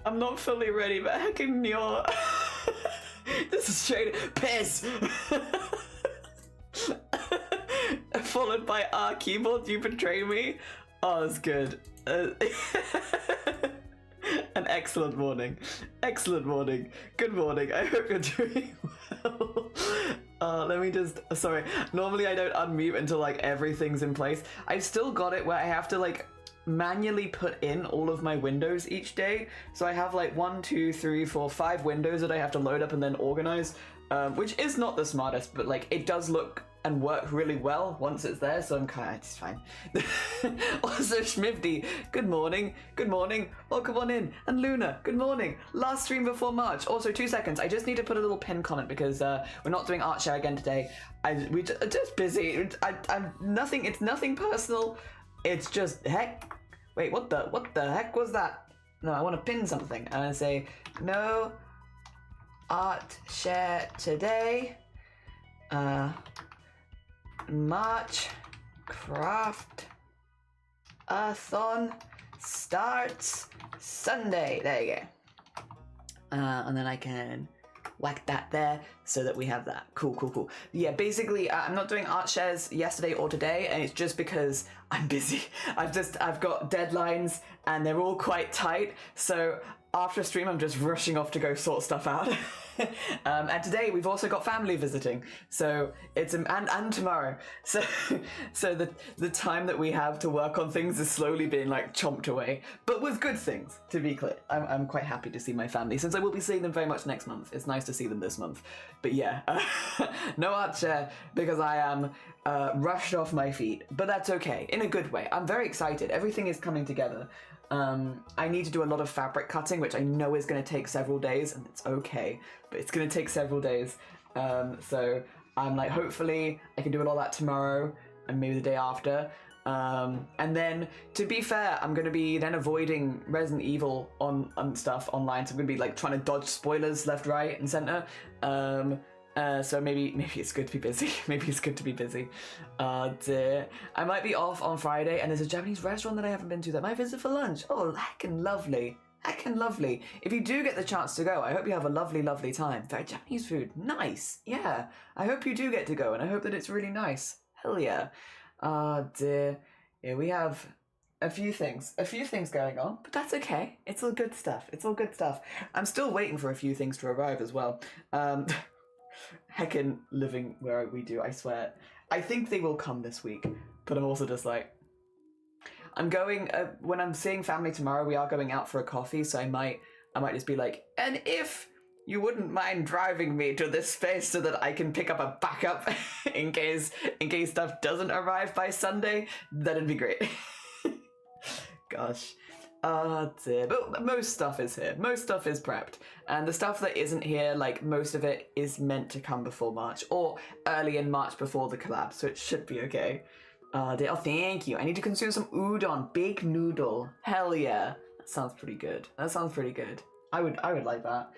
I'm not fully ready, but heckin' you're... This is straight piss! Followed by keyboard, you betray me? Oh, that's good. An excellent morning. Excellent morning. Good morning. I hope you're doing well. Let me just... Sorry. Normally I don't unmute until like everything's in place. I've still got it where I have to like manually put in all of my windows each day. So I have like 1, 2, 3, 4, 5 windows that I have to load up and then organize, which is not the smartest, but like it does look and work really well once it's there, so I'm kind of, it's fine. Also, Schmifty, good morning, welcome on in. And Luna, good morning, last stream before March. Also, 2 seconds, I just need to put a little pin comment because we're not doing art share again today. We're just busy. I'm nothing, it's nothing personal, it's just, heck, wait, what the heck was that? No, I want to pin something, and I say, no art share today. March craft-a-thon starts Sunday. There you go. And then I can whack that there so that we have that. Cool. Yeah, basically, I'm not doing art shares yesterday or today, and it's just because I'm busy. I've got deadlines, and they're all quite tight, so after stream, I'm just rushing off to go sort stuff out. And today we've also got family visiting, so it's and tomorrow. So the time that we have to work on things is slowly being like chomped away, but with good things. To be clear, I'm quite happy to see my family since I will be seeing them very much next month. It's nice to see them this month, but yeah, no art share because I am rushed off my feet, but that's okay in a good way. I'm very excited. Everything is coming together. I need to do a lot of fabric cutting, which I know is going to take several days, and it's okay, but it's going to take several days. So I'm like, hopefully I can do all that tomorrow and maybe the day after. And then, to be fair, I'm going to be then avoiding Resident Evil on stuff online, so I'm going to be like trying to dodge spoilers left, right, and center. So maybe it's good to be busy. Maybe it's good to be busy. Dear. I might be off on Friday, and there's a Japanese restaurant that I haven't been to that I might visit for lunch. Oh, heckin' lovely. Heckin' lovely. If you do get the chance to go, I hope you have a lovely, lovely time. Very Japanese food. Nice. Yeah. I hope you do get to go, and I hope that it's really nice. Hell yeah. Dear. Yeah, we have a few things going on, but that's okay. It's all good stuff. I'm still waiting for a few things to arrive as well. Heckin' living where we do, I swear. I think they will come this week, but I'm also just like, I'm going, when I'm seeing family tomorrow, we are going out for a coffee, so I might just be like, and if you wouldn't mind driving me to this space so that I can pick up a backup in case stuff doesn't arrive by Sunday, that'd be great. Gosh. Dear. But most stuff is here. Most stuff is prepped. And the stuff that isn't here, like most of it is meant to come before March or early in March before the collab, so it should be okay. Dear. Oh, thank you. I need to consume some udon. Big noodle. Hell yeah. That sounds pretty good. I would like that.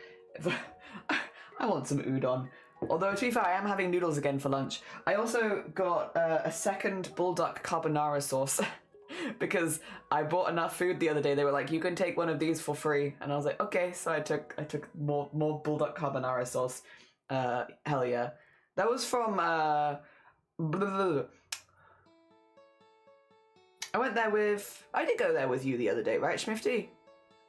I want some udon. Although, to be fair, I am having noodles again for lunch. I also got a second bulldog carbonara sauce. Because I bought enough food the other day. They were like, you can take one of these for free, and I was like, okay. So I took more bulldog carbonara sauce. Hell yeah. That was from I went there with, I did go there with you the other day, right, Schmifty?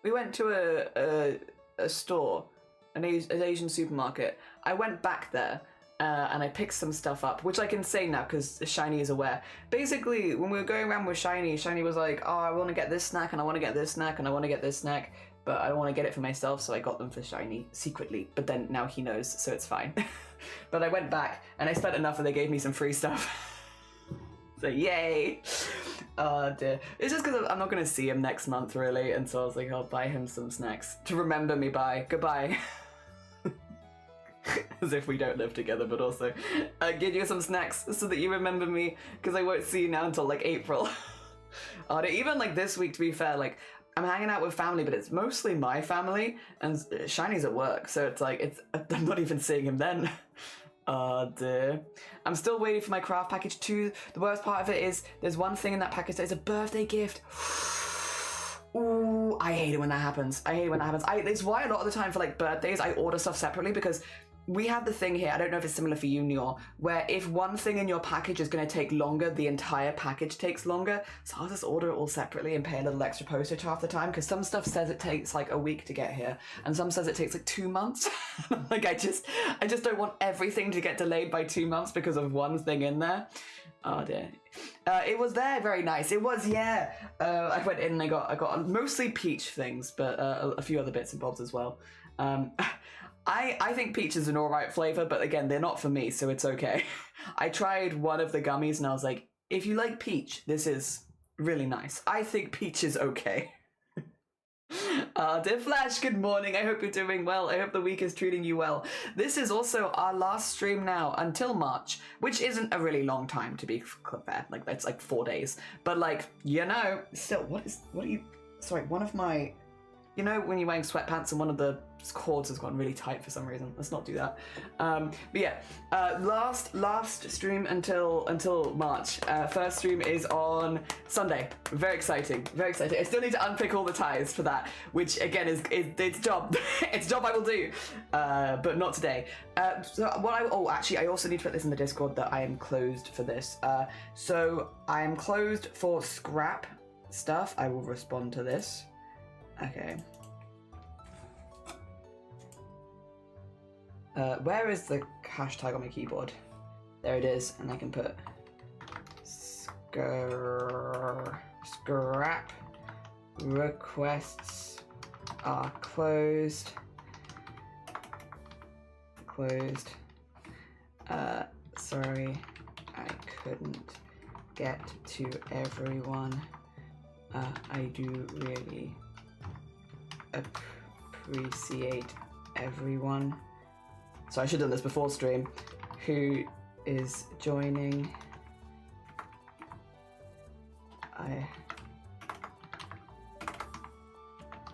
We went to a store, an Asian supermarket. I went back there. And I picked some stuff up, which I can say now because Shiny is aware. Basically, when we were going around with Shiny was like, oh, I want to get this snack, and I want to get this snack, and I want to get this snack, but I don't want to get it for myself, so I got them for Shiny secretly. But then now he knows, so it's fine. But I went back, and I spent enough, and they gave me some free stuff. So yay! Oh dear. It's just because I'm not going to see him next month, really, and so I was like, I'll buy him some snacks to remember me by. Goodbye. As if we don't live together, but also give you some snacks so that you remember me, because I won't see you now until like April. Even like this week, to be fair, like I'm hanging out with family, but it's mostly my family, and Shiny's at work, so it's like I'm not even seeing him then. Dear. I'm still waiting for my craft package too. The worst part of it is there's one thing in that package that is a birthday gift. Ooh, I hate it when that happens. I hate it when that happens. It's why a lot of the time for like birthdays, I order stuff separately because we have the thing here, I don't know if it's similar for you, Nior, where if one thing in your package is going to take longer, the entire package takes longer. So I'll just order it all separately and pay a little extra postage half the time because some stuff says it takes like a week to get here and some says it takes like 2 months. Like I just don't want everything to get delayed by 2 months because of one thing in there. Oh dear. It was there, very nice. It was, yeah. I went in and I got mostly peach things, but a few other bits and bobs as well. I think peach is an alright flavour, but again, they're not for me, so it's okay. I tried one of the gummies and I was like, if you like peach, this is really nice. I think peach is okay. Dear Flash, good morning. I hope you're doing well. I hope the week is treating you well. This is also our last stream now until March, which isn't a really long time to be fair. Like, that's like 4 days. But like, you know, still, one of my... You know when you're wearing sweatpants and one of the cords has gotten really tight for some reason? Let's not do that. But yeah, last stream until March. First stream is on Sunday. Very exciting, very exciting. I still need to unpick all the ties for that, which again is it's job. It's job I will do, but not today. Actually, I also need to put this in the Discord that I am closed for this. So I am closed for scrap stuff. I will respond to this. Okay. Where is the hashtag on my keyboard? There it is, and I can put scrap requests are closed. Sorry, I couldn't get to everyone. I do really appreciate everyone. So I should have done this before stream. Who is joining? I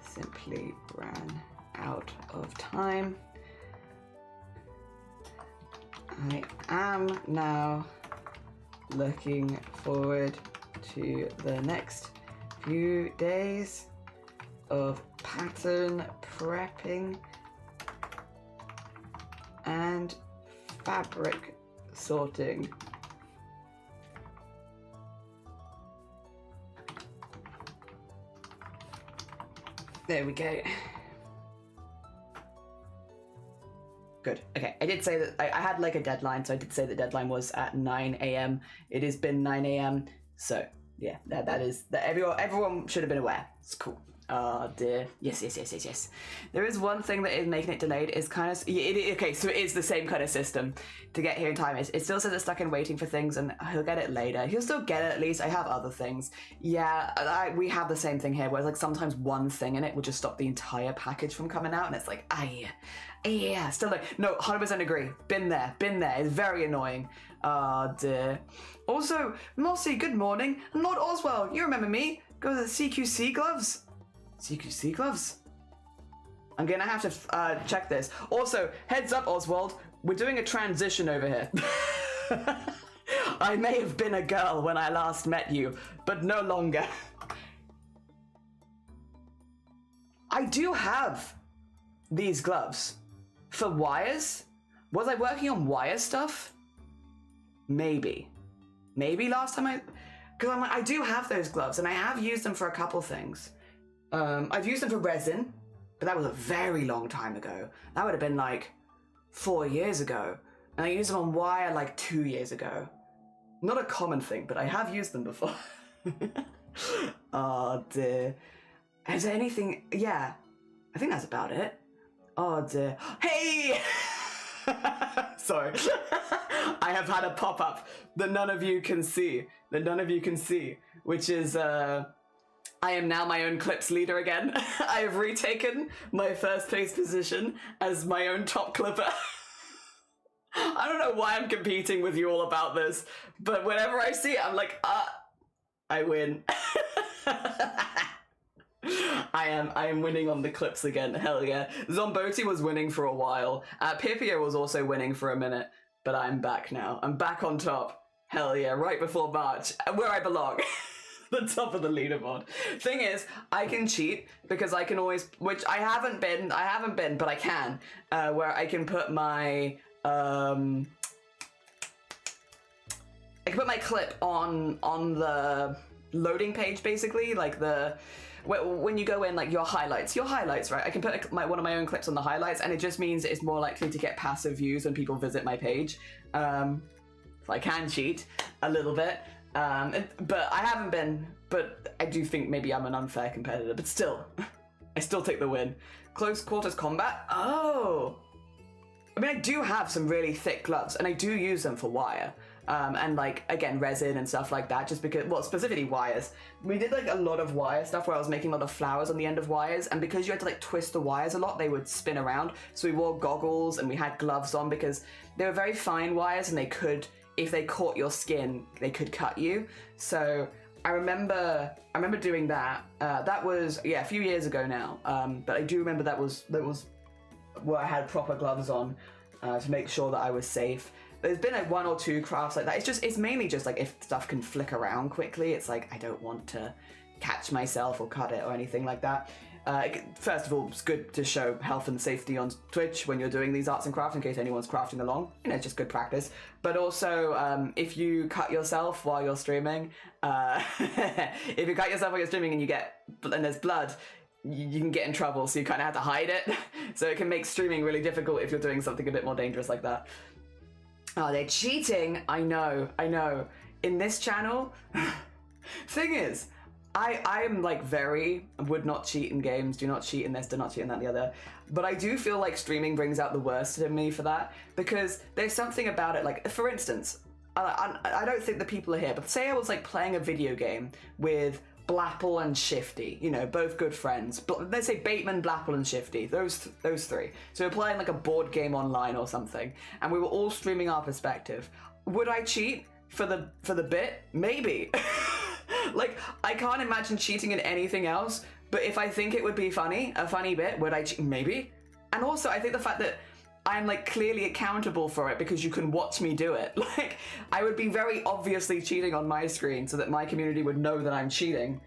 simply ran out of time. I am now looking forward to the next few days of pattern prepping and fabric sorting. There we go. Good. Okay, I did say that I had like a deadline, so I did say the deadline was at 9 a.m. It has been 9 a.m. So yeah, that is everyone should have been aware. It's cool. Oh dear. Yes. There is one thing that is making it delayed. Is kind of okay. So it is the same kind of system to get here in time. It still says it's stuck in waiting for things, and he'll get it later. He'll still get it at least. I have other things. Yeah, we have the same thing here, where like sometimes one thing in it will just stop the entire package from coming out, and it's like, yeah. Still like, no, 100% agree. Been there. It's very annoying. Oh dear. Also, Mossy, good morning. And Lord Oswell, you remember me? Go to the CQC gloves. CQC gloves? I'm gonna have to check this. Also, heads up, Oswald, we're doing a transition over here. I may have been a girl when I last met you, but no longer. I do have these gloves for wires. Was I working on wire stuff? Maybe last time because I'm like, I do have those gloves and I have used them for a couple things. I've used them for resin, but that was a very long time ago. That would have been like 4 years ago. And I used them on wire like 2 years ago. Not a common thing, but I have used them before. Oh dear. Is there anything? Yeah, I think that's about it. Oh dear. Hey! Sorry. I have had a pop-up that none of you can see. Which is, I am now my own clips leader again. I have retaken my first place position as my own top clipper. I don't know why I'm competing with you all about this, but whenever I see it, I'm like, I win. I am winning on the clips again. Hell yeah. Zomboti was winning for a while. Pipia was also winning for a minute, but I'm back now. I'm back on top. Hell yeah, right before March, where I belong. the top of the leaderboard. Thing is, I can cheat because I can always, which I haven't been, but I can, where I can put my, I can put my clip on the loading page, basically, like when you go in, like your highlights, right? I can put one of my own clips on the highlights, and it just means it's more likely to get passive views when people visit my page. So I can cheat a little bit, but I haven't been, but I do think maybe I'm an unfair competitor, but still, I still take the win. Close quarters combat? Oh! I mean, I do have some really thick gloves, and I do use them for wire. And like, again, resin and stuff like that, just because, well, specifically wires. We did like a lot of wire stuff where I was making a lot of flowers on the end of wires, and because you had to like twist the wires a lot, they would spin around. So we wore goggles and we had gloves on because they were very fine wires, and they could, if they caught your skin, they could cut you. So I remember doing that. That was, yeah, a few years ago now. But I do remember that was where I had proper gloves on to make sure that I was safe. There's been like 1 or 2 crafts like that. It's mainly just like if stuff can flick around quickly, it's like I don't want to catch myself or cut it or anything like that. First of all, it's good to show health and safety on Twitch when you're doing these arts and crafts in case anyone's crafting along. You know, it's just good practice. But also, if you cut yourself while you're streaming, if you cut yourself while you're streaming and there's blood, you can get in trouble, so you kind of have to hide it. So it can make streaming really difficult if you're doing something a bit more dangerous like that. Oh, they're cheating. I know. In this channel, thing is, I'm like would not cheat in games, do not cheat in this, do not cheat in that and the other. But I do feel like streaming brings out the worst in me for that, because there's something about it, like, for instance, I don't think the people are here, but say I was like playing a video game with Blapple and Shifty, you know, both good friends. Let's say Bateman, Blapple, and Shifty, those 3. So we're playing like a board game online or something, and we were all streaming our perspective. Would I cheat for the bit? Maybe. Like, I can't imagine cheating in anything else, but if I think it would be funny, a funny bit, would I cheat? Maybe. And also, I think the fact that I'm like clearly accountable for it because you can watch me do it. Like, I would be very obviously cheating on my screen so that my community would know that I'm cheating.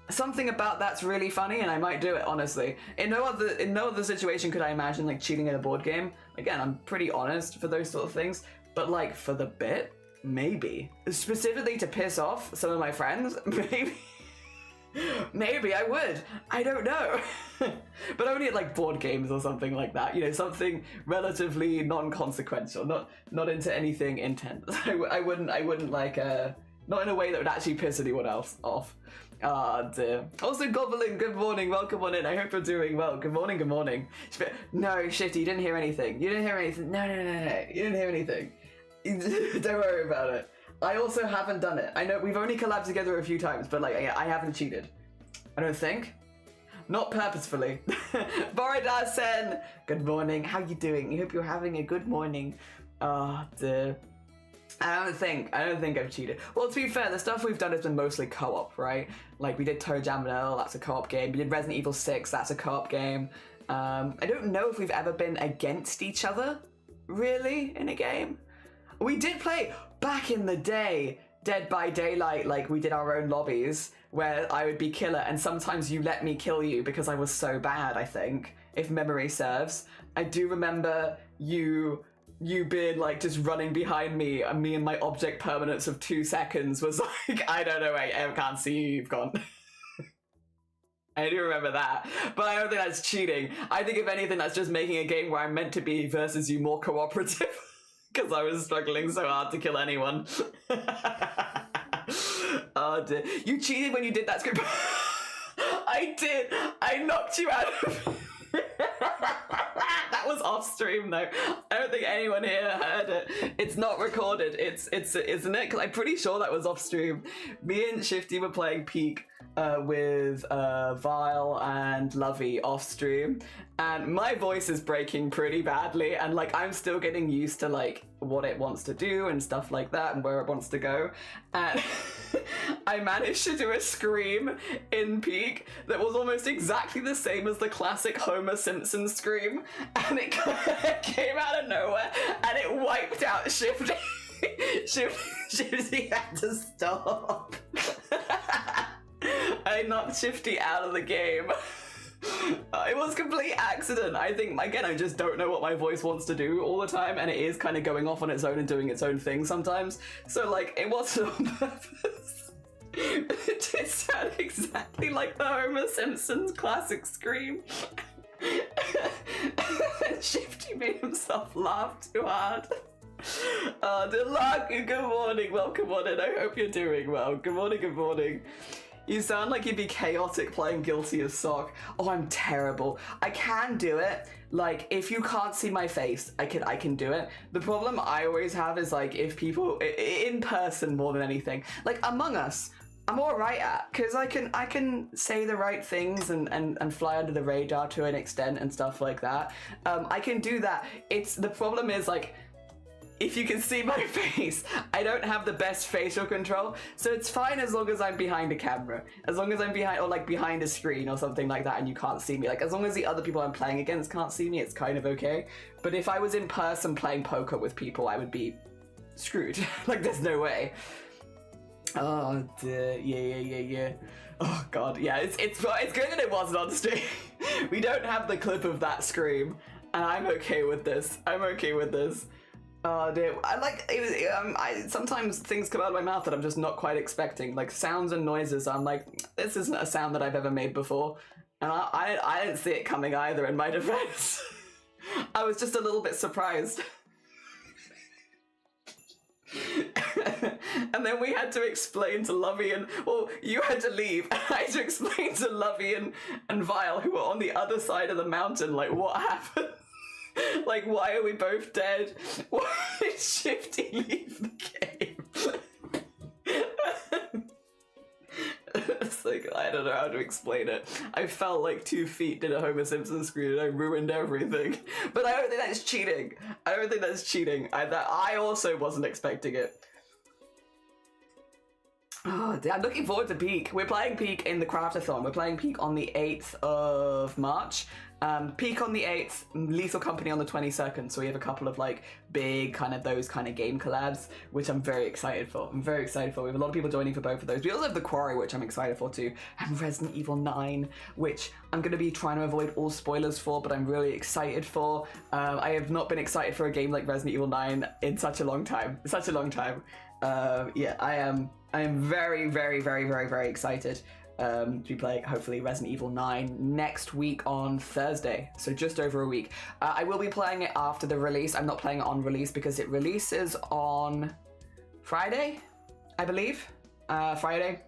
Something about that's really funny, and I might do it, honestly. In no other situation could I imagine like cheating in a board game. Again, I'm pretty honest for those sort of things, but like for the bit, maybe. Specifically to piss off some of my friends, maybe. Maybe I would. I don't know. But only at like board games or something like that. You know, something relatively non-consequential, not into anything intense. I wouldn't like not in a way that would actually piss anyone else off. Ah, dear. Also, Goblin, good morning. Welcome on in. I hope you're doing well. Good morning, good morning. No, Shifty, you didn't hear anything. You didn't hear anything. No. You didn't hear anything. Don't worry about it. I also haven't done it. I know we've only collabed together a few times, but like, I haven't cheated. I don't think. Not purposefully. Boridar-sen, good morning. How you doing? I hope you're having a good morning. Oh, dear. I don't think I've cheated. Well, to be fair, the stuff we've done has been mostly co-op, right? Like, we did Toe Jam and Earl, that's a co-op game. We did Resident Evil 6, that's a co-op game. I don't know if we've ever been against each other, really, in a game. We did play, back in the day, Dead by Daylight, like we did our own lobbies, where I would be killer, and sometimes you let me kill you because I was so bad, I think, if memory serves. I do remember you being like just running behind me, and me and my object permanence of 2 seconds was like, I don't know, I can't see you, you've gone. I do remember that, but I don't think that's cheating. I think if anything, that's just making a game where I'm meant to be versus you more cooperative. Because I was struggling so hard to kill anyone. Oh dear. You cheated when you did that script. I did. I knocked you out of That was off stream though. I don't think anyone here heard it. It's not recorded. It's isn't it? Because I'm pretty sure that was off stream. Me and Shifty were playing Peak with Vile and Lovey off stream, and my voice is breaking pretty badly, and like I'm still getting used to like what it wants to do and stuff like that and where it wants to go, and I managed to do a scream in Peak that was almost exactly the same as the classic Homer Simpson scream, and it came out of nowhere and it wiped out Shifty. Shifty had to stop. I knocked Shifty out of the game. It was complete accident. I think, again, I just don't know what my voice wants to do all the time, and it is kind of going off on its own and doing its own thing sometimes. So, like, it wasn't on purpose. It did sound exactly like the Homer Simpson's classic scream. And Shifty made himself laugh too hard. Delac, good morning, welcome on in. I hope you're doing well. Good morning, good morning. You sound like you'd be chaotic playing Guilty as Sock. Oh, I'm terrible. I can do it. Like, if you can't see my face, I can do it. The problem I always have is, like, if people, in person more than anything, like Among Us, I'm all right at, because I can say the right things and fly under the radar to an extent and stuff like that. I can do that. The problem is, like, if you can see my face, I don't have the best facial control, so it's fine as long as I'm behind a camera. As long as I'm behind, or like behind a screen or something like that and you can't see me. Like, as long as the other people I'm playing against can't see me, it's kind of okay. But if I was in person playing poker with people, I would be screwed. Like, there's no way. Oh, dear. Yeah. Oh, God. Yeah, it's good that it wasn't on stream. We don't have the clip of that scream, and I'm okay with this. Oh dear, sometimes things come out of my mouth that I'm just not quite expecting, like sounds and noises. I'm like, this isn't a sound that I've ever made before, and I didn't see it coming either, in my defense. I was just a little bit surprised. And then we had to explain to Lovey you had to leave. I had to explain to Lovey and Vile, who were on the other side of the mountain, like, what happened? Like, why are we both dead? Why did Shifty leave the game? It's like, I don't know how to explain it. I felt like 2 feet did a Homer Simpson screen and I ruined everything. But I don't think that's cheating. I also wasn't expecting it. Oh, I'm looking forward to Peak. We're playing Peak in the Craftathon. We're playing Peak on the 8th of March. Peak on the 8th, Lethal Company on the 22nd. So we have a couple of like big those kind of game collabs, which I'm very excited for. We have a lot of people joining for both of those. We also have The Quarry, which I'm excited for too, and Resident Evil 9, which I'm going to be trying to avoid all spoilers for, but I'm really excited for. I have not been excited for a game like Resident Evil 9 in such a long time. Yeah, I am very, very, very, very, very excited to be playing, hopefully, Resident Evil 9 next week on Thursday, so just over a week. I will be playing it after the release. I'm not playing it on release because it releases on Friday, I believe. Friday.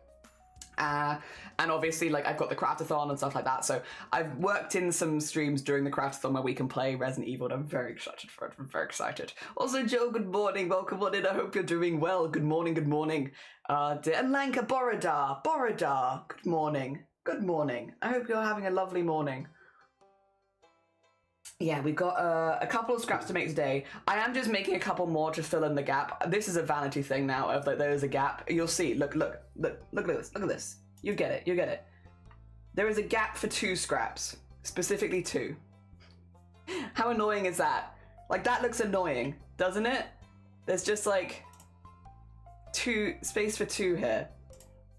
And obviously, like, I've got the Craftathon and stuff like that, so I've worked in some streams during the Craftathon where we can play Resident Evil, and I'm very excited for it. I'm very excited. Also, Joe, good morning. Welcome on in. I hope you're doing well. Good morning, good morning. And Lanka Borodar, good morning. Good morning. I hope you're having a lovely morning. Yeah, we've got a couple of scraps to make today. I am just making a couple more to fill in the gap. This is a vanity thing now, of like, there's a gap. You'll see, look at this. You get it. There is a gap for 2 scraps, specifically 2. How annoying is that? Like, that looks annoying, doesn't it? There's just like space for 2 here.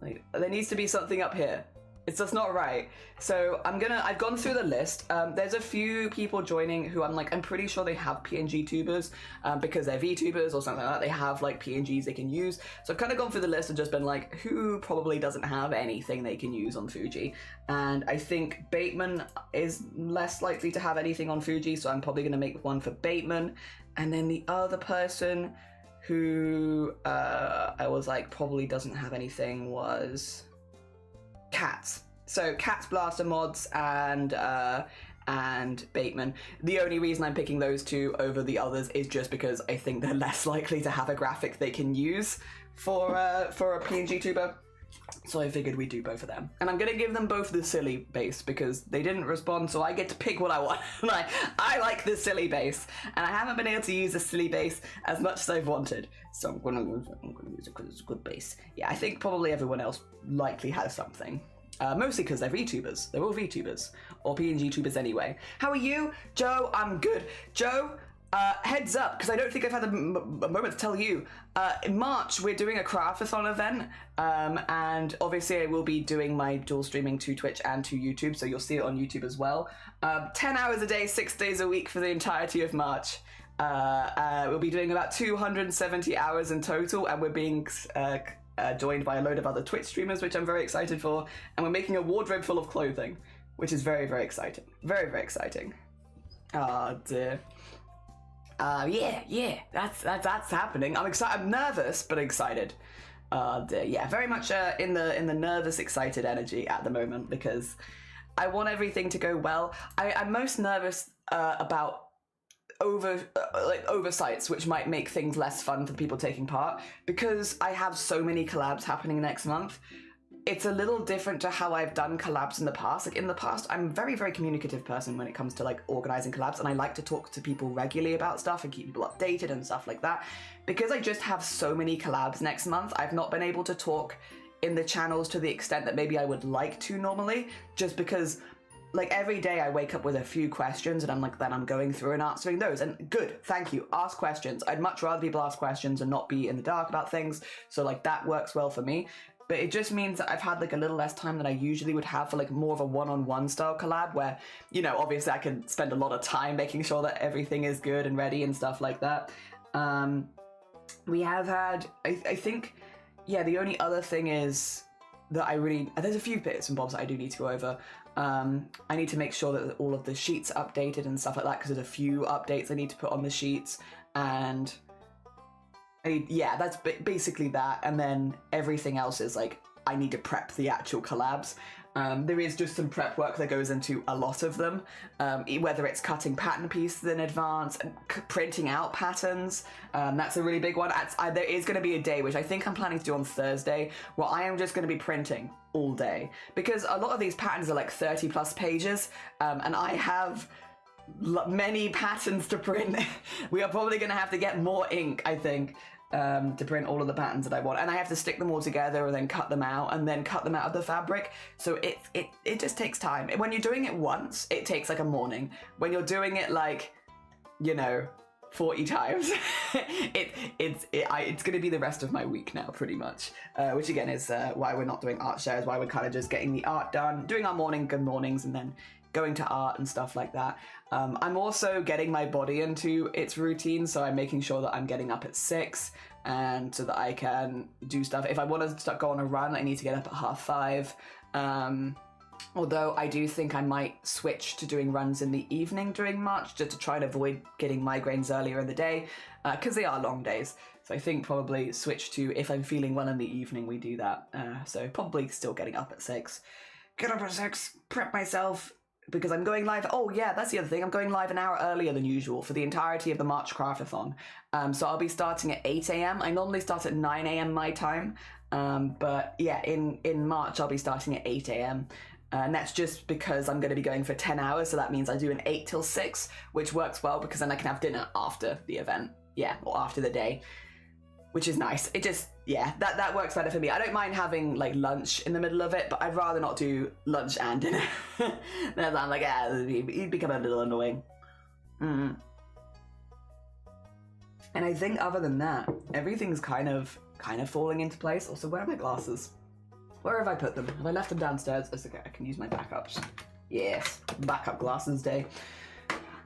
Like, there needs to be something up here. It's just not right. So I've gone through the list. There's a few people joining who I'm pretty sure they have PNG tubers because they're VTubers or something like that. They have like PNGs they can use. So I've kind of gone through the list and just been like, who probably doesn't have anything they can use on Fuji? And I think Bateman is less likely to have anything on Fuji, so I'm probably going to make one for Bateman. And then the other person who I was like probably doesn't have anything was Cats. So Cats, Blaster Mods, and Bateman. The only reason I'm picking those 2 over the others is just because I think they're less likely to have a graphic they can use for a PNG tuber. So I figured we'd do both of them. And I'm gonna give them both the silly base because they didn't respond, so I get to pick what I want. I like the silly base, and I haven't been able to use the silly base as much as I've wanted. So I'm gonna use it because it's a good base. Yeah, I think probably everyone else likely has something. Mostly because they're VTubers. They're all VTubers. Or PNG tubers anyway. How are you? Joe, I'm good. Joe, Heads up, because I don't think I've had a moment to tell you. In March, we're doing a craftathon event, and obviously I will be doing my dual streaming to Twitch and to YouTube, so you'll see it on YouTube as well. 10 hours a day, 6 days a week for the entirety of March. We'll be doing about 270 hours in total, and we're being joined by a load of other Twitch streamers, which I'm very excited for, and we're making a wardrobe full of clothing, which is very, very exciting. Very, very exciting. Oh dear. Yeah, that's happening. I'm excited. I'm nervous, but excited. Dear. Yeah, very much in the nervous, excited energy at the moment, because I want everything to go well. I'm most nervous about oversights, which might make things less fun for people taking part, because I have so many collabs happening next month. It's a little different to how I've done collabs in the past. Like in the past, I'm a very, very communicative person when it comes to like organizing collabs, and I like to talk to people regularly about stuff and keep people updated and stuff like that. Because I just have so many collabs next month, I've not been able to talk in the channels to the extent that maybe I would like to normally, just because like every day I wake up with a few questions and I'm like, then I'm going through and answering those. And good, thank you, ask questions. I'd much rather people ask questions and not be in the dark about things. So like that works well for me. But it just means that I've had like a little less time than I usually would have for like more of a one-on-one style collab where, you know, obviously I can spend a lot of time making sure that everything is good and ready and stuff like that. We have had, I think, yeah, the only other thing is that there's a few bits and bobs that I do need to go over. I need to make sure that all of the sheets are updated and stuff like that, because there's a few updates I need to put on the sheets, and yeah, that's basically that. And then everything else is like, I need to prep the actual collabs. There is just some prep work that goes into a lot of them, whether it's cutting pattern pieces in advance and printing out patterns. That's a really big one. There is going to be a day, which I think I'm planning to do on Thursday, where I am just going to be printing all day, because a lot of these patterns are like 30 plus pages, and I have many patterns to print. We are probably going to have to get more ink, I think, to print all of the patterns that I want, and I have to stick them all together and then cut them out and then cut them out of the fabric. So it just takes time. When you're doing it once, it takes like a morning. When you're doing it like, you know, 40 times, it's going to be the rest of my week now, pretty much. Which again is why we're not doing art shares, why we're kind of just getting the art done, doing our good mornings, and then going to art and stuff like that. I'm also getting my body into its routine, so I'm making sure that I'm getting up at 6, and so that I can do stuff. If I want to go on a run, I need to get up at 5:30. Although I do think I might switch to doing runs in the evening during March, just to try and avoid getting migraines earlier in the day, because they are long days. So I think probably switch to, if I'm feeling well in the evening, we do that. So probably still getting up at 6. Get up at 6, prep myself, because I'm going live. Oh yeah, that's the other thing. I'm going live an hour earlier than usual for the entirety of the March Craftathon. So I'll be starting at 8 a.m. I normally start at 9 a.m. my time. But yeah, in March, I'll be starting at 8 a.m. And that's just because I'm going to be going for 10 hours. So that means I do an 8 till 6, which works well because then I can have dinner after the event. Yeah, or after the day, which is nice. It just, yeah, that works better for me. I don't mind having like lunch in the middle of it, but I'd rather not do lunch and dinner. Then I'm like, it'd become a little annoying. And I think other than that, everything's kind of falling into place. Also, where are my glasses? Where have I put them? Have I left them downstairs? It's okay, I can use my backups. Yes, backup glasses day.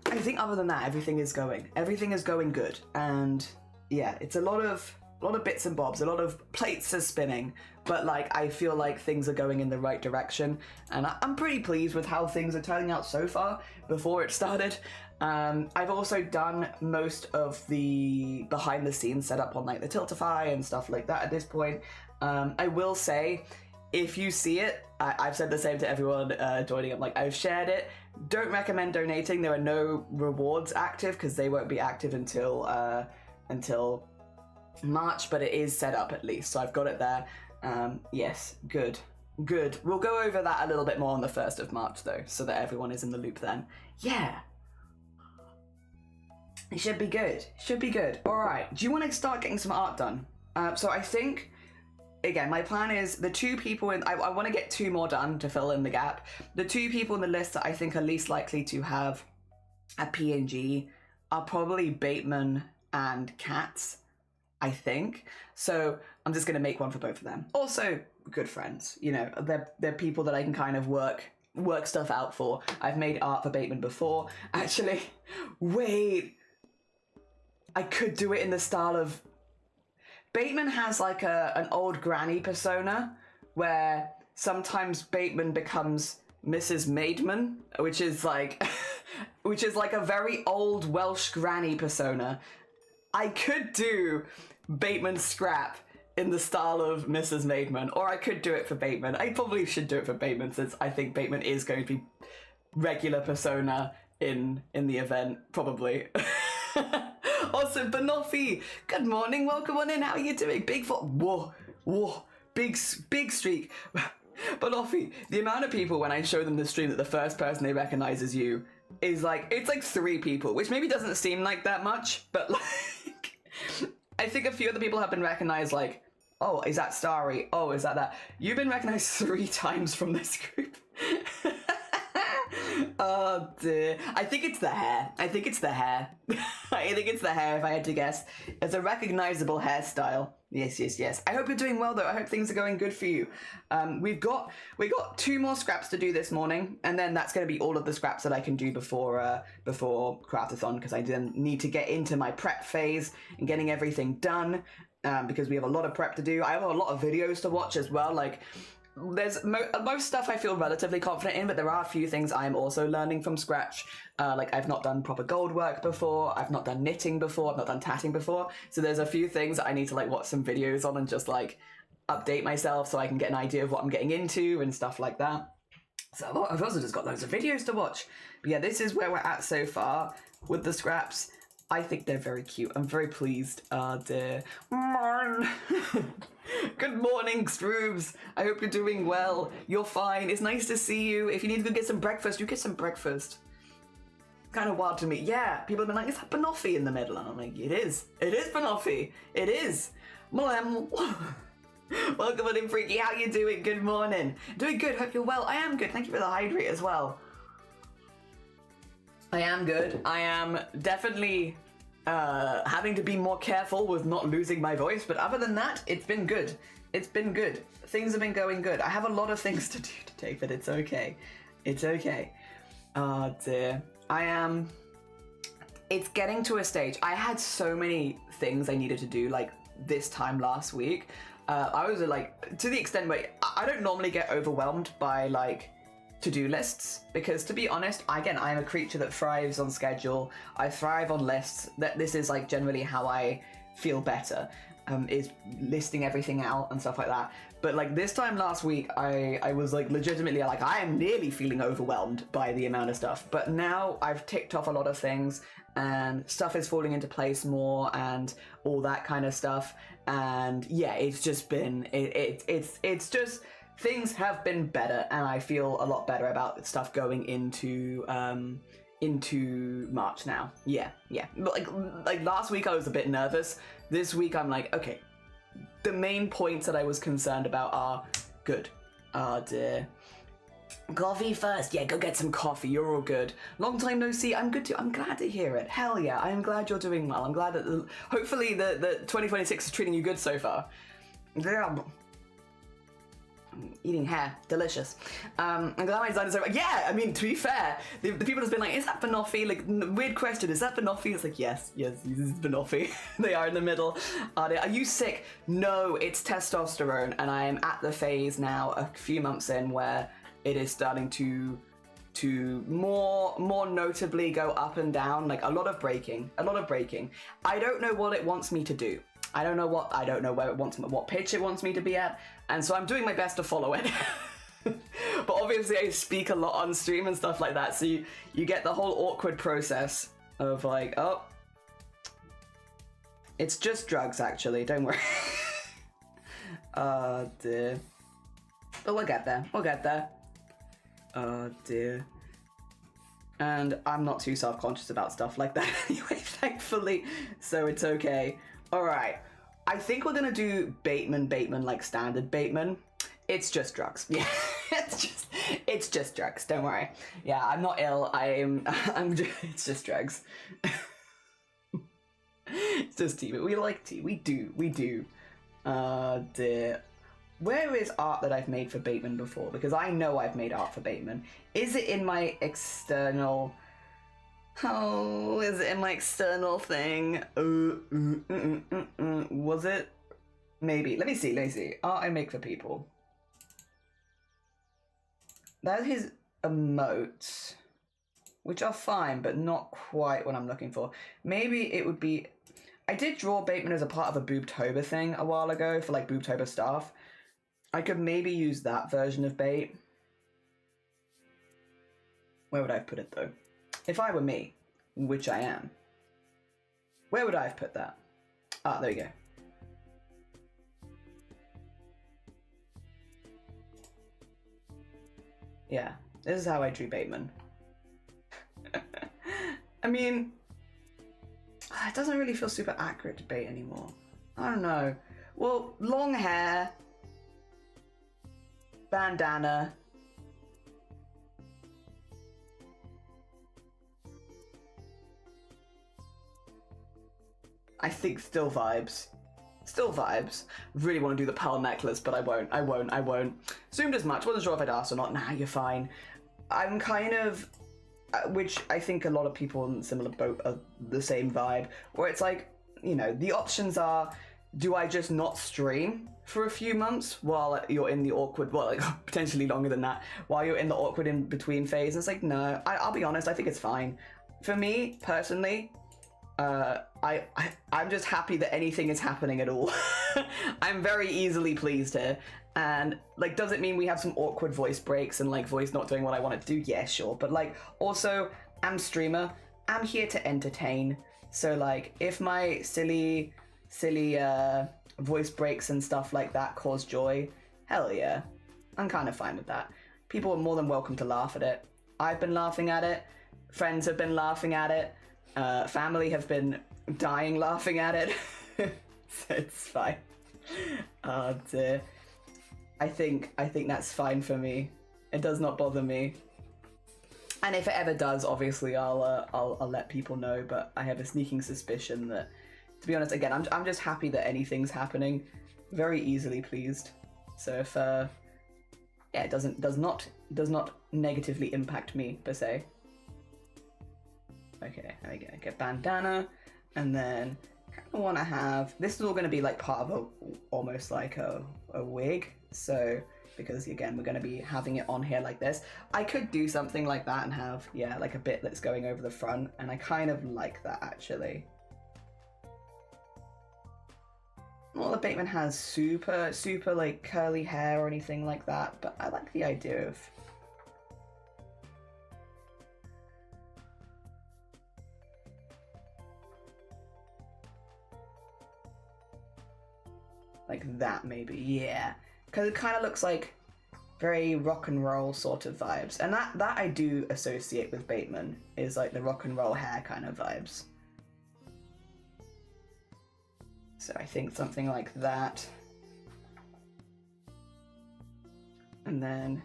I think other than that, everything is going good. And yeah, it's a lot of bits and bobs, a lot of plates are spinning, but like I feel like things are going in the right direction, and I'm pretty pleased with how things are turning out so far before it started. I've also done most of the behind the scenes setup on like the Tiltify and stuff like that at this point. I will say, if you see it, I've said the same to everyone joining. I'm like, I've shared it. Don't recommend donating. There are no rewards active because they won't be active until March, but it is set up at least, so I've got it there. Yes, good. We'll go over that a little bit more on the 1st of March though, so that everyone is in the loop then. Yeah. It should be good. All right, do you want to start getting some art done? So I think, again, my plan is the 2 people I want to get 2 more done to fill in the gap. The 2 people in the list that I think are least likely to have a PNG are probably Bateman and Cats, I think. So I'm just gonna make one for both of them. Also, good friends. You know, they're people that I can kind of work stuff out for. I've made art for Bateman before. Actually, wait. I could do it in the style of... Bateman has like an old granny persona where sometimes Bateman becomes Mrs. Maidman, which is like a very old Welsh granny persona. I could do Bateman Scrap in the style of Mrs. Maidman, or I could do it for Bateman. I probably should do it for Bateman since I think Bateman is going to be regular persona in the event, probably. Also, Banoffee, good morning, welcome on in, how are you doing? Whoa, big streak. Banoffee, the amount of people when I show them the stream that the first person they recognize is you is like, it's like 3 people, which maybe doesn't seem like that much, but like, I think a few other people have been recognized like, oh, is that Starry? Oh, is that? You've been recognized 3 times from this group. Oh dear. I think it's the hair. I think it's the hair if I had to guess. It's a recognizable hairstyle. Yes. I hope you're doing well though. I hope things are going good for you. We got 2 more scraps to do this morning, and then that's going to be all of the scraps that I can do before Craftathon, because I then need to get into my prep phase and getting everything done, because we have a lot of prep to do. I have a lot of videos to watch as well. Like, there's most stuff I feel relatively confident in, but there are a few things I'm also learning from scratch. Like, I've not done proper gold work before, I've not done knitting before, I've not done tatting before, so there's a few things I need to like watch some videos on and just like update myself so I can get an idea of what I'm getting into and stuff like that. So I've also just got loads of videos to watch. But yeah, this is where we're at so far with the scraps. I think they're very cute. I'm very pleased. Dear. Good morning, Stroobs. I hope you're doing well. You're fine. It's nice to see you. If you need to go get some breakfast, you get some breakfast. Kind of wild to me. Yeah, people have been like, is that Banoffee in the middle? And I'm like, it is. It is Banoffee. It is. Welcome on in, Freaky. How you doing? Good morning. Doing good. Hope you're well. I am good. Thank you for the hydrate as well. I am good. I am definitely having to be more careful with not losing my voice, but other than that, it's been good. It's been good. Things have been going good. I have a lot of things to do today, but it's okay. It's okay. Oh dear. It's getting to a stage. I had so many things I needed to do like this time last week. I was like, to the extent where I don't normally get overwhelmed by like to-do lists, because to be honest, again, I'm a creature that thrives on schedule. I thrive on lists. This is like generally how I feel better, is listing everything out and stuff like that. But like this time last week, I was like legitimately like, I am nearly feeling overwhelmed by the amount of stuff. But now I've ticked off a lot of things and stuff is falling into place more and all that kind of stuff. And yeah, it's just been, it's just, things have been better, and I feel a lot better about stuff going into March now. Yeah. But like last week I was a bit nervous. This week I'm like, okay, the main points that I was concerned about are good. Oh dear. Coffee first. Yeah, go get some coffee. You're all good. Long time no see. I'm good too. I'm glad to hear it. Hell yeah. I am glad you're doing well. I'm glad that hopefully the 2026 is treating you good so far. Yeah. Eating hair, delicious. I'm glad my design is over. Yeah, I mean, to be fair, the people have been like, is that Banoffee? Like, weird question, is that Banoffee? It's like, yes, this is Banoffee. They are in the middle. Are you sick? No, it's testosterone, and I am at the phase now, a few months in, where it is starting to more notably go up and down, like a lot of breaking. I don't know what it wants me to do. I don't know where it wants, what pitch it wants me to be at, and so I'm doing my best to follow it. But obviously I speak a lot on stream and stuff like that, so you get the whole awkward process of like, oh, it's just drugs actually, don't worry. Oh dear. But we'll get there. Oh dear. And I'm not too self-conscious about stuff like that anyway, thankfully, so it's okay. Alright, I think we're gonna do Bateman like standard Bateman. It's just drugs. Yeah, it's just drugs, don't worry. Yeah, I'm not ill, it's just drugs. It's just tea, but we like tea. We do. Dear. Where is art that I've made for Bateman before? Because I know I've made art for Bateman. Is it in my external... Oh, is it in my external thing? Was it? Maybe. Let me see. Art I make for people. That's his emotes, which are fine, but not quite what I'm looking for. Maybe it would be... I did draw Bateman as a part of a Boobtober thing a while ago for like Boobtober stuff. I could maybe use that version of Bait. Where would I have put it though? If I were me, which I am, where would I have put that? Ah, there we go. Yeah, this is how I drew Bateman. I mean, it doesn't really feel super accurate to Bait anymore. I don't know. Well, long hair, bandana. I think still vibes. Still vibes. Really want to do the pearl necklace, but I won't. Zoomed as much. Wasn't sure if I'd asked or not. Nah, you're fine. I'm kind of... which I think a lot of people in similar boat are the same vibe, where it's like, you know, the options are, do I just not stream for a few months while you're in the awkward, well, like potentially longer than that, while you're in the awkward in between phase? And it's like, no, I'll be honest, I think it's fine. For me, personally, I'm just happy that anything is happening at all. I'm very easily pleased here. And like, does it mean we have some awkward voice breaks and like voice not doing what I want it to do? Yeah, sure. But like, also, I'm streamer. I'm here to entertain. So like, if my silly voice breaks and stuff like that cause joy, hell yeah. I'm kind of fine with that. People are more than welcome to laugh at it. I've been laughing at it. Friends have been laughing at it. Family have been dying laughing at it. So it's fine. Dear. I think that's fine for me. It does not bother me. And if it ever does, obviously I'll let people know. But I have a sneaking suspicion that, to be honest, again, I'm just happy that anything's happening. Very easily pleased. So if yeah, it does not negatively impact me per se. Okay, there we go. Get bandana, and then I want to have, this is all going to be like part of almost like a wig. So because again, we're going to be having it on here like this. I could do something like that and have, yeah, like a bit that's going over the front, and I kind of like that actually. Not that Bateman has super like curly hair or anything like that, but I like the idea of like that maybe, yeah. Because it kind of looks like very rock and roll sort of vibes. And that I do associate with Bateman, is like the rock and roll hair kind of vibes. So I think something like that. And then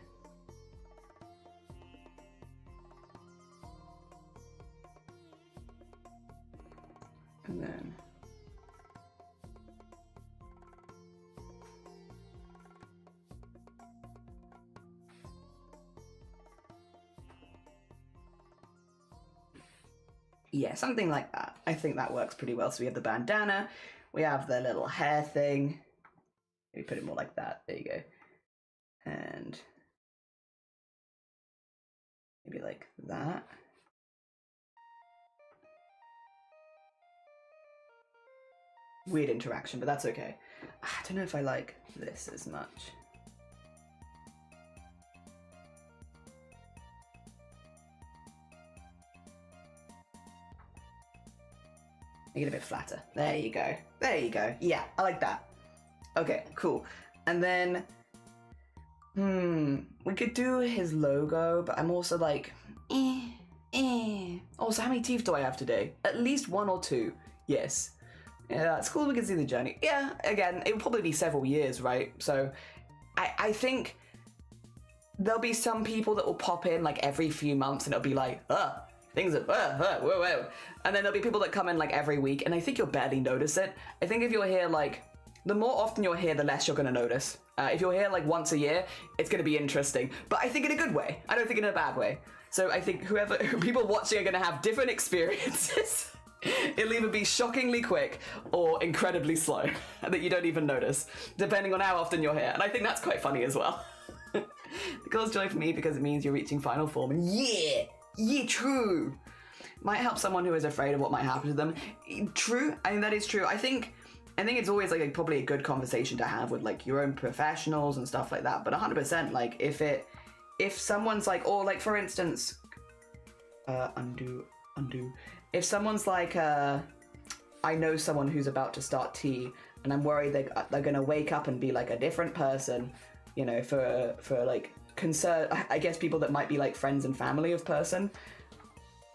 yeah, something like that. I think that works pretty well. So we have the bandana, we have the little hair thing. Maybe put it more like that. There you go. And maybe like that. Weird interaction, but that's okay. I don't know if I like this as much. Make it a bit flatter. There you go. There you go. Yeah, I like that. Okay, cool. And then, we could do his logo, but I'm also like, Also, how many teeth do I have today? At least 1 or 2. Yes. Yeah, that's cool. We can see the journey. Yeah, again, it will probably be several years, right? So I think there'll be some people that will pop in like every few months and it'll be like, Things are, whoa, whoa. And then there'll be people that come in like every week, and I think you'll barely notice it. I think if you're here like, the more often you're here, the less you're gonna notice. If you're here like once a year, it's gonna be interesting, but I think in a good way. I don't think in a bad way. So I think people watching are gonna have different experiences. It'll either be shockingly quick or incredibly slow that you don't even notice, depending on how often you're here. And I think that's quite funny as well. It causes joy for me because it means you're reaching final form, and yeah, true. Might help someone who is afraid of what might happen to them. True, I mean that is true. I think it's always like probably a good conversation to have with like your own professionals and stuff like that. But 100%, like if someone's like, or like for instance, undo. If someone's like, I know someone who's about to start tea, and I'm worried they're gonna wake up and be like a different person, you know, for like concern. I guess people that might be like friends and family of person.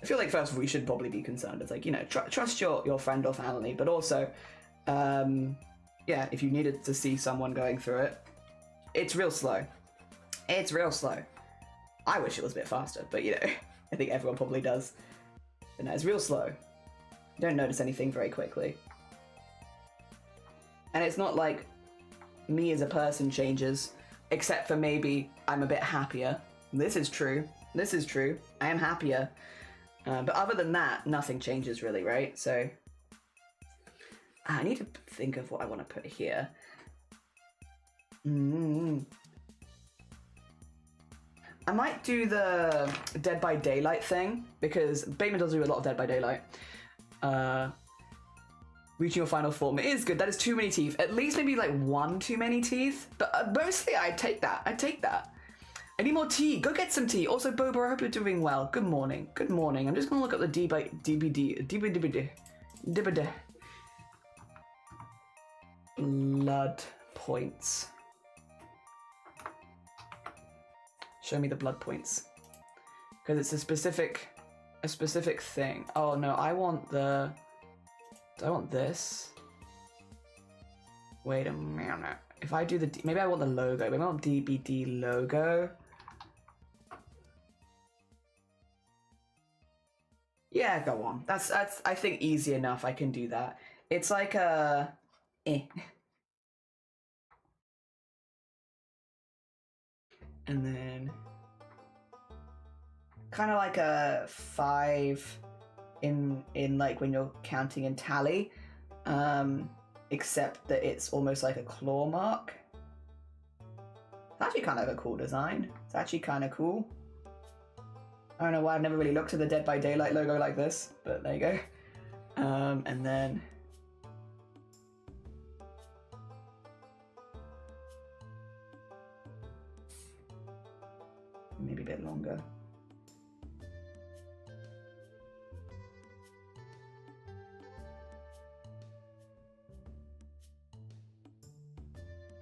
I feel like first we should probably be concerned. It's like, you know, trust your friend or family, but also, yeah, if you needed to see someone going through it, it's real slow. It's real slow. I wish it was a bit faster, but you know, I think everyone probably does. But no, it's real slow. You don't notice anything very quickly. And it's not like me as a person changes, except for maybe I'm a bit happier. This is true. This is true. I am happier. But other than that, nothing changes really, right? So I need to think of what I want to put here. I might do the Dead by Daylight thing, because Bateman does do a lot of Dead by Daylight. Reaching your final form, it is good. That is too many teeth. At least maybe like one too many teeth. But mostly I'd take that. I'd take that. I need more tea. Go get some tea. Also, Boba, I hope you're doing well. Good morning. Good morning. I'm just going to look at the DBD. Blood points. Show me the blood points. Because it's a specific thing. Oh no, I want the... Do I want this? Wait a minute. If I do the... Maybe I want the logo. Maybe I want DBD logo. Yeah, go on. That's I think easy enough. I can do that. It's like a... And then kind of like a 5 in like when you're counting in tally, except that it's almost like a claw mark. It's actually kind of a cool design. It's actually kind of cool. I don't know why I've never really looked at the Dead by Daylight logo like this, but there you go. And then maybe a bit longer.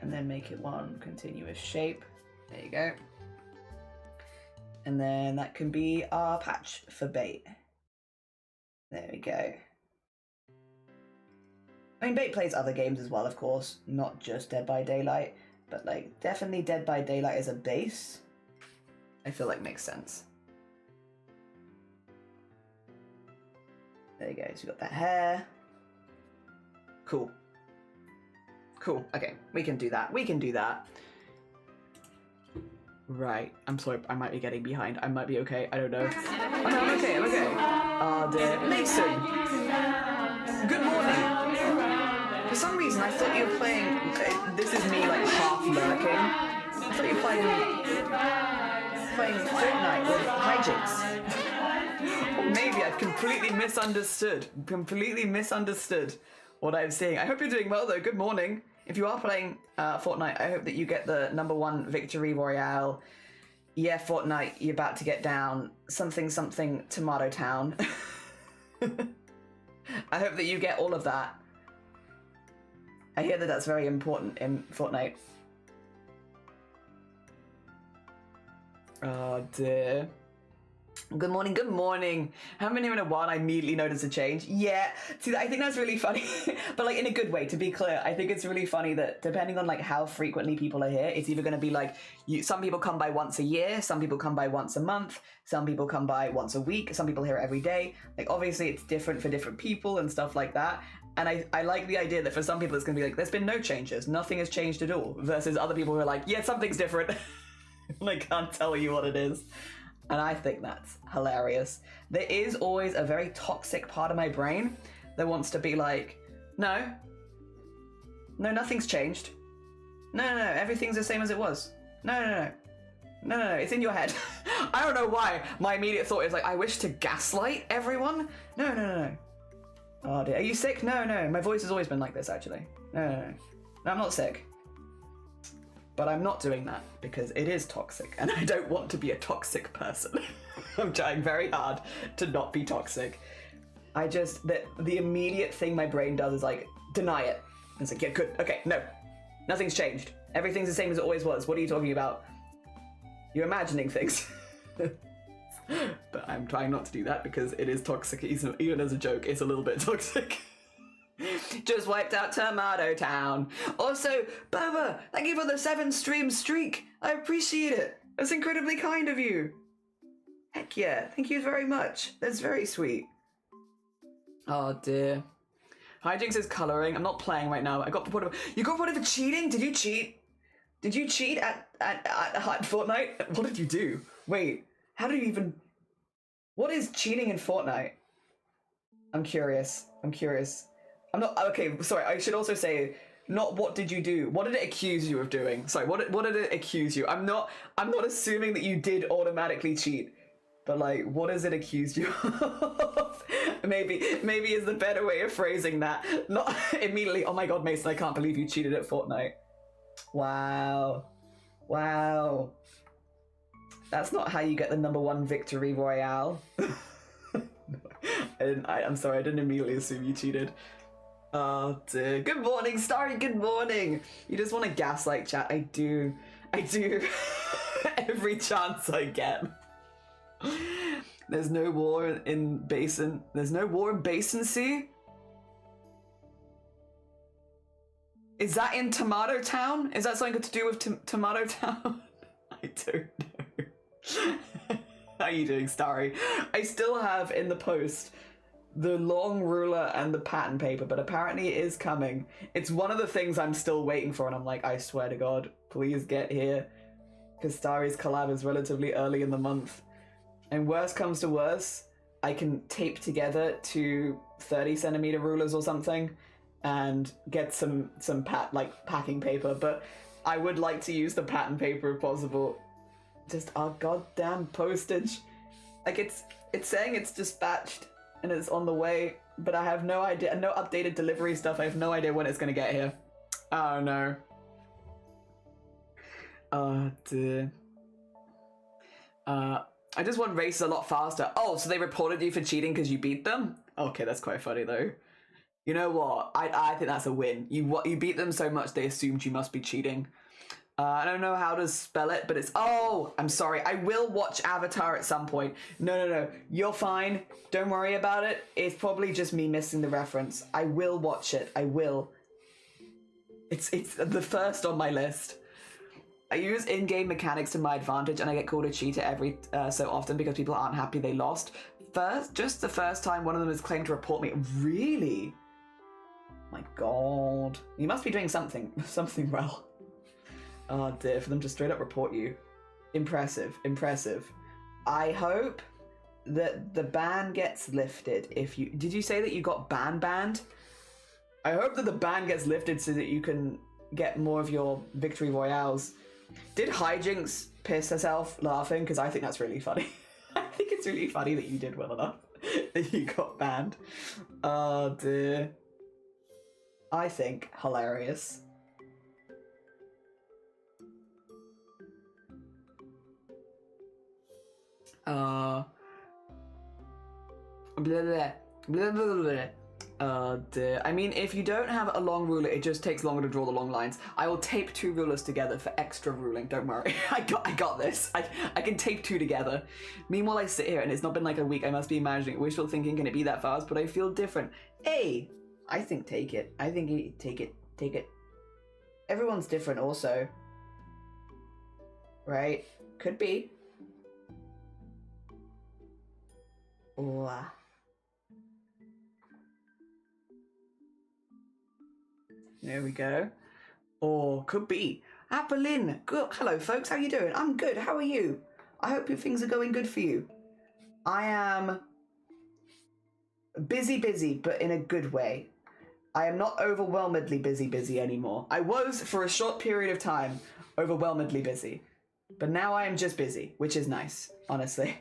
And then make it one continuous shape. There you go. And then that can be our patch for bait. There we go. I mean, Bait plays other games as well, of course, not just Dead by Daylight, but like definitely Dead by Daylight as a base, I feel like makes sense. There you go, so we got that hair. Cool. Cool, okay, we can do that, we can do that. Right, I'm sorry, I might be getting behind. I might be okay, I don't know. Oh, no, I'm okay, I'm okay. Mason! Good morning! For some reason, I thought you were playing... this is me, like, half lurking. I thought you were playing Fortnite with hijinks. Or maybe I've completely misunderstood. Completely misunderstood what I'm saying. I hope you're doing well, though. Good morning. If you are playing Fortnite, I hope that you get the #1 victory royale. Yeah, Fortnite, you're about to get down. Something, something, Tomato Town. I hope that you get all of that. I hear that that's very important in Fortnite. Oh dear. Good morning, good morning. Haven't been here in a while and I immediately noticed a change. Yeah, see, I think that's really funny, but like in a good way, to be clear. I think it's really funny that depending on like how frequently people are here, it's either going to be like, some people come by once a year, some people come by once a month, some people come by once a week, some people here every day. Like obviously it's different for different people and stuff like that. And I like the idea that for some people it's going to be like, there's been no changes, nothing has changed at all, versus other people who are like, yeah, something's different. And I can't tell you what it is. And I think that's hilarious. There is always a very toxic part of my brain that wants to be like, no, nothing's changed. No, everything's the same as it was. No, it's in your head. I don't know why. My immediate thought is like, I wish to gaslight everyone. No. Oh dear, are you sick? No, my voice has always been like this actually. No, I'm not sick. But I'm not doing that because it is toxic and I don't want to be a toxic person. I'm trying very hard to not be toxic. The immediate thing my brain does is like, deny it. It's like, yeah, good, okay, no, nothing's changed. Everything's the same as it always was. What are you talking about? You're imagining things. But I'm trying not to do that because it is toxic, even as a joke, it's a little bit toxic. Just wiped out Tomato Town. Also, Boba, thank you for the 7-stream streak. I appreciate it. That's incredibly kind of you. Heck yeah, thank you very much. That's very sweet. Oh dear. Hijinks is colouring. I'm not playing right now. I got reported. You got reported for cheating? Did you cheat? Did you cheat at Fortnite? What did you do? Wait, how did you even... What is cheating in Fortnite? I'm curious. I'm not, okay, sorry, I should also say, not what did you do, what did it accuse you of doing? Sorry, what did it accuse you? I'm not assuming that you did automatically cheat, but like, what does it accuse you of? maybe is the better way of phrasing that. Not immediately, oh my god, Mason, I can't believe you cheated at Fortnite. Wow. That's not how you get the #1 victory royale. I'm sorry, I didn't immediately assume you cheated. Oh dear. Good morning, Starry, good morning. You just want to gaslight chat. I do. Every chance I get. There's no war in Basin. There's no war in Basin Sea? Is that in Tomato Town? Is that something to do with Tomato Town? I don't know. How are you doing, Starry? I still have in the post the long ruler and the pattern paper, but apparently it is coming. It's one of the things I'm still waiting for, and I'm like, I swear to God, please get here. Because Starry's collab is relatively early in the month. And worst comes to worst, I can tape together 2 30cm rulers or something and get some packing paper, but I would like to use the pattern paper if possible. Just our goddamn postage. Like it's saying it's dispatched and it's on the way, but I have no idea, no updated delivery stuff. I have no idea when it's gonna get here. Oh no. Oh dear. I just won races a lot faster. Oh, so they reported you for cheating because you beat them? Okay, that's quite funny though. You know what? I think that's a win. You beat them so much they assumed you must be cheating. I don't know how to spell it, but it's... Oh, I'm sorry. I will watch Avatar at some point. No. You're fine. Don't worry about it. It's probably just me missing the reference. I will watch it. I will. It's the first on my list. I use in-game mechanics to my advantage, and I get called a cheater every so often because people aren't happy they lost. Just the first time one of them has claimed to report me. Really? My God. You must be doing something well. Oh dear, for them to straight up report you. Impressive. I hope that the ban gets lifted if you... Did you say that you got banned? I hope that the ban gets lifted so that you can get more of your victory royales. Did Hijinks piss herself laughing? Because I think that's really funny. I think it's really funny that you did well enough that you got banned. Oh dear. I think hilarious. Blah, blah, blah, blah, blah. Dear. I mean, if you don't have a long ruler, it just takes longer to draw the long lines. I will tape 2 rulers together for extra ruling. Don't worry. I got this. I can tape 2 together. Meanwhile, I sit here and it's not been like a week. I must be imagining, wishful thinking, can it be that fast? But I feel different. Hey, I think take it. I think take it. Everyone's different also. Right? Could be. Ooh. There we go. Or could be. Apolline. Good. Hello, folks. How you doing? I'm good. How are you? I hope your things are going good for you. I am busy, but in a good way. I am not overwhelmingly busy anymore. I was, for a short period of time, overwhelmingly busy. But now I am just busy, which is nice, honestly.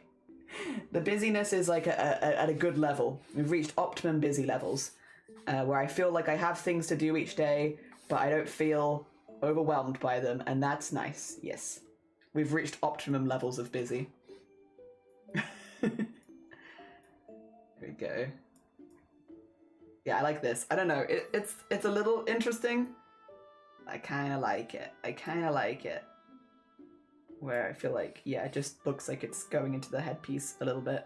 The busyness is like at a good level. We've reached optimum busy levels. Where I feel like I have things to do each day, but I don't feel overwhelmed by them, and that's nice, yes. We've reached optimum levels of busy. There we go. Yeah, I like this. I don't know, it's a little interesting. I kind of like it. Where I feel like, yeah, it just looks like it's going into the headpiece a little bit.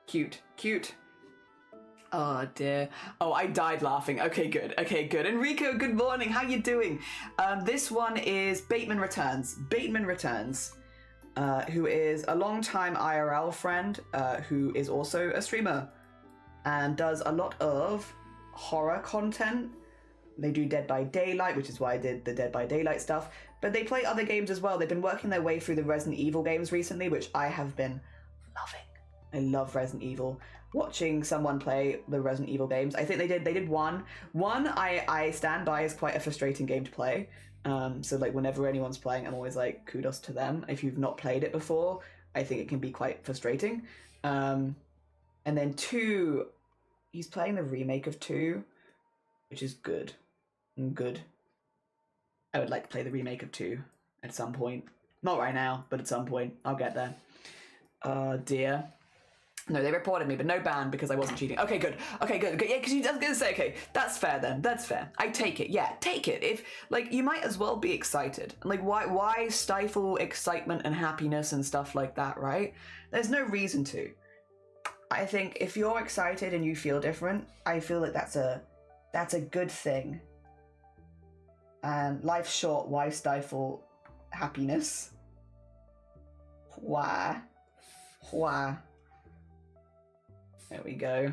Cute. Oh dear. Oh, I died laughing. Okay, good. Enrico, good morning. How you doing? This one is Bateman Returns, who is a long-time IRL friend, who is also a streamer and does a lot of horror content. They do Dead by Daylight, which is why I did the Dead by Daylight stuff, but they play other games as well. They've been working their way through the Resident Evil games recently, which I have been loving. I love Resident Evil. Watching someone play the Resident Evil games. I think they did one. One I stand by is quite a frustrating game to play. So like whenever anyone's playing, I'm always like, kudos to them. If you've not played it before, I think it can be quite frustrating. And then 2, he's playing the remake of 2, which is good. I would like to play the remake of 2 at some point. Not right now, but at some point. I'll get there. Dear. No, they reported me, but no ban because I wasn't cheating. Okay, good. Yeah, because I was going to say, okay, that's fair then. That's fair. I take it. Yeah, take it. If, like, you might as well be excited. Like, why stifle excitement and happiness and stuff like that, right? There's no reason to. I think if you're excited and you feel different, I feel like that's a good thing. And life's short. Why stifle happiness? Why? There we go.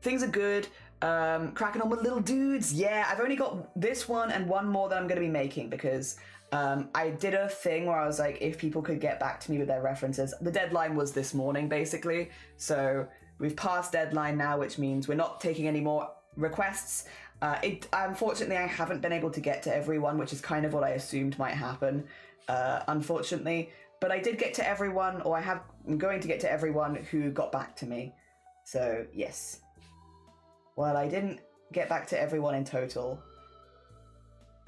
Things are good. Cracking on with little dudes. Yeah, I've only got this one and one more that I'm going to be making because I did a thing where I was like, if people could get back to me with their references. The deadline was this morning, basically. So we've passed deadline now, which means we're not taking any more requests. Unfortunately, I haven't been able to get to everyone, which is kind of what I assumed might happen, unfortunately. But I did get to everyone, or I'm going to get to everyone who got back to me. So, yes. Well, I didn't get back to everyone in total.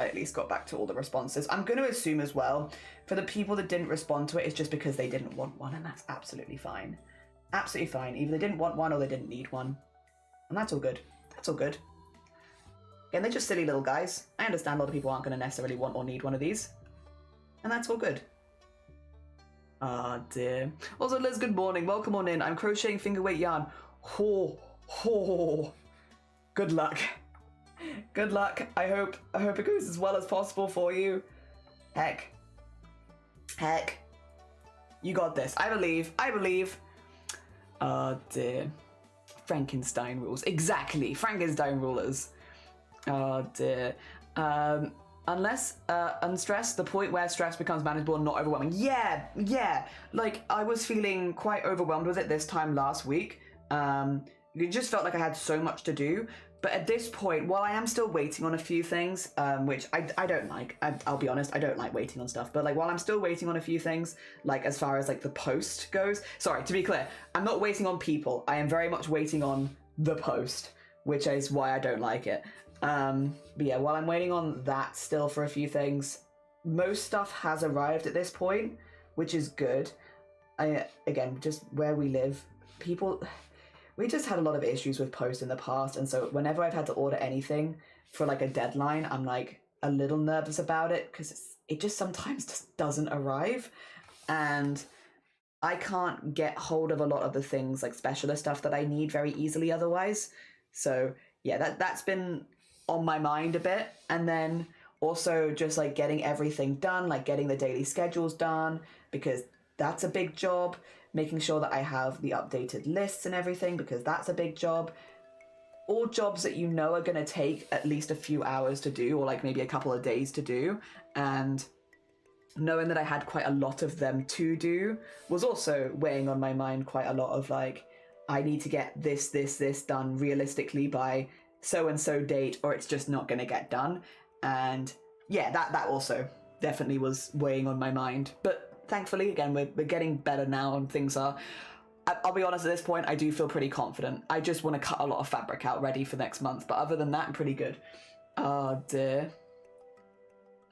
I at least got back to all the responses. I'm going to assume as well, for the people that didn't respond to it, it's just because they didn't want one, and that's absolutely fine. Absolutely fine. Either they didn't want one or they didn't need one. And that's all good. That's all good. Again, they're just silly little guys. I understand a lot of people aren't going to necessarily want or need one of these. And that's all good. Ah, dear. Also, Liz, good morning. Welcome on in. I'm crocheting fingerweight yarn. Ho. Good luck. Good luck. I hope it goes as well as possible for you. Heck. You got this. I believe. Ah, dear. Frankenstein rules. Exactly. Frankenstein rulers. Oh, dear. Unless unstressed, the point where stress becomes manageable and not overwhelming. Yeah. Like, I was feeling quite overwhelmed with it this time last week. It just felt like I had so much to do. But at this point, while I am still waiting on a few things, which I don't like, I'll be honest, I don't like waiting on stuff. But like, while I'm still waiting on a few things, like as far as like the post goes, sorry, to be clear, I'm not waiting on people. I am very much waiting on the post, which is why I don't like it. But yeah, while I'm waiting on that still for a few things, most stuff has arrived at this point, which is good. Again, just where we live, we just had a lot of issues with post in the past, and so whenever I've had to order anything for like a deadline, I'm like a little nervous about it because it just sometimes just doesn't arrive, and I can't get hold of a lot of the things like specialist stuff that I need very easily otherwise. So yeah, that's been on my mind a bit. And then also just like getting everything done, like getting the daily schedules done, because that's a big job. Making sure that I have the updated lists and everything, because that's a big job. All jobs that you know are going to take at least a few hours to do, or like maybe a couple of days to do. And knowing that I had quite a lot of them to do was also weighing on my mind quite a lot of like, I need to get this done realistically by so-and-so date, or it's just not going to get done. And yeah, that also definitely was weighing on my mind. But thankfully, again, we're getting better now, and things are... I'll be honest, at this point, I do feel pretty confident. I just want to cut a lot of fabric out ready for next month. But other than that, I'm pretty good. Oh, dear.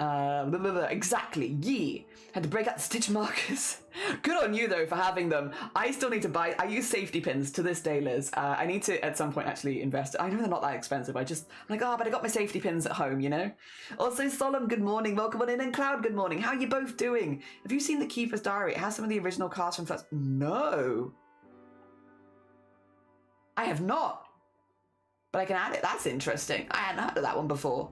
Exactly, yee. Had to break out the stitch markers. Good on you though for having them. I still need to buy, I use safety pins to this day, Liz. I need to at some point actually invest. I know they're not that expensive. I'm like, but I got my safety pins at home, you know? Also, Solemn, good morning. Welcome on in. And Cloud, good morning. How are you both doing? Have you seen the Keeper's Diary? It has some of the original cast from first. No. I have not. But I can add it. That's interesting. I hadn't heard of that one before.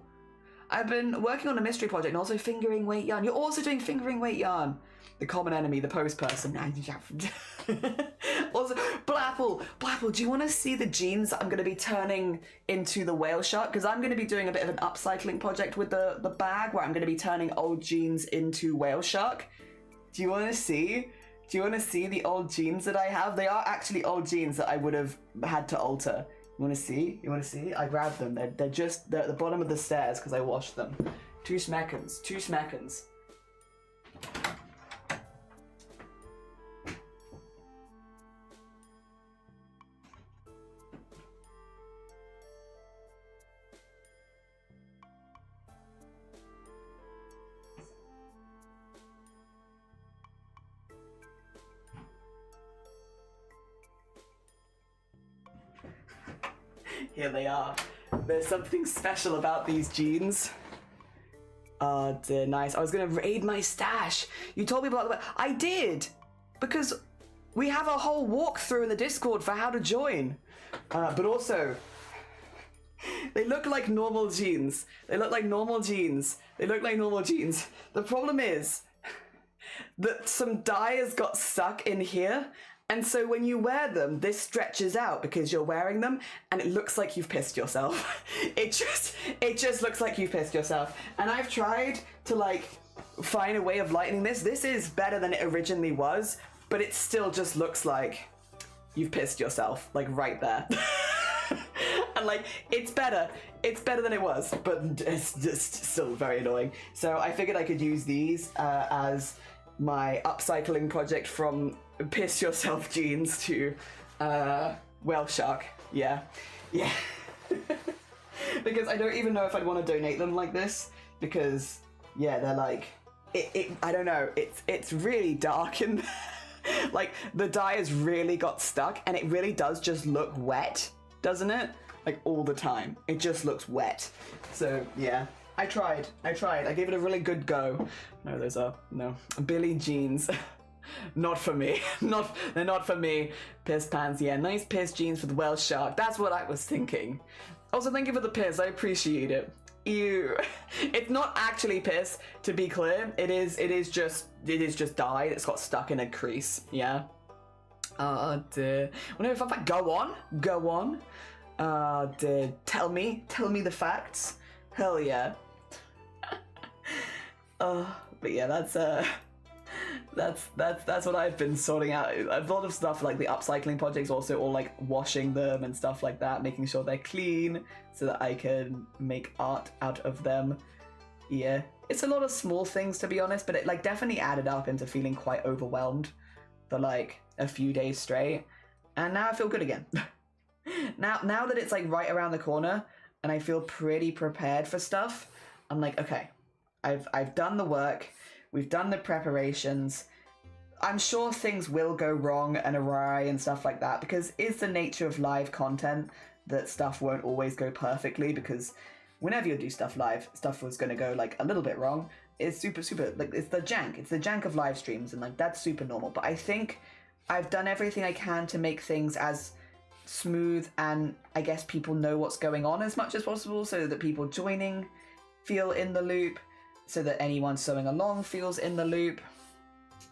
I've been working on a mystery project and also fingering weight yarn. You're also doing fingering weight yarn. The common enemy, the post person. Also, Blapple, do you want to see the jeans that I'm going to be turning into the whale shark? Because I'm going to be doing a bit of an upcycling project with the bag where I'm going to be turning old jeans into whale shark. Do you want to see? Do you want to see the old jeans that I have? They are actually old jeans that I would have had to alter. You want to see? You want to see? I grabbed them. They're at the bottom of the stairs because I washed them. 2 seconds. 2 seconds. Here they are. There's something special about these jeans. Oh dear, nice. I was gonna raid my stash. You told me about the... I did! Because we have a whole walkthrough in the Discord for how to join. But also, they look like normal jeans. They look like normal jeans. They look like normal jeans. The problem is that some dye has got stuck in here. And so when you wear them, this stretches out because you're wearing them, and it looks like you've pissed yourself. It just looks like you've pissed yourself. And I've tried to like find a way of lightening this. This is better than it originally was, but it still just looks like you've pissed yourself, like right there. And like, it's better than it was, but it's just still very annoying. So I figured I could use these as my upcycling project from piss yourself jeans to whale shark. Yeah Because I don't even know if I'd want to donate them like this, because yeah, they're like I don't know, it's really dark in there. Like the dye has really got stuck, and it really does just look wet, doesn't it? Like all the time it just looks wet. So yeah, I tried. I gave it a really good go. No, those are Billie jeans. Not for me. They're not for me. Piss pants, yeah. Nice piss jeans for the whale shark. That's what I was thinking. Also, thank you for the piss. I appreciate it. Ew. It's not actually piss, to be clear. It is just dye. It's got stuck in a crease. Yeah. Oh dear. Well, no, if I go on. Oh dear. Tell me the facts. Hell yeah. But yeah, that's what I've been sorting out. A lot of stuff like the upcycling projects, also all like washing them and stuff like that, making sure they're clean so that I can make art out of them. Yeah, it's a lot of small things, to be honest, but it like definitely added up into feeling quite overwhelmed for like a few days straight. And now I feel good again. now that it's like right around the corner and I feel pretty prepared for stuff, I'm like, okay, I've done the work. We've done the preparations. I'm sure things will go wrong and awry and stuff like that, because it's the nature of live content that stuff won't always go perfectly, because whenever you do stuff live, stuff was going to go like a little bit wrong. It's super, like, it's the jank of live streams, and like that's super normal. But I think I've done everything I can to make things as smooth, and I guess people know what's going on as much as possible, so that people joining feel in the loop, so that anyone sewing along feels in the loop.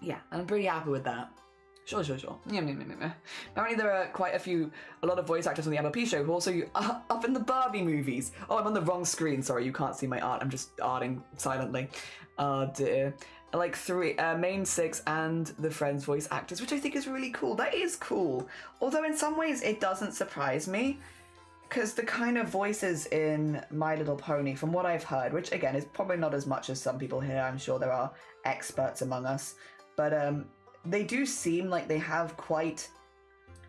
Yeah, I'm pretty happy with that. Sure. Apparently there are a lot of voice actors on the MLP show who also up in the Barbie movies. Oh, I'm on the wrong screen. Sorry, you can't see my art. I'm just arting silently. Oh dear. Like main 6 and the Friends voice actors, which I think is really cool. That is cool. Although in some ways it doesn't surprise me, because the kind of voices in My Little Pony, from what I've heard, which again is probably not as much as some people here, I'm sure there are experts among us, but they do seem like they have quite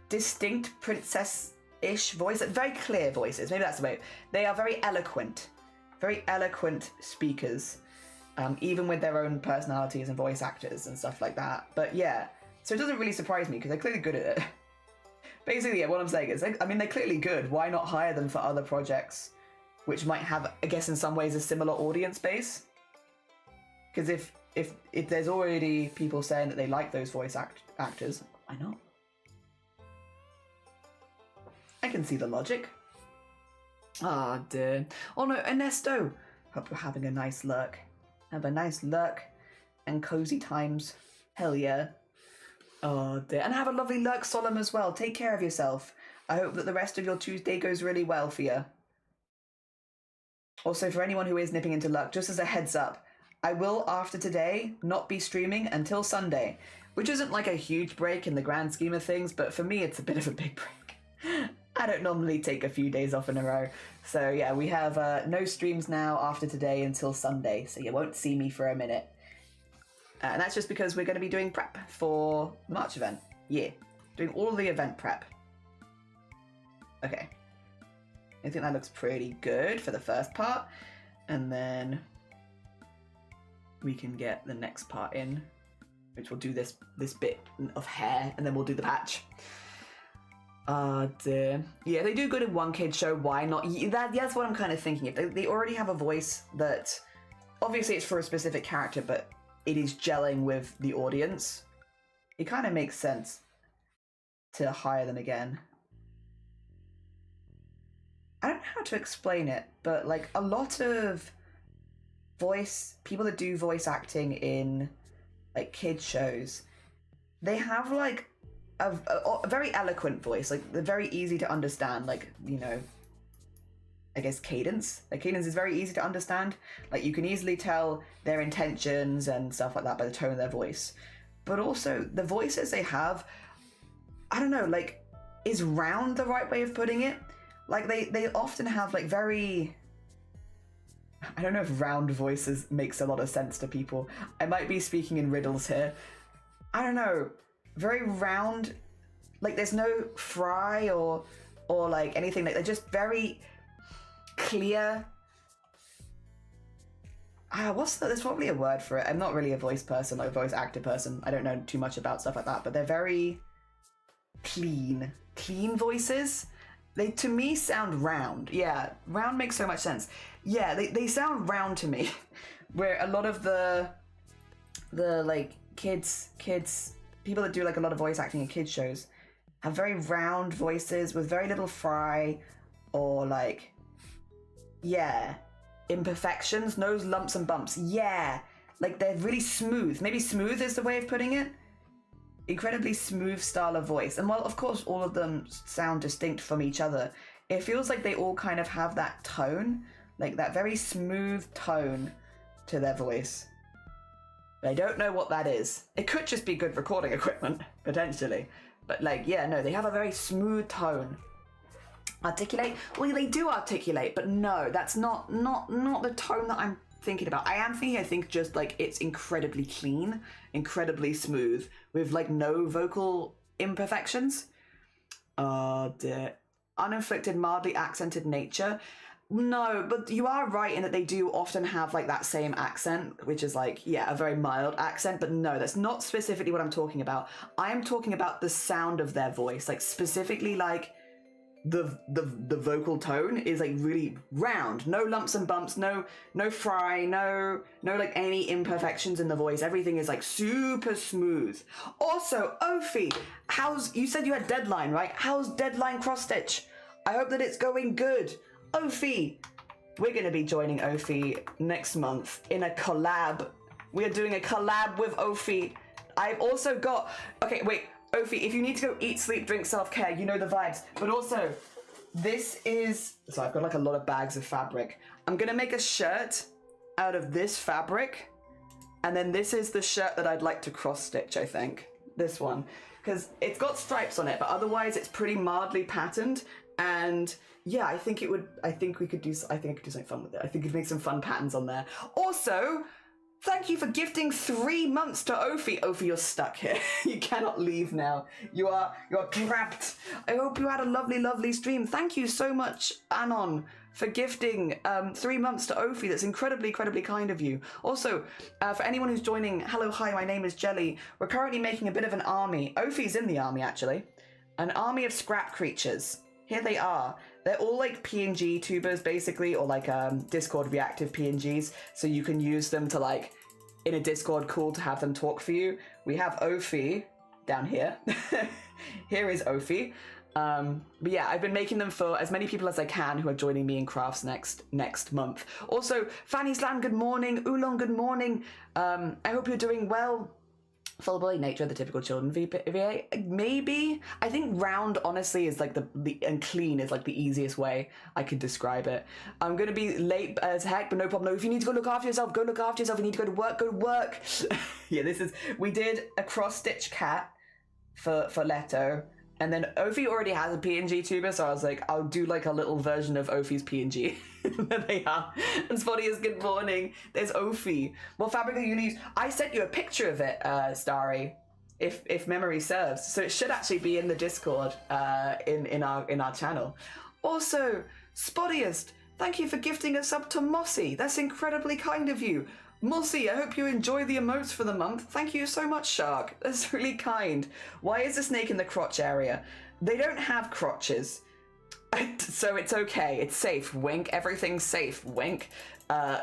distinct princess-ish voice, like very clear voices. Maybe that's the way. They are very eloquent speakers, even with their own personalities and voice actors and stuff like that. But yeah, so it doesn't really surprise me because they're clearly good at it. Basically, yeah, what I'm saying is, I mean, they're clearly good. Why not hire them for other projects, which might have, I guess, in some ways, a similar audience base? Because if there's already people saying that they like those voice actors, why not? I can see the logic. Ah, dear. Oh no, Ernesto! Hope you're having a nice lurk. Have a nice lurk and cozy times. Hell yeah. Oh dear. And have a lovely lurk, Solemn, as well. Take care of yourself. I hope that the rest of your Tuesday goes really well for you. Also, for anyone who is nipping into lurk, just as a heads up, I will, after today, not be streaming until Sunday, which isn't like a huge break in the grand scheme of things, but for me it's a bit of a big break. I don't normally take a few days off in a row. So yeah, we have no streams now after today until Sunday, so you won't see me for a minute. And that's just because we're going to be doing prep for the March event. Yeah, doing all the event prep. Okay. I think that looks pretty good for the first part. And then we can get the next part in, which will do this bit of hair, and then we'll do the patch. Dear. Yeah, they do good in one kid show. Why not? That's what I'm kind of thinking. If they already have a voice that, obviously it's for a specific character, but it is gelling with the audience, it kind of makes sense to hire them again. I don't know how to explain it, but like a lot of people that do voice acting in like kids shows, they have like a very eloquent voice, like they're very easy to understand, like, you know, I guess cadence. Like cadence is very easy to understand. Like you can easily tell their intentions and stuff like that by the tone of their voice. But also the voices they have, I don't know, like, is round the right way of putting it? Like they often have like very, I don't know if round voices makes a lot of sense to people. I might be speaking in riddles here. I don't know, very round, like there's no fry or like anything, like they're just very clear. There's probably a word for it. I'm not really a voice person, like a voice actor person. I don't know too much about stuff like that, but they're very clean voices. They, to me, sound round. Yeah, round makes so much sense. Yeah, they sound round to me. Where a lot of the like kids, people that do like a lot of voice acting in kids shows have very round voices with very little fry or like, yeah, imperfections, no lumps and bumps. Yeah, like they're really smooth. Maybe smooth is the way of putting it. Incredibly smooth style of voice. And while of course all of them sound distinct from each other, it feels like they all kind of have that tone, like that very smooth tone to their voice. But I don't know what that is. It could just be good recording equipment, potentially. But like, yeah, no, they have a very smooth tone. Articulate? Well, they do articulate, but no, that's not the tone that I'm thinking about. I think just like it's incredibly clean, incredibly smooth, with like no vocal imperfections. Dear. Uninflicted, mildly accented nature. No, but you are right in that they do often have like that same accent, which is like, yeah, a very mild accent, but no, that's not specifically what I'm talking about. I am talking about the sound of their voice, like specifically like the vocal tone is like really round, no lumps and bumps, no fry, no like any imperfections in the voice. Everything is like super smooth. Also, Ophi, you said you had deadline, right? How's deadline cross stitch? I hope that it's going good. Ophi, we're going to be joining Ophi next month in a collab. We are doing a collab with Ophi. I've also got, okay, wait, Ophi, if you need to go eat, sleep, drink, self-care, you know the vibes. But also, this is, so I've got like a lot of bags of fabric. I'm going to make a shirt out of this fabric. And then this is the shirt that I'd like to cross stitch, I think. This one. Because it's got stripes on it, but otherwise it's pretty mildly patterned. And yeah, I think I could do something fun with it. I think it'd make some fun patterns on there. Also, thank you for gifting 3 months to Ophi. Ophi, you're stuck here. You cannot leave now. You are trapped. I hope you had a lovely, lovely stream. Thank you so much, Anon, for gifting 3 months to Ophi. That's incredibly, incredibly kind of you. Also, for anyone who's joining, hello, hi, my name is Jelly. We're currently making a bit of an army. Ophi's in the army, actually. An army of scrap creatures. Here they are. They're all like PNG tubers, basically, or like Discord reactive PNGs, so you can use them to like, in a Discord call to have them talk for you. We have Ophi down here. Here is Ophi. But yeah, I've been making them for as many people as I can who are joining me in crafts next month. Also, Fanny Slam, good morning. Oolong, good morning. I hope you're doing well. Full body nature, the typical children VA, maybe. I think round, honestly, is like the and clean is like the easiest way I could describe it. I'm gonna be late as heck, but no problem. No, if you need to go look after yourself, go look after yourself. If you need to go to work, Yeah, we did a cross stitch cat for Leto, and then Ophi already has a PNG tuber, so I was like, I'll do like a little version of Ophi's PNG. There they are. And Spotty is good morning. There's Ophi. What fabric are you gonna use? I sent you a picture of it, Starry, if memory serves. So it should actually be in the Discord, in our channel. Also, Spottiest, thank you for gifting a sub to Mossy. That's incredibly kind of you. Mossy, I hope you enjoy the emotes for the month. Thank you so much, Shark. That's really kind. Why is the snake in the crotch area? They don't have crotches. So it's okay. It's safe. Wink. Everything's safe. Wink.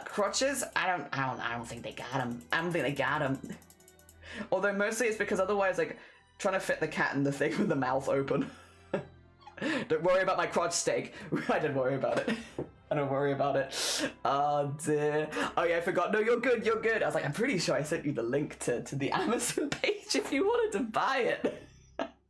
Crotches? I don't think they got them. I don't think they got them. Although mostly it's because otherwise, like, trying to fit the cat in the thing with the mouth open. Don't worry about my crotch steak. I didn't worry about it. I don't worry about it. Oh dear. Oh yeah, I forgot. No, you're good. You're good. I was like, I'm pretty sure I sent you the link to the Amazon page if you wanted to buy it.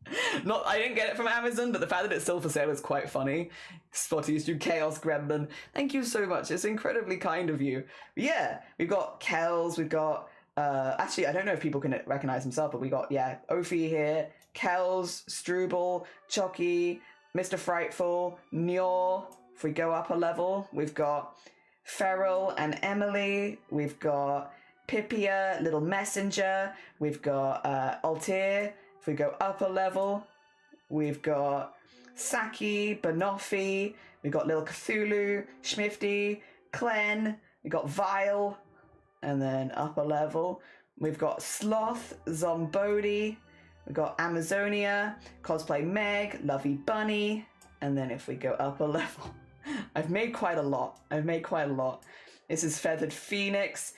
I didn't get it from Amazon, but the fact that it's still for sale is quite funny. Spotty's you Chaos Gremlin. Thank you so much. It's incredibly kind of you. But yeah, we've got Kells, we've got actually I don't know if people can recognize himself, but we got Ophi here, Kells, Struble, Chucky, Mr. Frightful, Nyor. If we go up a level, we've got Feral and Emily, we've got Pipia, Little Messenger, we've got Altair. If we go up a level, we've got Saki, Banoffee, we've got Little Cthulhu, Schmifty, Clen, we've got Vile, and then up a level, we've got Sloth, Zombody, we've got Amazonia, Cosplay Meg, Lovey Bunny, and then if we go up a level, I've made quite a lot. This is Feathered Phoenix,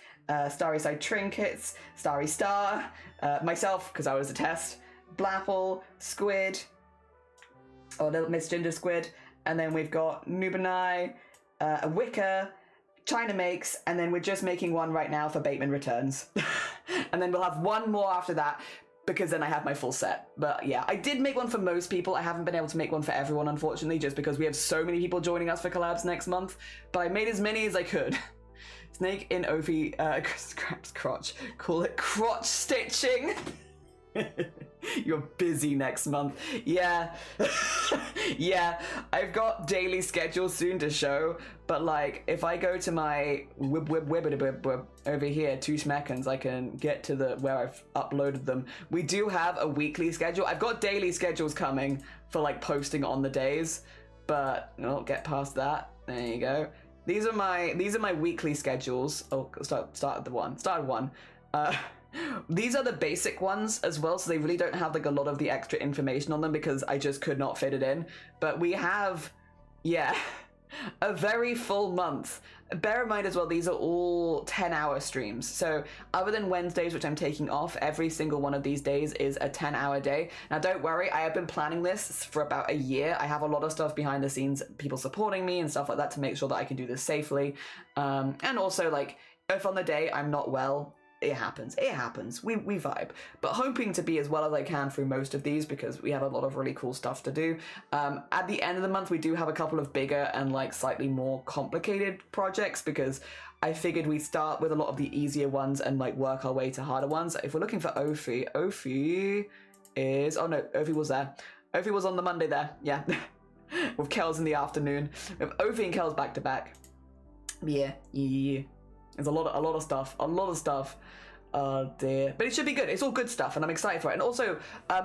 Starry Side Trinkets, Starry Star, myself, because I was a test, Blapple, Squid, or Little Miss Ginger Squid, and then we've got Nubanai, a Wicker, China Makes, and then we're just making one right now for Bateman Returns. And then we'll have one more after that, because then I have my full set. But yeah, I did make one for most people. I haven't been able to make one for everyone, unfortunately, just because we have so many people joining us for collabs next month. But I made as many as I could. Snake in Ophi, scraps crotch. Call it crotch stitching. You're busy next month. Yeah. Yeah, I've got daily schedule soon to show, but like if I go to my wib over here, 2 seconds, I can get to where I've uploaded them. We do have a weekly schedule. I've got daily schedules coming for like posting on the days, but I'll get past that. There you go. These are my weekly schedules. Oh, start one. These are the basic ones as well, so they really don't have like a lot of the extra information on them because I just could not fit it in. But we have, yeah, a very full month. Bear in mind as well, these are all 10-hour streams. So other than Wednesdays, which I'm taking off, every single one of these days is a 10-hour day. Now don't worry, I have been planning this for about a year. I have a lot of stuff behind the scenes, people supporting me and stuff like that to make sure that I can do this safely. And also, like, if on the day I'm not well, it happens. We vibe. But hoping to be as well as I can through most of these because we have a lot of really cool stuff to do. At the end of the month, we do have a couple of bigger and like slightly more complicated projects because I figured we'd start with a lot of the easier ones and like work our way to harder ones. If we're looking for Ophi is... Oh no, Ophi was there. Ophi was on the Monday there. Yeah. With Kel's in the afternoon. With Ophi and Kel's back to back. Yeah. There's a lot of stuff. Oh dear. But it should be good. It's all good stuff and I'm excited for it. And also,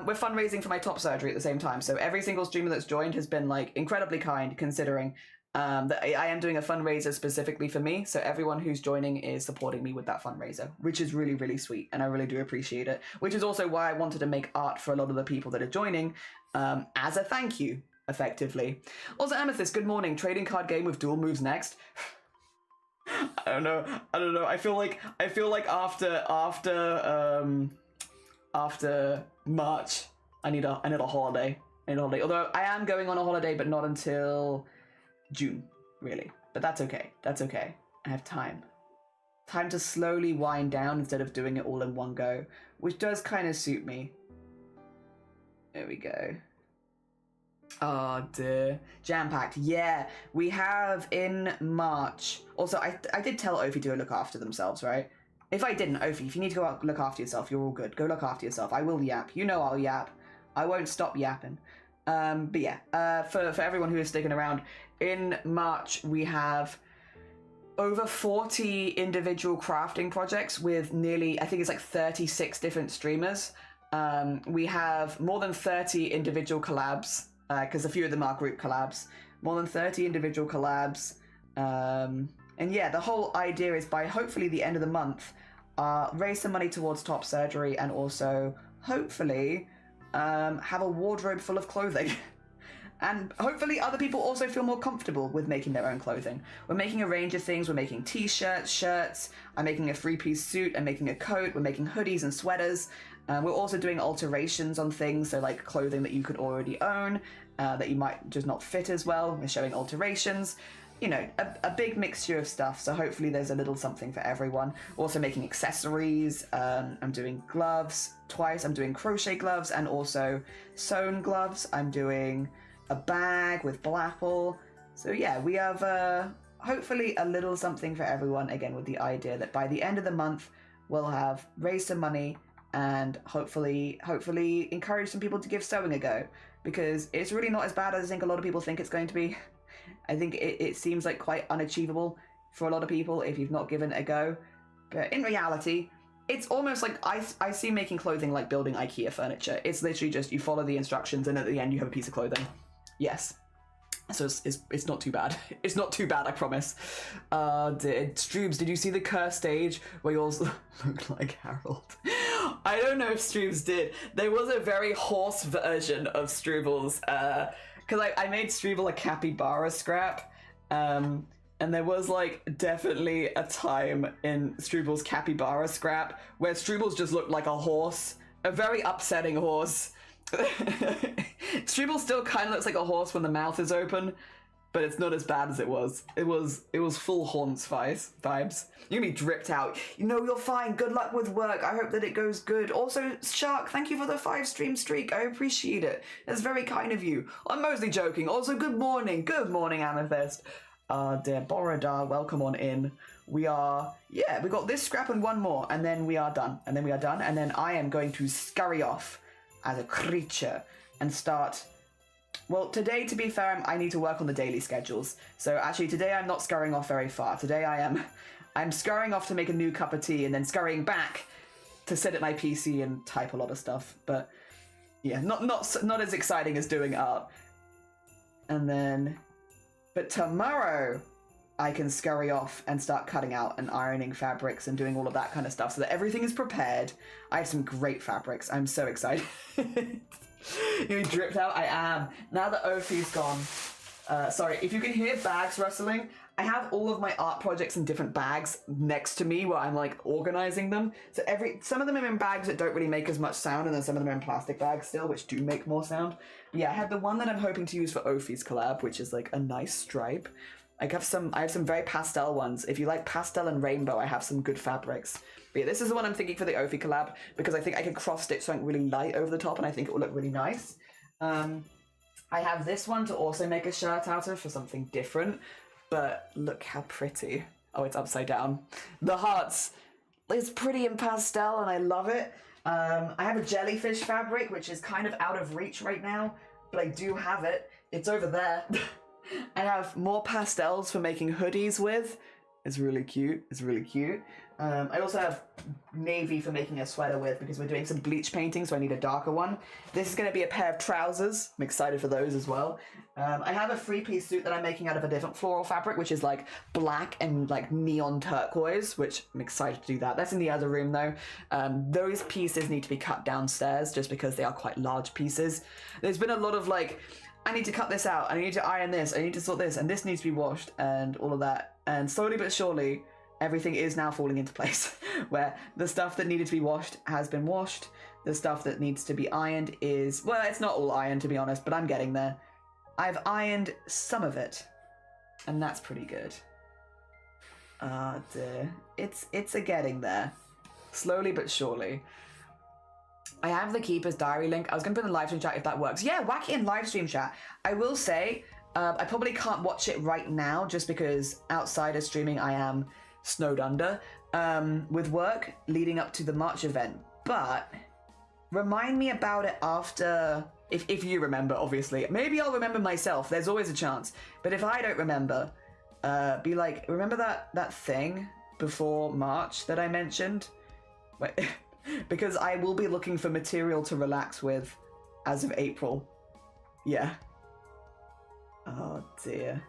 we're fundraising for my top surgery at the same time. So every single streamer that's joined has been like incredibly kind considering that I am doing a fundraiser specifically for me. So everyone who's joining is supporting me with that fundraiser, which is really, really sweet. And I really do appreciate it. Which is also why I wanted to make art for a lot of the people that are joining as a thank you, effectively. Also, Amethyst, good morning. Trading card game with dual moves next. I don't know. I feel like after March, I need a holiday. Although I am going on a holiday, but not until June, really. But that's okay. I have time to slowly wind down instead of doing it all in one go, which does kind of suit me. There we go. Oh dear. Jam-packed. Yeah, we have in March. Also, I did tell Ophi to go look after themselves, right? If I didn't, Ophi, if you need to go out look after yourself, you're all good. Go look after yourself. I will yap. You know I'll yap. I won't stop yapping. But yeah, for everyone who is sticking around, in March we have over 40 individual crafting projects with nearly, I think it's like 36 different streamers. We have more than 30 individual collabs. Because a few of them are group collabs. More than 30 individual collabs. And yeah, the whole idea is by hopefully the end of the month, raise some money towards top surgery and also hopefully have a wardrobe full of clothing. And hopefully other people also feel more comfortable with making their own clothing. We're making a range of things. We're making t-shirts, shirts. I'm making a 3-piece suit. I'm making a coat. We're making hoodies and sweaters. We're also doing alterations on things, so like clothing that you could already own, that you might just not fit as well. We're showing alterations. You know, a big mixture of stuff, so hopefully there's a little something for everyone. Also making accessories. I'm doing gloves twice. I'm doing crochet gloves and also sewn gloves. I'm doing a bag with blapple. So yeah, we have hopefully a little something for everyone, again with the idea that by the end of the month we'll have raised some money and hopefully encourage some people to give sewing a go, because it's really not as bad as I think a lot of people think it's going to be. I think it seems like quite unachievable for a lot of people if you've not given it a go, but in reality it's almost like I see making clothing like building IKEA furniture. It's literally just you follow the instructions and at the end you have a piece of clothing. Yes. So it's not too bad. It's not too bad, I promise. Stroobs, did you see the curse stage where you all look like Harold? I don't know if Stroobs did. There was a very hoarse version of Strubles, because I made Struble a capybara scrap, and there was like definitely a time in Struble's capybara scrap where Strubles just looked like a horse, a very upsetting horse. Struble still kind of looks like a horse when the mouth is open, but it's not as bad as it was. It was full Haunts vibes. You're gonna be dripped out. You know, you're fine. Good luck with work. I hope that it goes good. Also, Shark, thank you for the 5-stream streak. I appreciate it. That's very kind of you. I'm mostly joking. Also, good morning. Good morning, Amethyst. Dear Borodar, welcome on in. We got this scrap and one more, and then we are done. And then I am going to scurry off as a creature and start. Well, today, to be fair, I need to work on the daily schedules. So actually today I'm not scurrying off very far. Today I'm scurrying off to make a new cup of tea and then scurrying back to sit at my PC and type a lot of stuff. But yeah, not as exciting as doing art. And then, but tomorrow I can scurry off and start cutting out and ironing fabrics and doing all of that kind of stuff so that everything is prepared. I have some great fabrics. I'm so excited. You dripped out? I am. Now that Ophi's gone. Sorry, if you can hear bags rustling, I have all of my art projects in different bags next to me where I'm like organizing them. So some of them are in bags that don't really make as much sound, and then some of them are in plastic bags still, which do make more sound. But yeah, I have the one that I'm hoping to use for Ophi's collab, which is like a nice stripe. I have some very pastel ones. If you like pastel and rainbow, I have some good fabrics. But yeah, this is the one I'm thinking for the Ophi collab because I think I can cross stitch something really light over the top and I think it will look really nice. I have this one to also make a shirt out of for something different, but look how pretty. Oh, it's upside down. The hearts. It's pretty in pastel and I love it. I have a jellyfish fabric, which is kind of out of reach right now, but I do have it. It's over there. I have more pastels for making hoodies with. It's really cute. It's really cute. I also have navy for making a sweater with because we're doing some bleach painting, so I need a darker one. This is going to be a pair of trousers. I'm excited for those as well. I have a 3-piece suit that I'm making out of a different floral fabric, which is like black and like neon turquoise, which I'm excited to do that. That's in the other room though. Those pieces need to be cut downstairs just because they are quite large pieces. There's been a lot of like, I need to cut this out, I need to iron this, I need to sort this, and this needs to be washed, and all of that. And slowly but surely, everything is now falling into place, where the stuff that needed to be washed has been washed, the stuff that needs to be ironed is, well, it's not all ironed to be honest, but I'm getting there. I've ironed some of it, and that's pretty good. It's a getting there, slowly but surely. I have the Keeper's Diary link. I was going to put in the live stream chat if that works. Yeah, whack it in live stream chat. I will say, I probably can't watch it right now just because outside of streaming I am snowed under with work leading up to the March event. But remind me about it after, if you remember, obviously. Maybe I'll remember myself. There's always a chance. But if I don't remember, be like, remember that thing before March that I mentioned? Wait. Because I will be looking for material to relax with as of April. Yeah. Oh dear.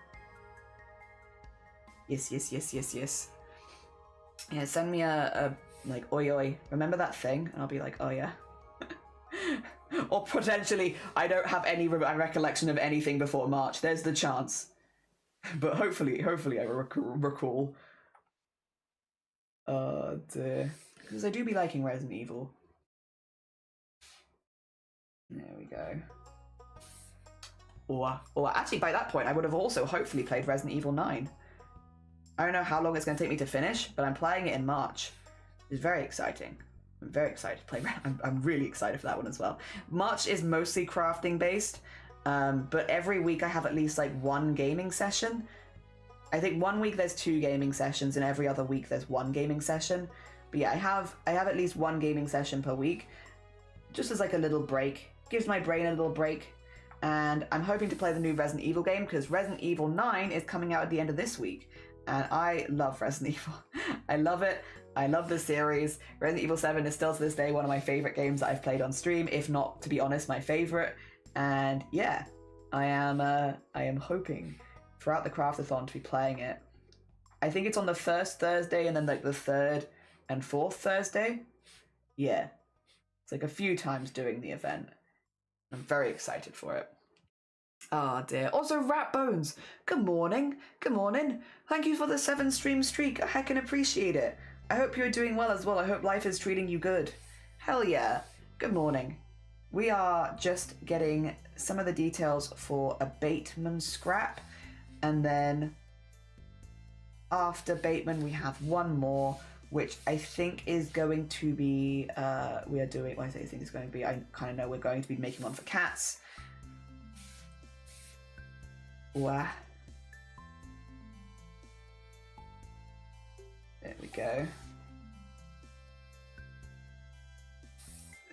Yes. Yeah, send me a like, oi oi, remember that thing? And I'll be like, oh yeah. Or potentially, I don't have any recollection of anything before March. There's the chance. But hopefully I recall. Oh dear. Because I do be liking Resident Evil. There we go. Or actually by that point I would have also hopefully played Resident Evil 9. I don't know how long it's going to take me to finish, but I'm playing it in March. It's very exciting. I'm very excited to play. I'm really excited for that one as well. March is mostly crafting based, but every week I have at least like one gaming session. I think one week there's 2 gaming sessions and every other week there's 1 gaming session. But yeah, I have at least 1 gaming session per week, just as like a little break. Gives my brain a little break. And I'm hoping to play the new Resident Evil game because Resident Evil 9 is coming out at the end of this week. And I love Resident Evil. I love it. I love the series. Resident Evil 7 is still to this day one of my favorite games that I've played on stream, if not, to be honest, my favorite. And yeah, I am hoping throughout the craftathon to be playing it. I think it's on the first Thursday and then like the third and fourth Thursday. Yeah, it's like a few times doing the event. I'm very excited for it. Oh dear. Also, Rat Bones, good morning. Good morning. Thank you for the 7 stream streak. I heckin' appreciate it. I hope you're doing well as well. I hope life is treating you good. Hell yeah. Good morning. We are just getting some of the details for a Bateman scrap, and then after Bateman we have one more, which I think is going to be, we are doing, what I say I think it's going to be, I kind of know we're going to be making one for cats. Wow. There we go.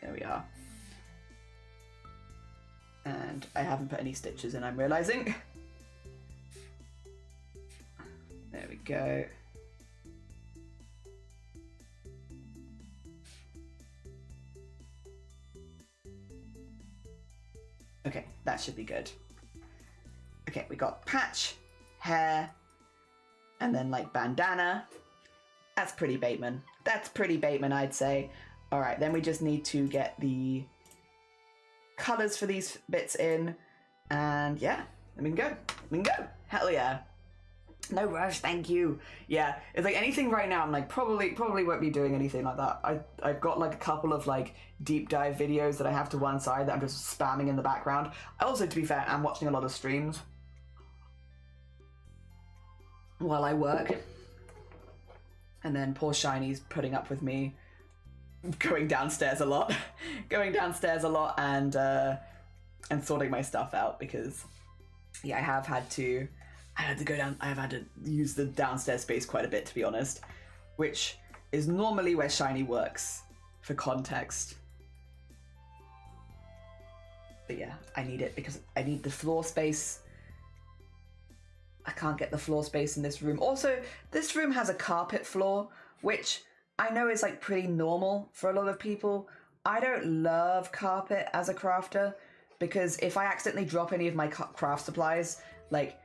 There we are. And I haven't put any stitches in, I'm realizing. There we go. Okay, that should be good. Okay, we got patch, hair, and then like bandana. That's pretty Bateman. That's pretty Bateman, I'd say. All right, then we just need to get the colors for these bits in, and yeah, then we can go. We can go. Hell yeah. No rush, thank you. Yeah, it's like anything right now, I'm like probably won't be doing anything like that. I've got like a couple of like deep dive videos that I have to one side that I'm just spamming in the background. Also, to be fair, I'm watching a lot of streams while I work. And then poor Shiny's putting up with me going downstairs a lot. And sorting my stuff out because yeah, I have had to go down. I have had to use the downstairs space quite a bit, to be honest, which is normally where Shiny works, for context. But yeah, I need it because I need the floor space. I can't get the floor space in this room. Also, this room has a carpet floor, which I know is like pretty normal for a lot of people. I don't love carpet as a crafter because if I accidentally drop any of my craft supplies, like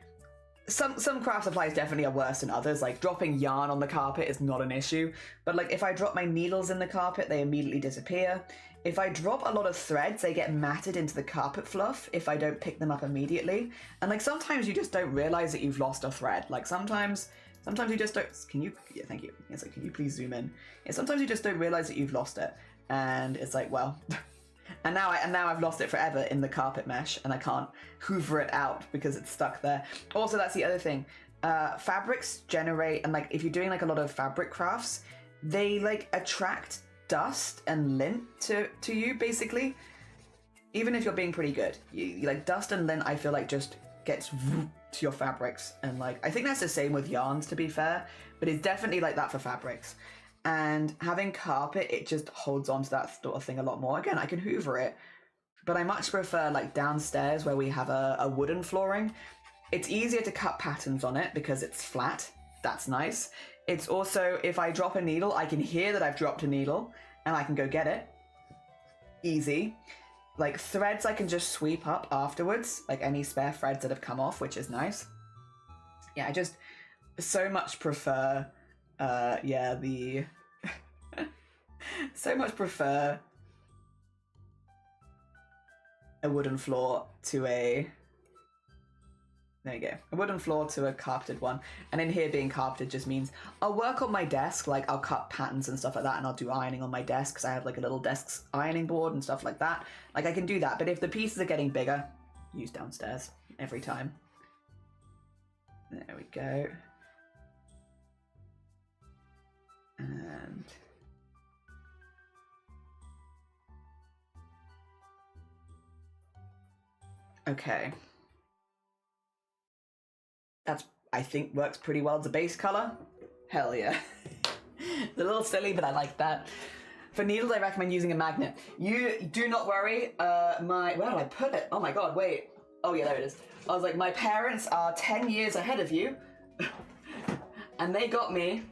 some craft supplies definitely are worse than others. Like dropping yarn on the carpet is not an issue, but like if I drop my needles in the carpet, they immediately disappear. If I drop a lot of threads, they get matted into the carpet fluff if I don't pick them up immediately. And like sometimes you just don't realize that you've lost a thread. Like sometimes you just don't. Can you? Yeah, thank you. It's like, can you please zoom in? Yeah, sometimes you just don't realize that you've lost it, and it's like, well. And now I've lost it forever in the carpet mesh, and I can't hoover it out because it's stuck there. Also, that's the other thing. Fabrics generate, and like if you're doing like a lot of fabric crafts, they like attract dust and lint to you basically. Even if you're being pretty good, you like dust and lint. I feel like just gets to your fabrics, and like I think that's the same with yarns, to be fair, but it's definitely like that for fabrics. And having carpet, it just holds on to that sort of thing a lot more. Again, I can hoover it, but I much prefer like downstairs where we have a wooden flooring. It's easier to cut patterns on it because it's flat. That's nice. It's also, if I drop a needle, I can hear that I've dropped a needle and I can go get it. Easy. Like threads, I can just sweep up afterwards, like any spare threads that have come off, which is nice. Yeah, I just so much prefer so much prefer a wooden floor to a wooden floor to a carpeted one. And in here being carpeted just means I'll work on my desk, like I'll cut patterns and stuff like that, and I'll do ironing on my desk because I have like a little desk ironing board and stuff like that. Like I can do that, but if the pieces are getting bigger, use downstairs every time. There we go. And okay, that's, I think, works pretty well as a base color. Hell yeah. It's a little silly, but I like that. For needles, I recommend using a magnet. You do not worry. Where did I put it? Oh my god, wait. Oh yeah, there it is. I was like, my parents are 10 years ahead of you, and they got me.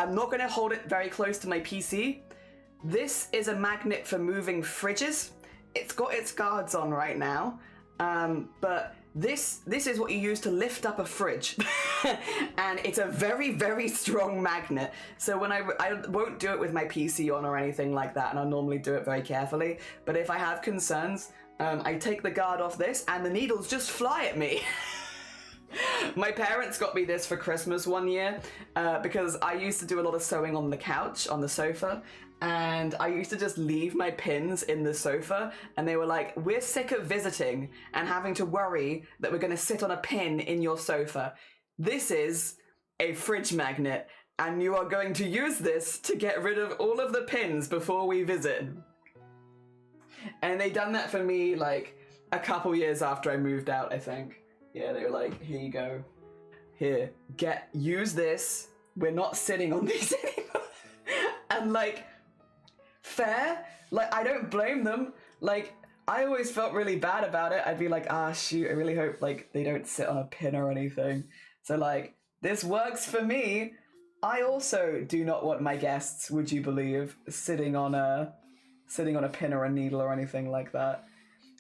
I'm not going to hold it very close to my PC. This is a magnet for moving fridges. It's got its guards on right now, but this is what you use to lift up a fridge. And it's a very, very strong magnet. So when I won't do it with my PC on or anything like that, and I normally do it very carefully, but if I have concerns, I take the guard off this and the needles just fly at me. My parents got me this for Christmas one year because I used to do a lot of sewing on the couch, on the sofa, and I used to just leave my pins in the sofa, and they were like, we're sick of visiting and having to worry that we're going to sit on a pin in your sofa. This is a fridge magnet, and you are going to use this to get rid of all of the pins before we visit. And they done that for me like a couple years after I moved out, I think. Yeah, they were like, here you go. Here, use this. We're not sitting on these anymore. And like, fair? Like, I don't blame them. Like, I always felt really bad about it. I'd be like, shoot, I really hope like they don't sit on a pin or anything. So like, this works for me. I also do not want my guests, would you believe, sitting on a pin or a needle or anything like that.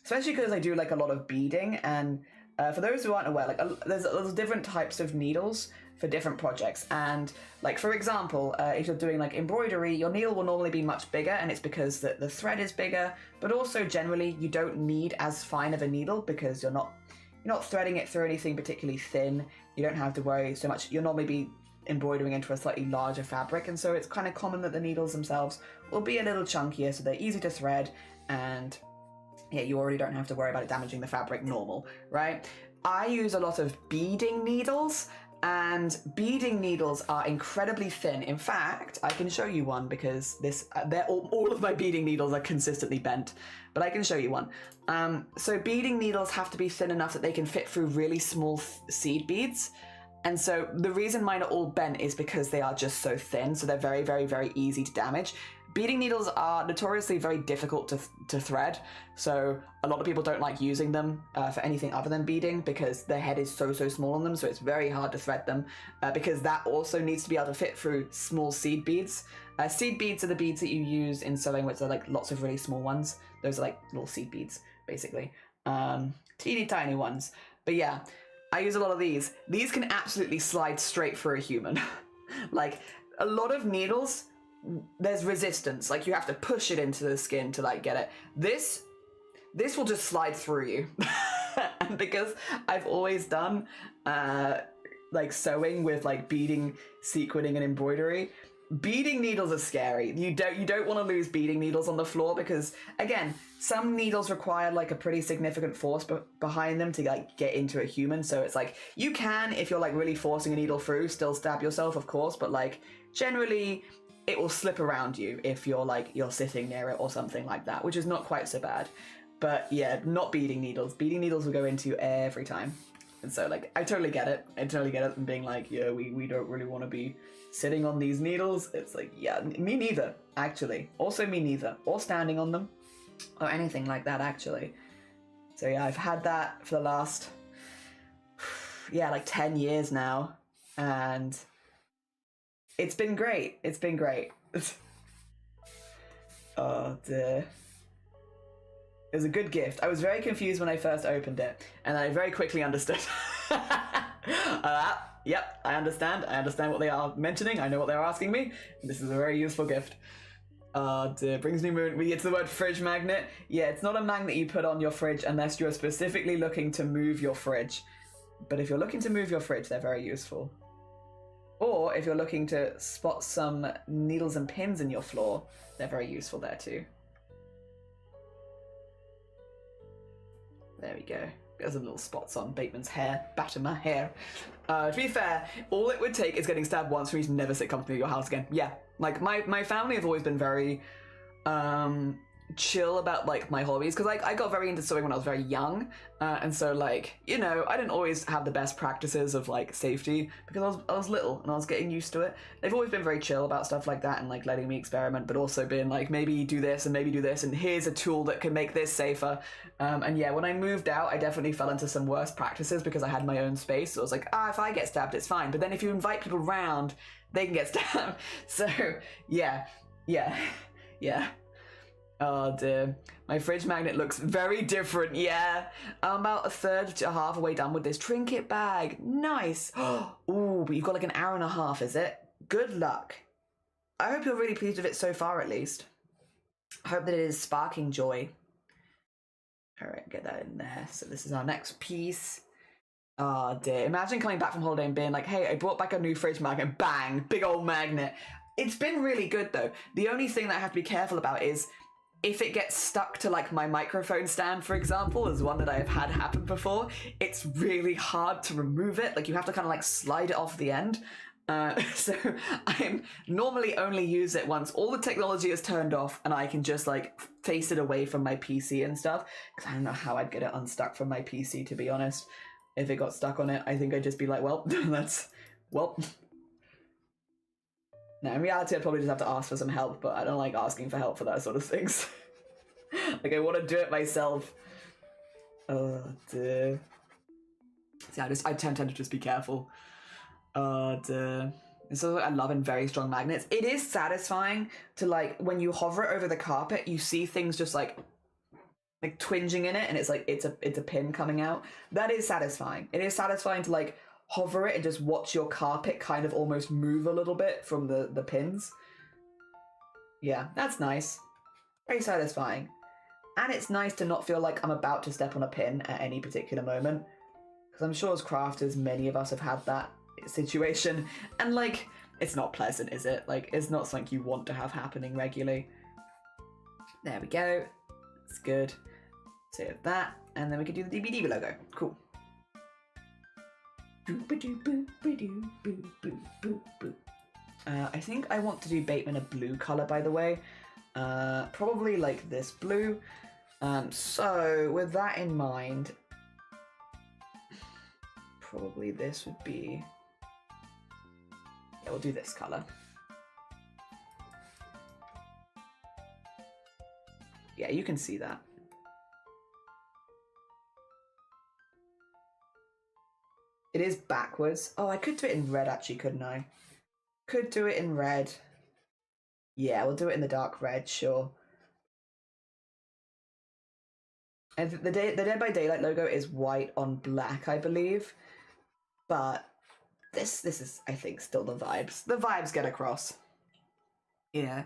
Especially because I do like a lot of beading, and For those who aren't aware, like there's different types of needles for different projects, and like for example, if you're doing like embroidery, your needle will normally be much bigger, and it's because the thread is bigger. But also generally, you don't need as fine of a needle because you're not threading it through anything particularly thin. You don't have to worry so much. You'll normally be embroidering into a slightly larger fabric, and so it's kind of common that the needles themselves will be a little chunkier, so they're easy to thread, and yeah, you already don't have to worry about it damaging the fabric normal, right? I use a lot of beading needles, and beading needles are incredibly thin. In fact, I can show you one because all of my beading needles are consistently bent, but I can show you one. So beading needles have to be thin enough that they can fit through really small seed beads. And so the reason mine are all bent is because they are just so thin, so they're very, very, very easy to damage. Beading needles are notoriously very difficult to thread, so a lot of people don't like using them for anything other than beading because their head is so small on them, so it's very hard to thread them because that also needs to be able to fit through small seed beads. Seed beads are the beads that you use in sewing, which are like lots of really small ones. Those are like little seed beads, basically. Teeny tiny ones. But yeah, I use a lot of these. These can absolutely slide straight through a human. Like, a lot of needles, there's resistance. Like, you have to push it into the skin to, like, get it. This will just slide through you. And because I've always done, like, sewing with, like, beading, sequinning, and embroidery, beading needles are scary. You don't want to lose beading needles on the floor because, again, some needles require like a pretty significant force behind them to like get into a human. So it's like you can, if you're like really forcing a needle through, still stab yourself, of course, but like generally it will slip around you if you're sitting near it or something like that, which is not quite so bad. But yeah, not beading needles. Beading needles will go into you every time. And so like I totally get it. And being like, yeah, we don't really want to be sitting on these needles. It's like, yeah, me neither, actually. Also me neither. Or standing on them. Or anything like that, actually. So yeah, I've had that for the last, yeah, like 10 years now. And it's been great. It's been great. Oh dear. It was a good gift. I was very confused when I first opened it, and I very quickly understood. Yep, I understand. I understand what they are mentioning. I know what they're asking me. This is a very useful gift. Dear. Brings me moon. It's the word fridge magnet. Yeah, it's not a magnet you put on your fridge unless you're specifically looking to move your fridge. But if you're looking to move your fridge, they're very useful. Or if you're looking to spot some needles and pins in your floor, they're very useful there too. There we go. There's some little spots on Bateman's hair. Batter my hair. To be fair, all it would take is getting stabbed once for me to never sit comfortably at your house again. Yeah, like my family have always been very chill about like my hobbies because like I got very into sewing when I was very young, and so like, you know, I didn't always have the best practices of like safety because I was little and I was getting used to it. They've always been very chill about stuff like that and like letting me experiment, but also being like, maybe do this and maybe do this and here's a tool that can make this safer. And yeah, when I moved out, I definitely fell into some worse practices because I had my own space. So I was like, if I get stabbed, it's fine. But then if you invite people around, they can get stabbed. So yeah. Oh dear. My fridge magnet looks very different, yeah. I'm about a third to half away done with this trinket bag. Nice. Ooh, but you've got like an hour and a half, is it? Good luck. I hope you're really pleased with it so far, at least. I hope that it is sparking joy. All right, get that in there. So this is our next piece. Oh dear. Imagine coming back from holiday and being like, hey, I brought back a new fridge magnet. Bang, big old magnet. It's been really good though. The only thing that I have to be careful about is if it gets stuck to like my microphone stand, for example, is one that I've had happen before, it's really hard to remove it. Like you have to kind of like slide it off the end. So I normally only use it once all the technology is turned off and I can just like face it away from my PC and stuff. Because I don't know how I'd get it unstuck from my PC, to be honest. If it got stuck on it, I think I'd just be like, well, well. No, in reality, I'd probably just have to ask for some help, but I don't like asking for help for that sort of things. Like, I want to do it myself. Oh, dear. See, I tend to just be careful. Oh, dear. And so I love in very strong magnets. It is satisfying to, like, when you hover it over the carpet, you see things just, like, like twinging in it, and it's like it's a pin coming out. That is satisfying. It is satisfying to like hover it and just watch your carpet kind of almost move a little bit from the pins. Yeah, that's nice. Very satisfying. And it's nice to not feel like I'm about to step on a pin at any particular moment. Because I'm sure as crafters, many of us have had that situation. And like, it's not pleasant, is it? Like, it's not something you want to have happening regularly. There we go. That's good. Save that. And then we can do the DBD logo. Cool. I think I want to do Bateman a blue colour, by the way. Probably like this blue. So with that in mind, probably this would be, yeah, we'll do this colour. Yeah, you can see that. It is backwards. Oh, I could do it in red actually, couldn't I? Could do it in red. Yeah, we'll do it in the dark red, sure. And the Dead by Daylight logo is white on black, I believe. But this is, I think, still the vibes. The vibes get across. Yeah.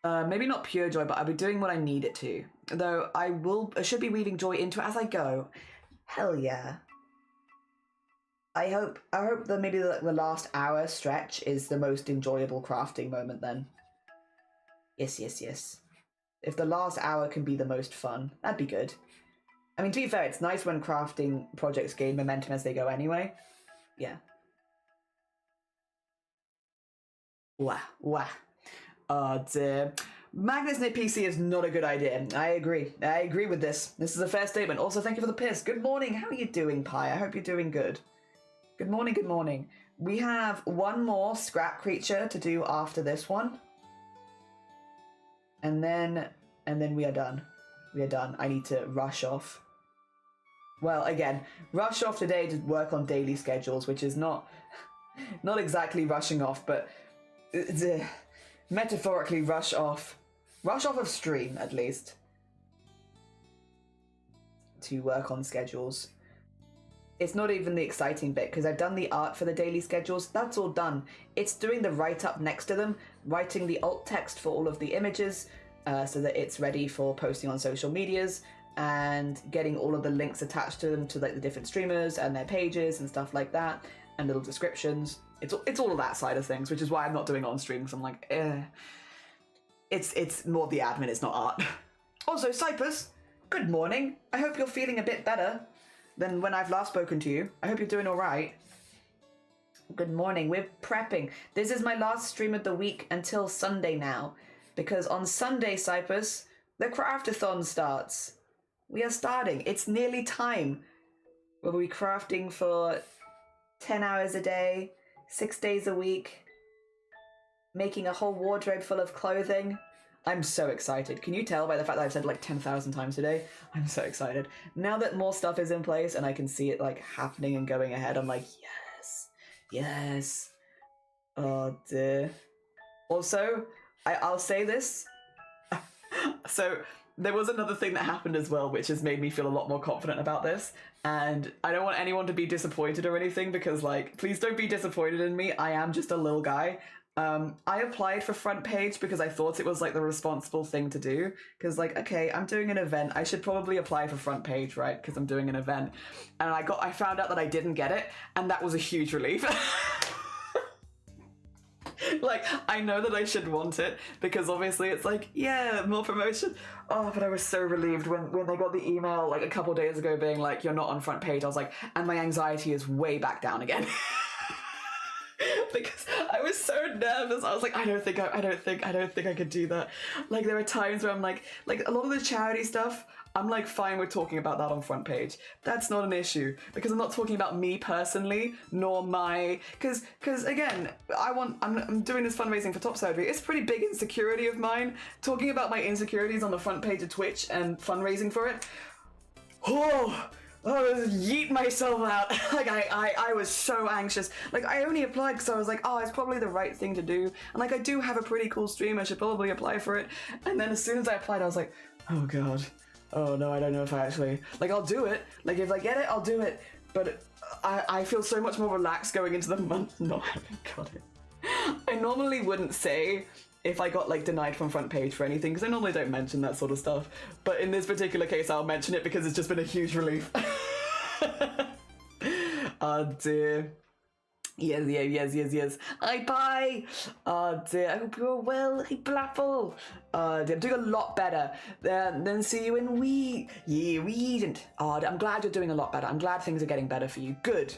Maybe not pure joy, but I'll be doing what I need it to. Though I should be weaving joy into it as I go. Hell yeah. I hope that maybe the last hour stretch is the most enjoyable crafting moment then. Yes, yes, yes. If the last hour can be the most fun, that'd be good. I mean, to be fair, it's nice when crafting projects gain momentum as they go anyway. Yeah. Wah, wah. Magnets knit PC is not a good idea. I agree. I agree with this. This is a fair statement. Also, thank you for the piss. Good morning. How are you doing, Pi? I hope you're doing good. Good morning, good morning. We have one more scrap creature to do after this one. And then we are done. We are done. I need to rush off. Well, again, rush off today to work on daily schedules, which is not exactly rushing off, but metaphorically rush off of stream at least, to work on schedules. It's not even the exciting bit, because I've done the art for the daily schedules. That's all done. It's doing the write-up next to them, writing the alt text for all of the images, so that it's ready for posting on social medias, and getting all of the links attached to them to like the different streamers and their pages and stuff like that, and little descriptions. It's all of that side of things, which is why I'm not doing it on stream, because I'm like, It's more the admin, it's not art. Also, Cypress, good morning. I hope you're feeling a bit better than when I've last spoken to you. I hope you're doing all right. Good morning. We're prepping. This is my last stream of the week until Sunday now, because on Sunday, Cypress, the craftathon starts. We are starting. It's nearly time. We'll be crafting for 10 hours a day, 6 days a week, making a whole wardrobe full of clothing. I'm so excited. Can you tell by the fact that I've said like 10,000 times today? I'm so excited. Now that more stuff is in place and I can see it like happening and going ahead, I'm like, yes, yes. Oh dear. Also, I'll say this. So there was another thing that happened as well, which has made me feel a lot more confident about this. And I don't want anyone to be disappointed or anything, because like, please don't be disappointed in me. I am just a little guy. I applied for front page because I thought it was like the responsible thing to do, because like, okay, I'm doing an event, I should probably apply for front page, right? Because I'm doing an event. And I found out that I didn't get it, and that was a huge relief. Like, I know that I should want it, because obviously it's like, yeah, more promotion. Oh, but I was so relieved when they got the email like a couple days ago being like, you're not on front page. I was like, and my anxiety is way back down again. Because I was so nervous. I was like, I don't think I could do that. Like, there are times where I'm like a lot of the charity stuff, I'm like fine with talking about that on front page. That's not an issue, because I'm not talking about me personally, nor my, because again, I'm doing this fundraising for Top Surgery. It's a pretty big insecurity of mine. Talking about my insecurities on the front page of Twitch and fundraising for it. Oh, yeet myself out. Like I was so anxious. Like I only applied because I was like, oh, it's probably the right thing to do. And like I do have a pretty cool stream, I should probably apply for it. And then as soon as I applied, I was like, oh god. Oh no, I don't know if I actually, like I'll do it. Like if I get it, I'll do it. But I feel so much more relaxed going into the month not having got it. I normally wouldn't say if I got like denied from front page for anything, because I normally don't mention that sort of stuff. But in this particular case, I'll mention it because it's just been a huge relief. Oh dear. Yes. Bye. Oh dear, I hope you're well. Hey, Blapple. Oh dear, I'm doing a lot better. Then see you in Weedent. Oh, I'm glad you're doing a lot better. I'm glad things are getting better for you. Good.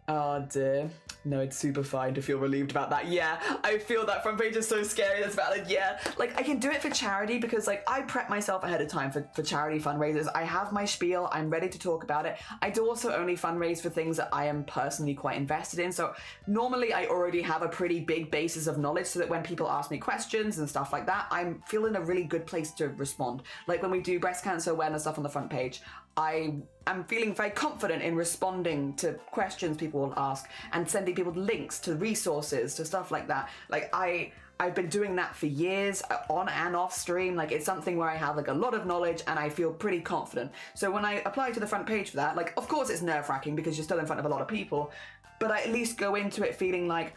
Oh dear. No, it's super fine to feel relieved about that. Yeah, I feel that front page is so scary. That's valid. Yeah, like I can do it for charity because like I prep myself ahead of time for charity fundraisers. I have my spiel. I'm ready to talk about it. I do also only fundraise for things that I am personally quite invested in. So normally I already have a pretty big basis of knowledge so that when people ask me questions and stuff like that, I'm feeling a really good place to respond. Like when we do breast cancer awareness stuff on the front page, I'm feeling very confident in responding to questions people will ask and sending people links to resources, to stuff like that. Like I've been doing that for years on and off stream. Like it's something where I have like a lot of knowledge and I feel pretty confident. So when I apply to the front page for that, like of course it's nerve-wracking because you're still in front of a lot of people, but I at least go into it feeling like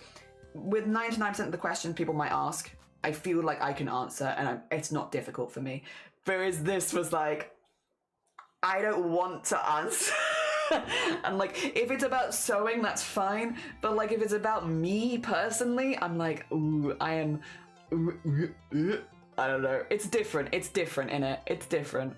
with 99% of the questions people might ask, I feel like I can answer and it's not difficult for me. Whereas this was like, I don't want to answer. And like, if it's about sewing, that's fine. But like, if it's about me personally, I'm like, ooh, I am, I don't know. It's different. It's different, innit? It's different.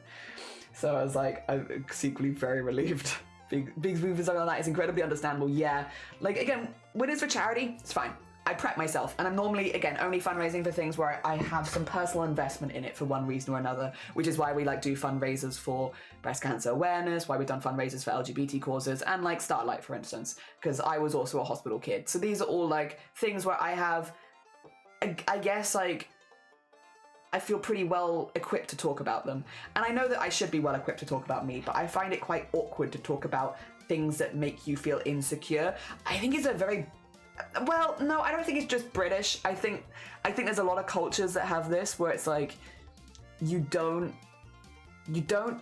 So I was like, I'm secretly very relieved. Big move something like that is incredibly understandable. Yeah. Like, again, when it's for charity, it's fine. I prep myself, and I'm normally, again, only fundraising for things where I have some personal investment in it for one reason or another, which is why we like do fundraisers for breast cancer awareness, why we've done fundraisers for LGBT causes, and like Starlight, for instance, because I was also a hospital kid. So these are all like things where I have, I guess, like, I feel pretty well equipped to talk about them. And I know that I should be well equipped to talk about me, but I find it quite awkward to talk about things that make you feel insecure. I think it's a very, well, no, I don't think it's just British. I think there's a lot of cultures that have this where it's like you don't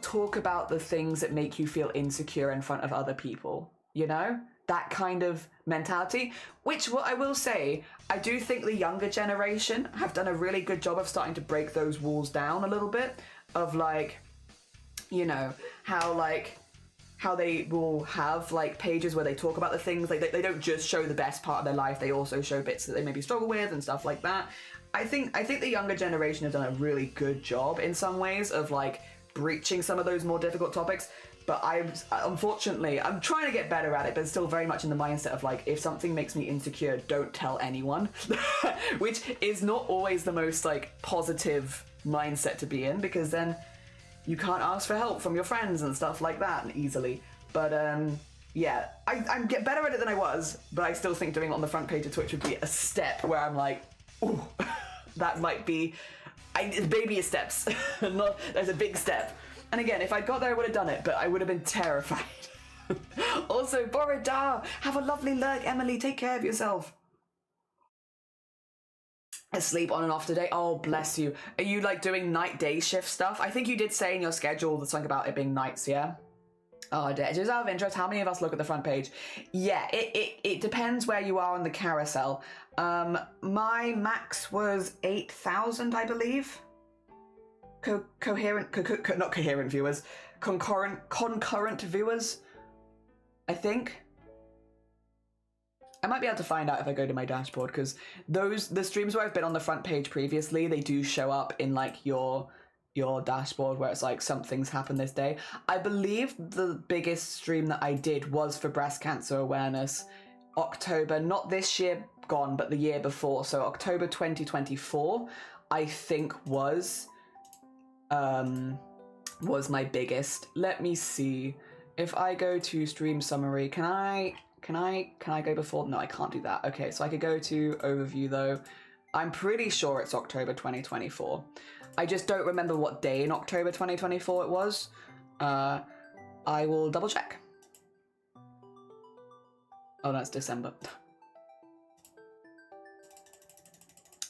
talk about the things that make you feel insecure in front of other people, you know? That kind of mentality, which what I will say, I do think the younger generation have done a really good job of starting to break those walls down a little bit of like, you know, how they will have like pages where they talk about the things, like they don't just show the best part of their life, they also show bits that they maybe struggle with and stuff like that. I think the younger generation have done a really good job in some ways of like breaching some of those more difficult topics, but unfortunately, I'm trying to get better at it, but still very much in the mindset of like, if something makes me insecure, don't tell anyone, which is not always the most like positive mindset to be in, because then you can't ask for help from your friends and stuff like that easily. But yeah, I'm get better at it than I was, but I still think doing it on the front page of Twitch would be a step where I'm like, ooh, that might be, baby steps. Not, there's a big step. And again, if I'd got there, I would have done it, but I would have been terrified. Also, Borida, have a lovely lurk, Emily, take care of yourself. Sleep on and off today. Oh, bless you. Are you like doing night day shift stuff? I think you did say in your schedule something about it being nights, yeah? Oh, just out of interest, how many of us look at the front page? Yeah, it depends where you are on the carousel. My max was 8,000, I believe. Not coherent viewers, concurrent viewers, I think. I might be able to find out if I go to my dashboard, because the streams where I've been on the front page previously, they do show up in like your dashboard where it's like something's happened this day. I believe the biggest stream that I did was for breast cancer awareness, October, not this year gone, but the year before. So October 2024, I think was my biggest. Let me see. If I go to stream summary, can I go before? No, I can't do that. Okay, so I could go to overview though. I'm pretty sure it's October 2024. I just don't remember what day in October 2024 it was. I will double check. Oh, no, it's December.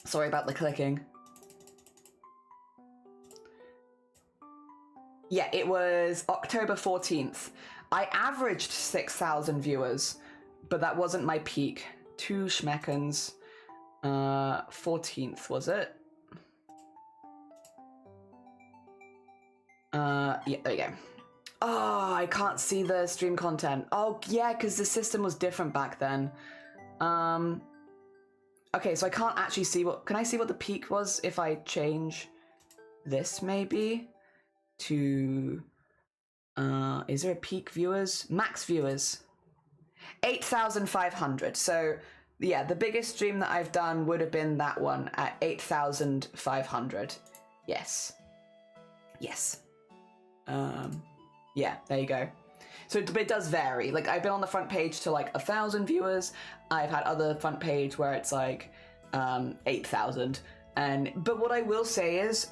Sorry about the clicking. Yeah, it was October 14th. I averaged 6,000 viewers, but that wasn't my peak. 2 schmeckens. 14th, was it? Yeah, there you go. Oh, I can't see the stream content. Oh, yeah, because the system was different back then. Okay, so I can't actually see what... Can I see what the peak was if I change this, maybe? To... is there a peak viewers? Max viewers. 8,500. So, yeah, the biggest stream that I've done would have been that one at 8,500. Yes. Yes. Yeah, there you go. So it does vary. Like, I've been on the front page to like 1,000 viewers. I've had other front page where it's like 8,000. But what I will say is,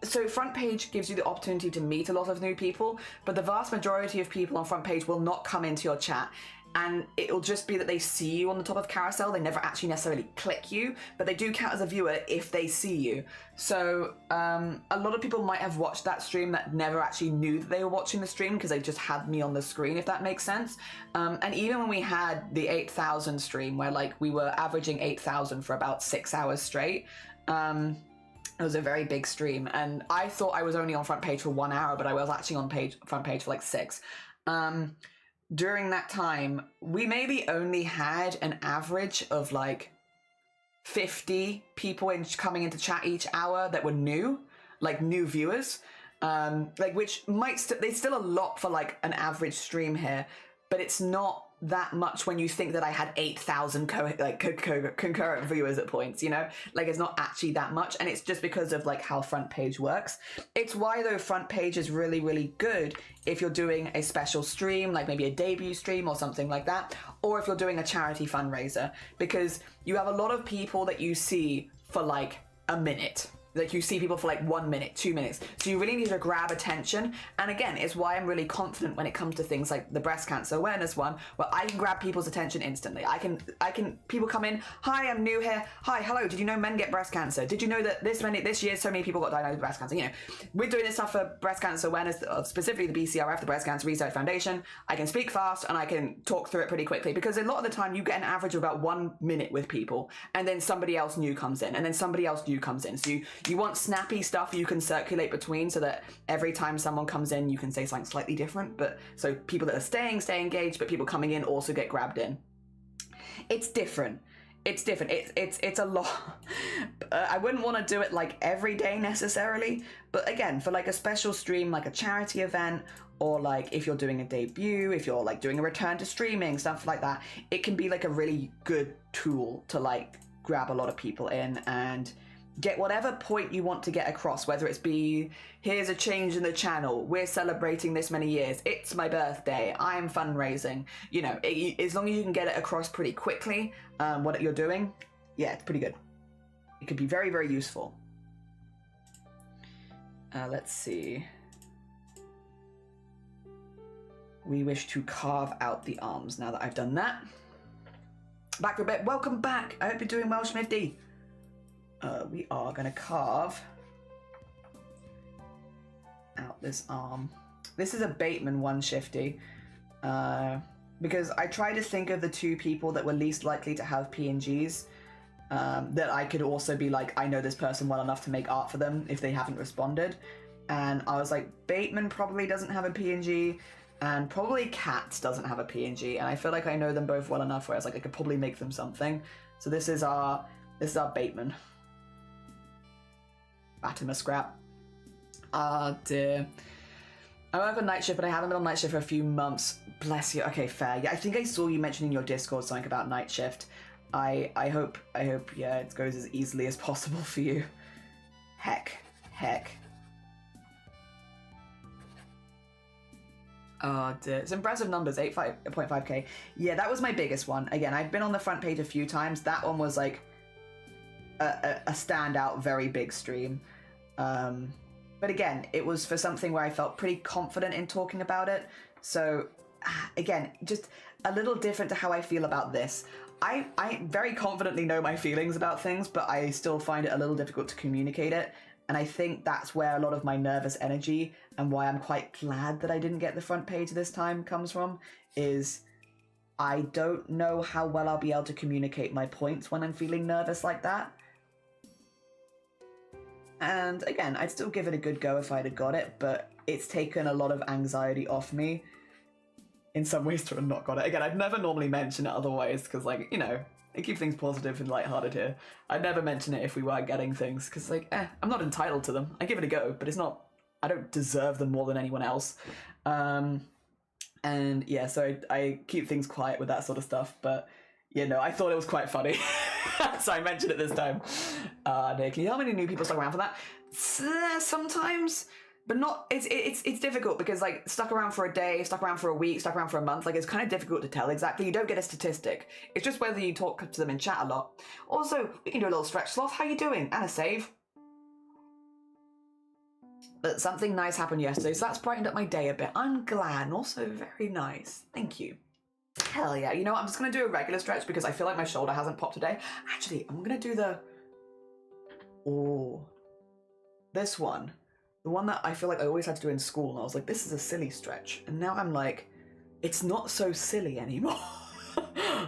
so front page gives you the opportunity to meet a lot of new people, but the vast majority of people on front page will not come into your chat. And it'll just be that they see you on the top of carousel. They never actually necessarily click you, but they do count as a viewer if they see you. So a lot of people might have watched that stream that never actually knew that they were watching the stream because they just had me on the screen, if that makes sense. And even when we had the 8,000 stream where like we were averaging 8,000 for about 6 hours straight, it was a very big stream. And I thought I was only on front page for 1 hour, but I was actually on front page for like 6. During that time, we maybe only had an average of like 50 people coming into chat each hour that were new, like new viewers, like which might there's still a lot for like an average stream here, but it's not that much when you think that I had 8,000 concurrent viewers at points, you know? Like, it's not actually that much, and it's just because of like how front page works. It's why though front page is really, really good if you're doing a special stream, like maybe a debut stream or something like that, or if you're doing a charity fundraiser, because you have a lot of people that you see for like a minute. Like, you see people for like 1 minute, 2 minutes. So you really need to grab attention. And again, it's why I'm really confident when it comes to things like the breast cancer awareness one, where I can grab people's attention instantly. People come in, hi, I'm new here. Hi, hello, did you know men get breast cancer? Did you know that this year so many people got diagnosed with breast cancer? You know, we're doing this stuff for breast cancer awareness, specifically the BCRF, the Breast Cancer Research Foundation. I can speak fast and I can talk through it pretty quickly, because a lot of the time you get an average of about 1 minute with people, and then somebody else new comes in, and then somebody else new comes in. So you want snappy stuff you can circulate between, so that every time someone comes in you can say something slightly different, but so people that are stay engaged, but people coming in also get grabbed in. It's different. It's a lot. I wouldn't want to do it like every day necessarily, but again, for like a special stream, like a charity event, or like if you're doing a debut, if you're like doing a return to streaming, stuff like that, it can be like a really good tool to like grab a lot of people in and get whatever point you want to get across, whether it's be, here's a change in the channel, we're celebrating this many years, it's my birthday, I'm fundraising, you know, as long as you can get it across pretty quickly, what you're doing, yeah, it's pretty good. It could be very, very useful. Let's see. We wish to carve out the arms now that I've done that. Back for a bit. Welcome back. I hope you're doing well, Schmifty. We are going to carve out this arm. This is a Bateman one, Shifty, because I tried to think of the 2 people that were least likely to have PNGs, that I could also be like, I know this person well enough to make art for them if they haven't responded. And I was like, Bateman probably doesn't have a PNG, and probably Katz doesn't have a PNG, and I feel like I know them both well enough where I was like, I could probably make them something. So this is our Bateman. Fatima scrap. Ah, dear. I work on night shift, but I haven't been on night shift for a few months. Bless you. Okay, fair. Yeah, I think I saw you mentioning in your Discord something about night shift. I hope, yeah, it goes as easily as possible for you. Heck. Oh dear, it's impressive numbers, 8.5k. Yeah, that was my biggest one. Again, I've been on the front page a few times. That one was like a standout, very big stream. But But again, it was for something where I felt pretty confident in talking about it. So again, just a little different to how I feel about this. I very confidently know my feelings about things, but I still find it a little difficult to communicate it. And I think that's where a lot of my nervous energy and why I'm quite glad that I didn't get the front page this time comes from, is I don't know how well I'll be able to communicate my points when I'm feeling nervous like that. And again, I'd still give it a good go if I'd have got it, but it's taken a lot of anxiety off me in some ways to have not got it. Again, I'd never normally mention it otherwise, because, like, you know, I keep things positive and lighthearted here. I'd never mention it if we weren't getting things, because, like, I'm not entitled to them. I give it a go, but it's not, I don't deserve them more than anyone else. And yeah, so I keep things quiet with that sort of stuff, but, you know, I thought it was quite funny. So I mentioned it this time. Nick, how many new people stuck around for that? Sometimes, but not, it's difficult because, like, stuck around for a day, stuck around for a week, stuck around for a month, like, it's kind of difficult to tell exactly. You don't get a statistic. It's just whether you talk to them in chat a lot. Also, we can do a little stretch. Sloth, how you doing? And a save. But something nice happened yesterday, so that's brightened up my day a bit. I'm glad, and also very nice. Thank you. Hell yeah. You know what? I'm just going to do a regular stretch because I feel like my shoulder hasn't popped today. Actually, I'm going to do the... Oh. This one. The one that I feel like I always had to do in school, and I was like, this is a silly stretch. And now I'm like, it's not so silly anymore.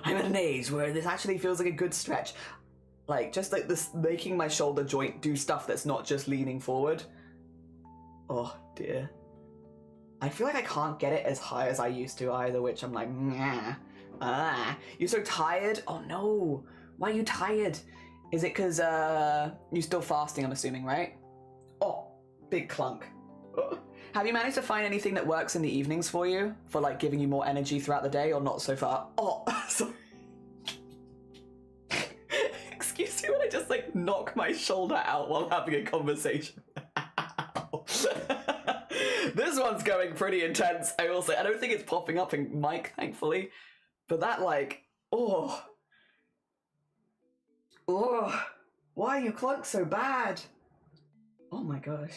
I'm at an age where this actually feels like a good stretch. Like, just like this, making my shoulder joint do stuff that's not just leaning forward. Oh, dear. I feel like I can't get it as high as I used to either, which I'm like, nah. You're so tired? Oh no. Why are you tired? Is it because you're still fasting, I'm assuming, right? Oh, big clunk. Oh. Have you managed to find anything that works in the evenings for you? For, like, giving you more energy throughout the day, or not so far? Oh, sorry. Excuse me when I just, like, knock my shoulder out while having a conversation. This one's going pretty intense, I will say. I don't think it's popping up in mic, thankfully. But that, like, oh. Why are you clunked so bad? Oh my gosh.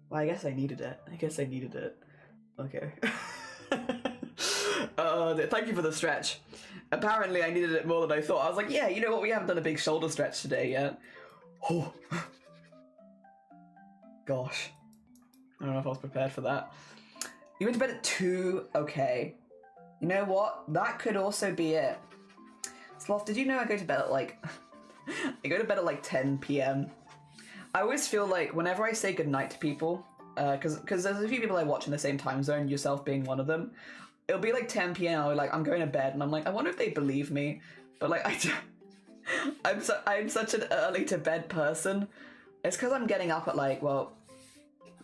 Well, I guess I needed it. Okay. Thank you for the stretch. Apparently I needed it more than I thought. I was like, yeah, you know what? We haven't done a big shoulder stretch today yet. Oh. Gosh. I don't know if I was prepared for that. You went to bed at 2? Okay. You know what? That could also be it. Sloth, did you know I go to bed at, like... I go to bed at, like, 10 p.m. I always feel like whenever I say goodnight to people, because there's a few people I watch in the same time zone, yourself being one of them, it'll be, like, 10 p.m. I'll be like, I'm going to bed, and I'm like, I wonder if they believe me. But, like, I'm such an early to bed person. It's because I'm getting up at, like, well...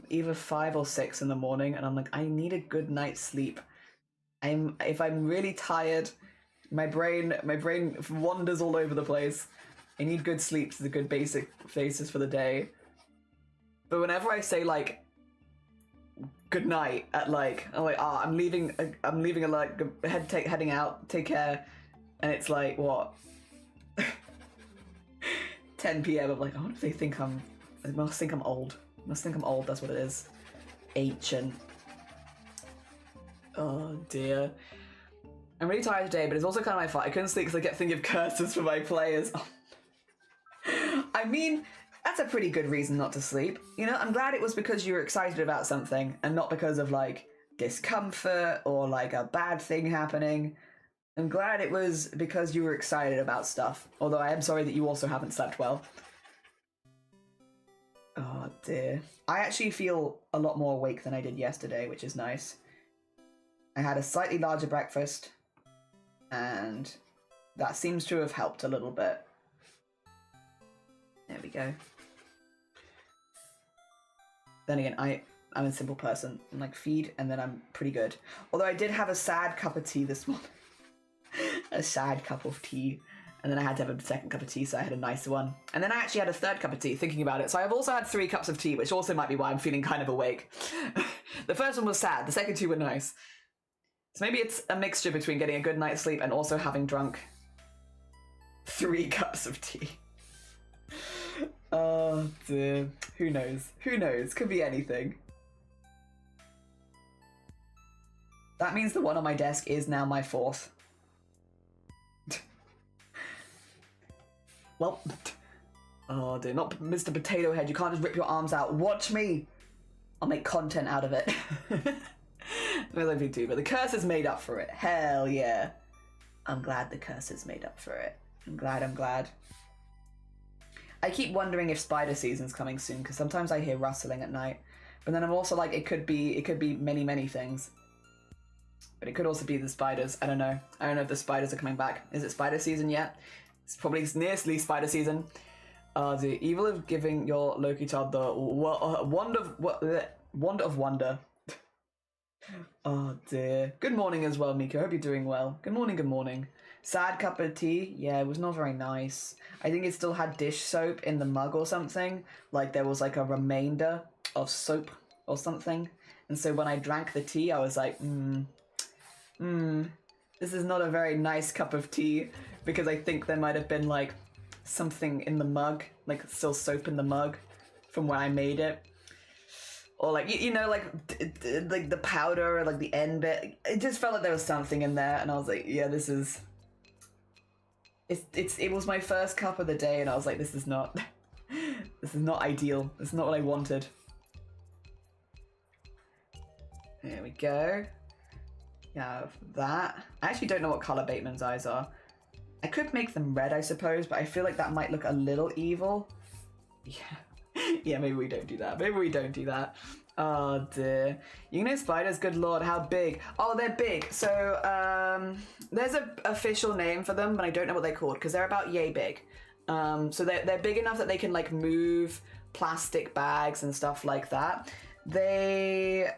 either 5 or 6 in the morning, and I'm like, I need a good night's sleep. If I'm really tired, my brain wanders all over the place. I need good sleep to the good basic basis for the day. But whenever I say, like, good night at, like, I'm like, I'm leaving a, like, heading out, take care, and it's like, what? 10 p.m. I'm like, I wonder if they think they must think I'm old. Must think I'm old, that's what it is. Ancient. Oh dear. I'm really tired today, but it's also kind of my fault. I couldn't sleep because I kept thinking of curses for my players. I mean, that's a pretty good reason not to sleep. You know, I'm glad it was because you were excited about something and not because of, like, discomfort or, like, a bad thing happening. I'm glad it was because you were excited about stuff. Although I am sorry that you also haven't slept well. Oh dear. I actually feel a lot more awake than I did yesterday, which is nice. I had a slightly larger breakfast, and that seems to have helped a little bit. There we go. Then again, I'm a simple person. I'm like, feed, and then I'm pretty good. Although I did have a sad cup of tea this morning. A sad cup of tea. And then I had to have a second cup of tea, so I had a nicer one. And then I actually had a third cup of tea, thinking about it. So I've also had 3 cups of tea, which also might be why I'm feeling kind of awake. The first one was sad, the second 2 were nice. So maybe it's a mixture between getting a good night's sleep and also having drunk 3 cups of tea. Oh dear. Who knows? Who knows? Could be anything. That means the one on my desk is now my fourth. Well, oh dear, not Mr. Potato Head. You can't just rip your arms out. Watch me. I'll make content out of it. I love you too, but the curse is made up for it. Hell yeah. I'm glad the curse is made up for it. I'm glad. I keep wondering if spider season's coming soon, because sometimes I hear rustling at night. But then I'm also like, it could be many things. But it could also be the spiders. I don't know. I don't know if the spiders are coming back. Is it spider season yet? It's probably nearly spider season. The evil of giving your Loki child the wand of wonder. Oh dear. Good morning as well, Mika. Hope you're doing well. Good morning. Sad cup of tea. Yeah, it was not very nice. I think it still had dish soap in the mug or something. Like there was like a remainder of soap or something. And so when I drank the tea, I was like, this is not a very nice cup of tea, because I think there might have been like something in the mug, like still soap in the mug from where I made it. Or like, you know, like the powder or like the end bit. It just felt like there was something in there, and I was like, yeah, this is... It was my first cup of the day, and I was like, this is not ideal. This is not what I wanted. There we go. Yeah, that. I actually don't know what colour Bateman's eyes are. I could make them red, I suppose, but I feel like that might look a little evil. Yeah. Yeah, maybe we don't do that. Oh dear. You know spiders, good lord, how big? Oh, they're big. So, there's an official name for them, but I don't know what they're called, because they're about yay big. So they're big enough that they can, like, move plastic bags and stuff like that. They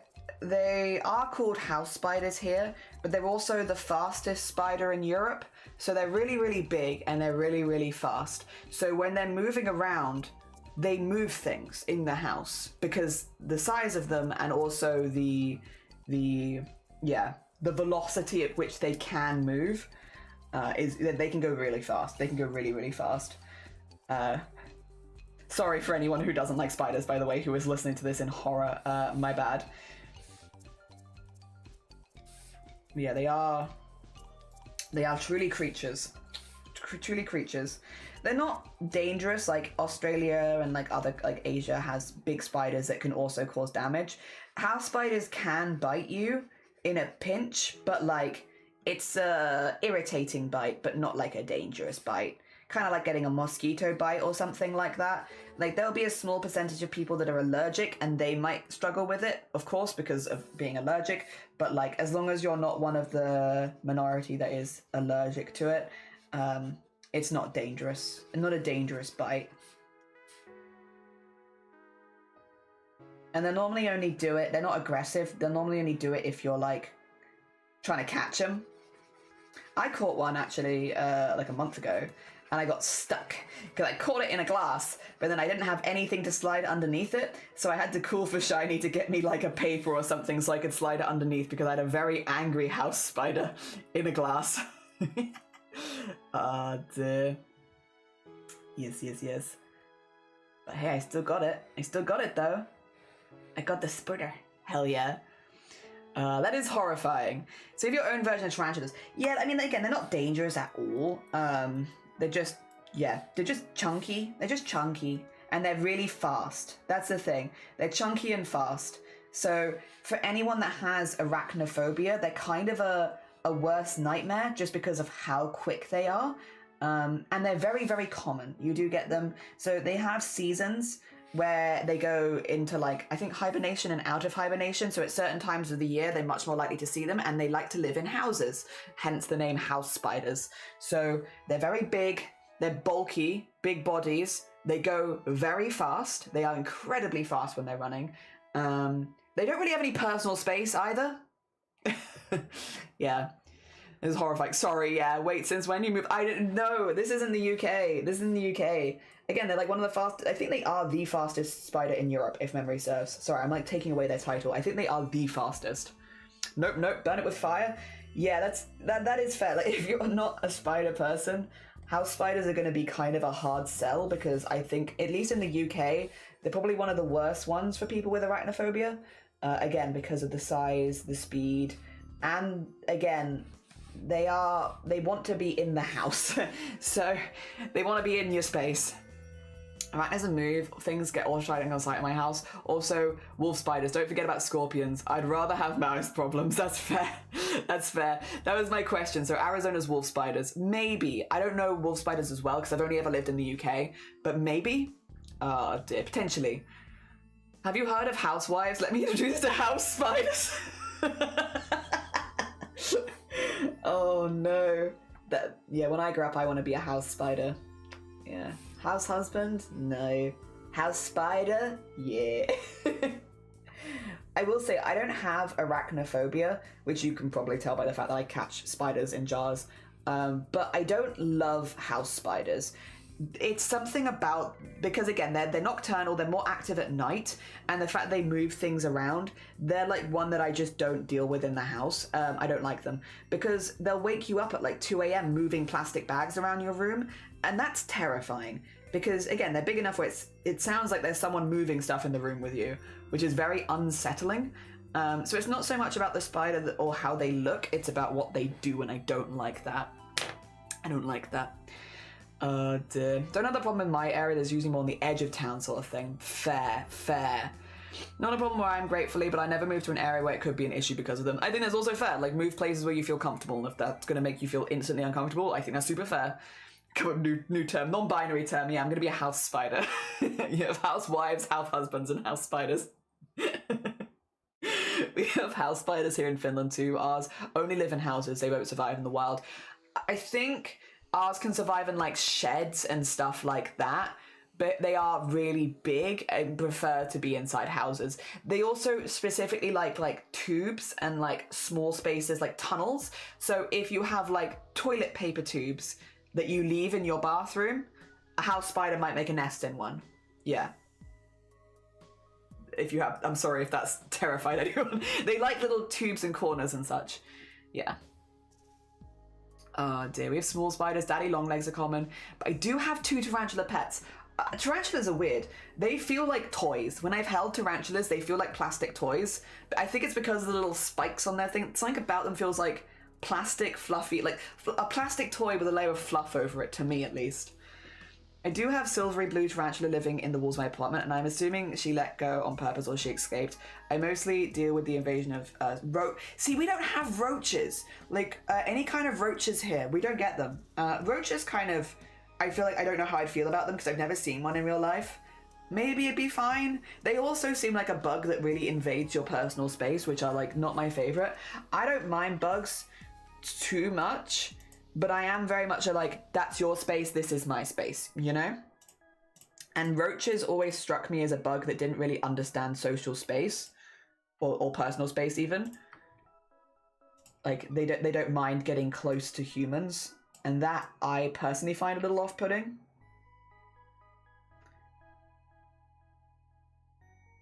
are called house spiders here, but they're also the fastest spider in Europe. So they're really, really big, and they're really, really fast. So when they're moving around, they move things in the house, because the size of them and also the velocity at which they can move is that they can go really fast. They can go really, really fast. Sorry for anyone who doesn't like spiders, by the way, who is listening to this in horror. My bad. Yeah, they are truly creatures. Truly creatures. They're not dangerous, like Australia and like other, like Asia has big spiders that can also cause damage. House spiders can bite you in a pinch, but like it's a irritating bite, but not like a dangerous bite. Kind of like getting a mosquito bite or something like that. Like there'll be a small percentage of people that are allergic and they might struggle with it, of course, because of being allergic. But like as long as you're not one of the minority that is allergic to it, it's not dangerous. Not a dangerous bite. And they normally only do it, they're not aggressive, they'll normally only do it if you're like trying to catch them. I caught one actually like a month ago, and I got stuck because I caught it in a glass, but then I didn't have anything to slide underneath it, so I had to call for Shiny to get me like a paper or something so I could slide it underneath, because I had a very angry house spider in a glass. Ah, dear. Yes. But hey, I still got it though. I got the spurter. Hell yeah. That is horrifying. So you have your own version of tarantulas. Yeah, I mean, again, they're not dangerous at all. They're just chunky. They're just chunky. And they're really fast. That's the thing. They're chunky and fast. So for anyone that has arachnophobia, they're kind of a worse nightmare just because of how quick they are. And they're very, very common. You do get them. So they have seasons where they go into like, I think hibernation and out of hibernation. So at certain times of the year, they're much more likely to see them, and they like to live in houses, hence the name house spiders. So they're very big, they're bulky, big bodies. They go very fast. They are incredibly fast when they're running. They don't really have any personal space either. Yeah. It was horrifying. Sorry, yeah. Wait, since when you moved? I didn't know. This is in the UK. Again, they're like one of the fastest. I think they are the fastest spider in Europe, if memory serves. Sorry, I'm like taking away their title. I think they are the fastest. Nope. Burn it with fire. Yeah, that is fair. Like if you're not a spider person, House spiders are going to be kind of a hard sell because I think, at least in the UK, they're probably one of the worst ones for people with arachnophobia. Again, because of the size, the speed, and again, they want to be in the house. So they want to be in your space. Arachnids move, things get all shining on sight in my house. Also, wolf spiders. Don't forget about scorpions. I'd rather have mouse problems. That's fair. That's fair. That was my question. So Arizona's wolf spiders. Maybe. I don't know wolf spiders as well because I've only ever lived in the UK. But maybe? Oh dear. Potentially. Have you heard of housewives? Let me introduce to house spiders. Oh no. Yeah, when I grow up, I want to be a house spider. Yeah. House husband? No. House spider? Yeah. I will say I don't have arachnophobia, which you can probably tell by the fact that I catch spiders in jars. But I don't love house spiders. It's something about, because again, they're nocturnal, they're more active at night, and the fact they move things around, they're like one that I just don't deal with in the house. I don't like them because they'll wake you up at like 2 a.m. moving plastic bags around your room, and that's terrifying because again, they're big enough where it sounds like there's someone moving stuff in the room with you, which is very unsettling. So it's not so much about the spider or how they look, it's about what they do, and I don't like that. I don't like that. Dear. Don't have the problem in my area, there's usually more on the edge of town sort of thing. Fair, fair. Not a problem where I am, gratefully, but I never moved to an area where it could be an issue because of them. I think that's also fair, like move places where you feel comfortable, and if that's going to make you feel instantly uncomfortable, I think that's super fair. Come on, new term, non-binary term, yeah, I'm going to be a house spider. You have housewives, house husbands, and house spiders. We have house spiders here in Finland too. Ours only live in houses, they won't survive in the wild. I think ours can survive in like sheds and stuff like that, but they are really big and prefer to be inside houses. They also specifically like tubes and like small spaces like tunnels. So if you have like toilet paper tubes that you leave in your bathroom, a house spider might make a nest in one. Yeah. If you have, I'm sorry if that's terrified anyone. They like little tubes and corners and such. Yeah. Oh dear, we have small spiders, daddy long legs are common, but I do have 2 tarantula pets. Tarantulas are weird. They feel like toys. When I've held tarantulas, they feel like plastic toys. But I think it's because of the little spikes on their thing. Something about them feels like plastic, fluffy, like a plastic toy with a layer of fluff over it, to me at least. I do have silvery blue tarantula living in the walls of my apartment, and I'm assuming she let go on purpose or she escaped. I mostly deal with the invasion of See, we don't have roaches. Like, any kind of roaches here. We don't get them. Roaches kind of, I feel like I don't know how I'd feel about them because I've never seen one in real life. Maybe it'd be fine. They also seem like a bug that really invades your personal space, which are like not my favorite. I don't mind bugs too much, but I am very much a like, that's your space, this is my space, you know? And roaches always struck me as a bug that didn't really understand social space or personal space even. Like they don't mind getting close to humans, and that I personally find a little off-putting.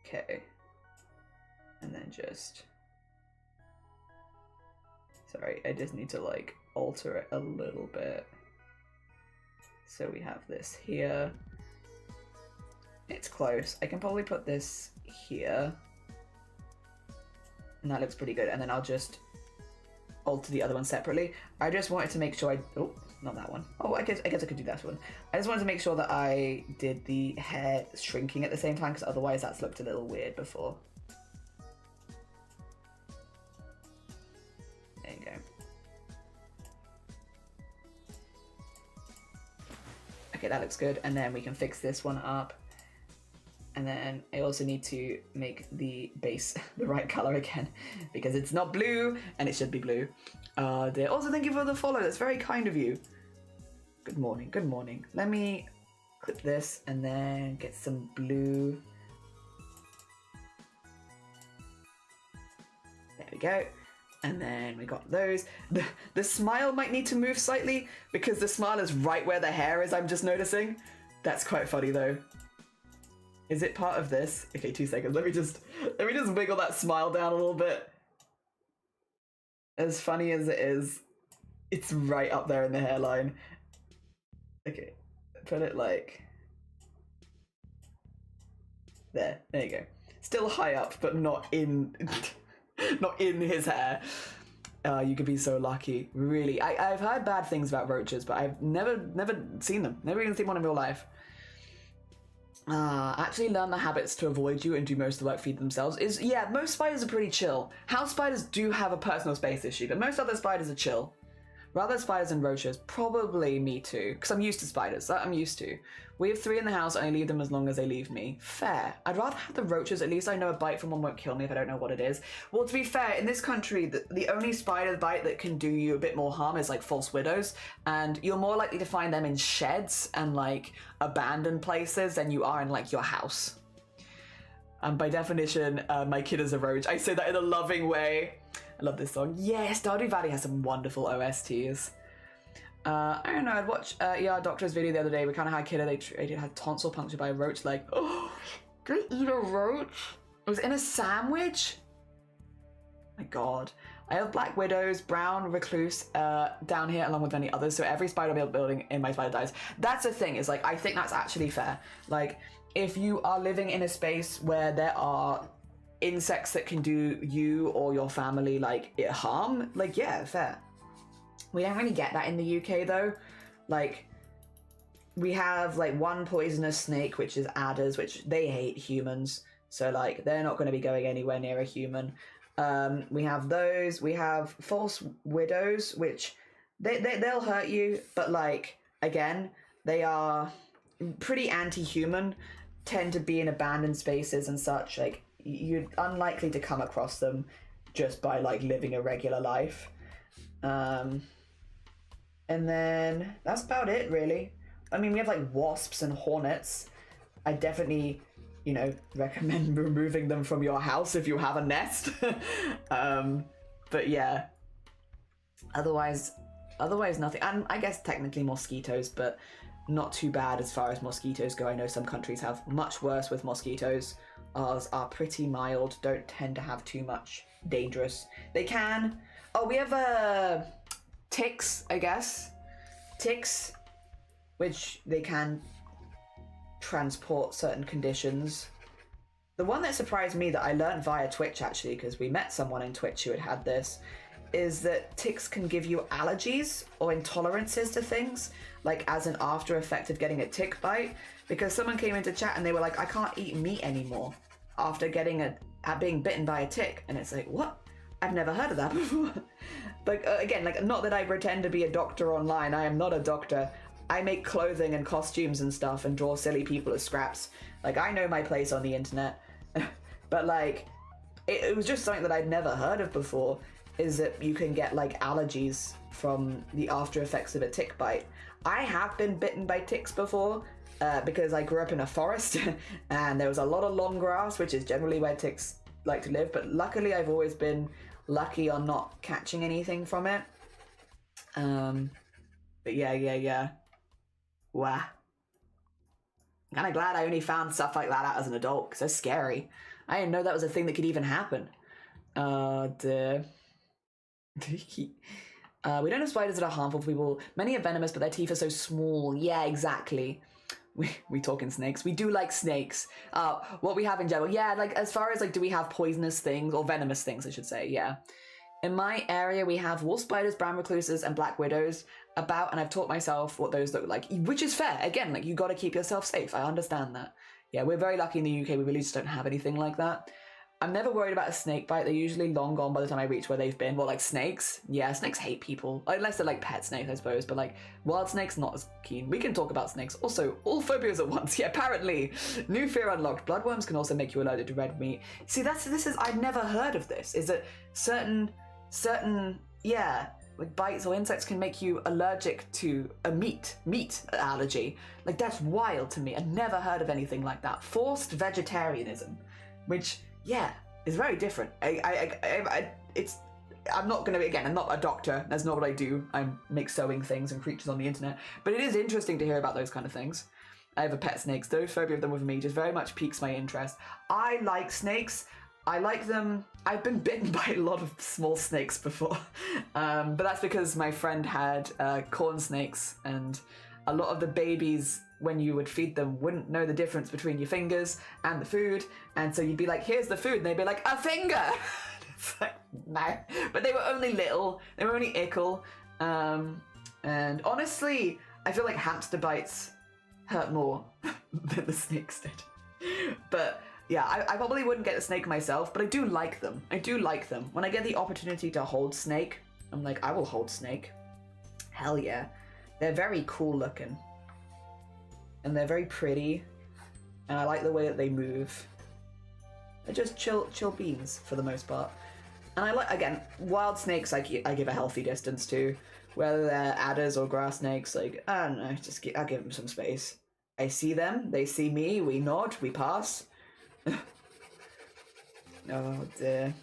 Okay. And then just, sorry, I just need to like alter it a little bit. So we have this here. It's close. I can probably put this here. And that looks pretty good. And then I'll just alter the other one separately. I just wanted to make sure oh, not that one. Oh, I guess I could do that one. I just wanted to make sure that I did the hair shrinking at the same time, because otherwise that's looked a little weird before. There you go. Okay, that looks good. And then we can fix this one up. And then I also need to make the base the right color again, because it's not blue and it should be blue. Dear. Also, thank you for the follow. That's very kind of you. Good morning. Good morning. Let me clip this and then get some blue. There we go. And then we got those. The smile might need to move slightly because the smile is right where the hair is, I'm just noticing. That's quite funny though. Is it part of this? Okay, 2 seconds. Let me just wiggle that smile down a little bit. As funny as it is, it's right up there in the hairline. Okay, put it like there. There you go. Still high up, but not in, not in his hair. You could be so lucky, really. I've heard bad things about roaches, but I've never seen them. Never even seen one in real life. Actually learn the habits to avoid you and do most of the work feed themselves. Yeah, most spiders are pretty chill. House spiders do have a personal space issue, but most other spiders are chill. Rather spiders and roaches, probably me too, because I'm used to spiders, that I'm used to. We have 3 in the house, and I leave them as long as they leave me. Fair. I'd rather have the roaches, at least I know a bite from one won't kill me if I don't know what it is. Well, to be fair, in this country, the only spider bite that can do you a bit more harm is like false widows, and you're more likely to find them in sheds and like abandoned places than you are in like your house. And by definition, my kid is a roach. I say that in a loving way. I love this song. Yes, Stardew Valley has some wonderful OSTs. I don't know, I'd watch our doctor's video the other day. We kind of had a kid, they had tonsil punctured by a roach. Like, oh, did I eat a roach? It was in a sandwich? My God. I have black widows, brown recluse down here along with many others. So every spider building in my spider dies. That's the thing, is like, I think that's actually fair. Like, if you are living in a space where there are insects that can do you or your family like harm, like, yeah, fair. We don't really get that in the UK though. Like, we have like one poisonous snake, which is adders, which they hate humans, so like they're not going to be going anywhere near a human. We have those. We have false widows, which they'll hurt you, but like, again, they are pretty anti-human, tend to be in abandoned spaces and such. Like, you're unlikely to come across them just by like living a regular life. And then that's about it, really. I mean, we have like wasps and hornets. I definitely, you know, recommend removing them from your house if you have a nest. But yeah, otherwise nothing. And I guess technically mosquitoes, but not too bad as far as mosquitoes go. I know some countries have much worse with mosquitoes. Ours are pretty mild, don't tend to have too much dangerous. They can. Oh, we have ticks, I guess. Ticks, which they can transport certain conditions. The one that surprised me that I learned via Twitch, actually, because we met someone in Twitch who had this, is that ticks can give you allergies or intolerances to things, like as an after effect of getting a tick bite. Because someone came into chat and they were like, I can't eat meat anymore after being bitten by a tick. And it's like, what? I've never heard of that before. Like, again, like, not that I pretend to be a doctor online. I am not a doctor. I make clothing and costumes and stuff and draw silly people as scraps. Like, I know my place on the internet. But like, it was just something that I'd never heard of before, is that you can get like allergies from the after effects of a tick bite. I have been bitten by ticks before, because I grew up in a forest and there was a lot of long grass, which is generally where ticks like to live, but luckily I've always been lucky on not catching anything from it. But yeah. Wow. I'm kind of glad I only found stuff like that out as an adult, because they're scary. I didn't know that was a thing that could even happen. We don't have spiders that are harmful for people. Many are venomous, but their teeth are so small. Yeah, exactly. We talking snakes. We do like snakes. What we have in general. Yeah, like as far as like, do we have poisonous things or venomous things, I should say. Yeah. In my area, we have wolf spiders, brown recluses, and black widows about, and I've taught myself what those look like, which is fair. Again, like, you got to keep yourself safe. I understand that. Yeah, we're very lucky in the UK. We really just don't have anything like that. I'm never worried about a snake bite. They're usually long gone by the time I reach where they've been. Well, like snakes. Yeah, snakes hate people. Unless they're like pet snakes, I suppose. But like wild snakes, not as keen. We can talk about snakes. Also, all phobias at once. Yeah, apparently. New fear unlocked. Bloodworms can also make you allergic to red meat. See, I'd never heard of this. Is that certain, yeah, like bites or insects can make you allergic to a meat allergy. Like, that's wild to me. I'd never heard of anything like that. Forced vegetarianism, which, yeah, it's very different. I'm not going to, again, I'm not a doctor. That's not what I do. I make sewing things and creatures on the internet. But it is interesting to hear about those kind of things. I have a pet snakes. Those phobia of them with me just very much piques my interest. I like snakes. I like them. I've been bitten by a lot of small snakes before. But that's because my friend had corn snakes, and a lot of the babies, when you would feed them, wouldn't know the difference between your fingers and the food, and so you'd be like, here's the food, and they'd be like, a finger! It's like, no. But they were only little, they were only ickle, and honestly, I feel like hamster bites hurt more than the snakes did. But yeah, I probably wouldn't get a snake myself, but I do like them. I do like them. When I get the opportunity to hold snake, I'm like, I will hold snake. Hell yeah. They're very cool looking. And they're very pretty. And I like the way that they move. They're just chill beans for the most part. And I like, again, wild snakes I give a healthy distance to. Whether they're adders or grass snakes, like, I don't know, I'll give them some space. I see them, they see me, we nod, we pass. Oh dear.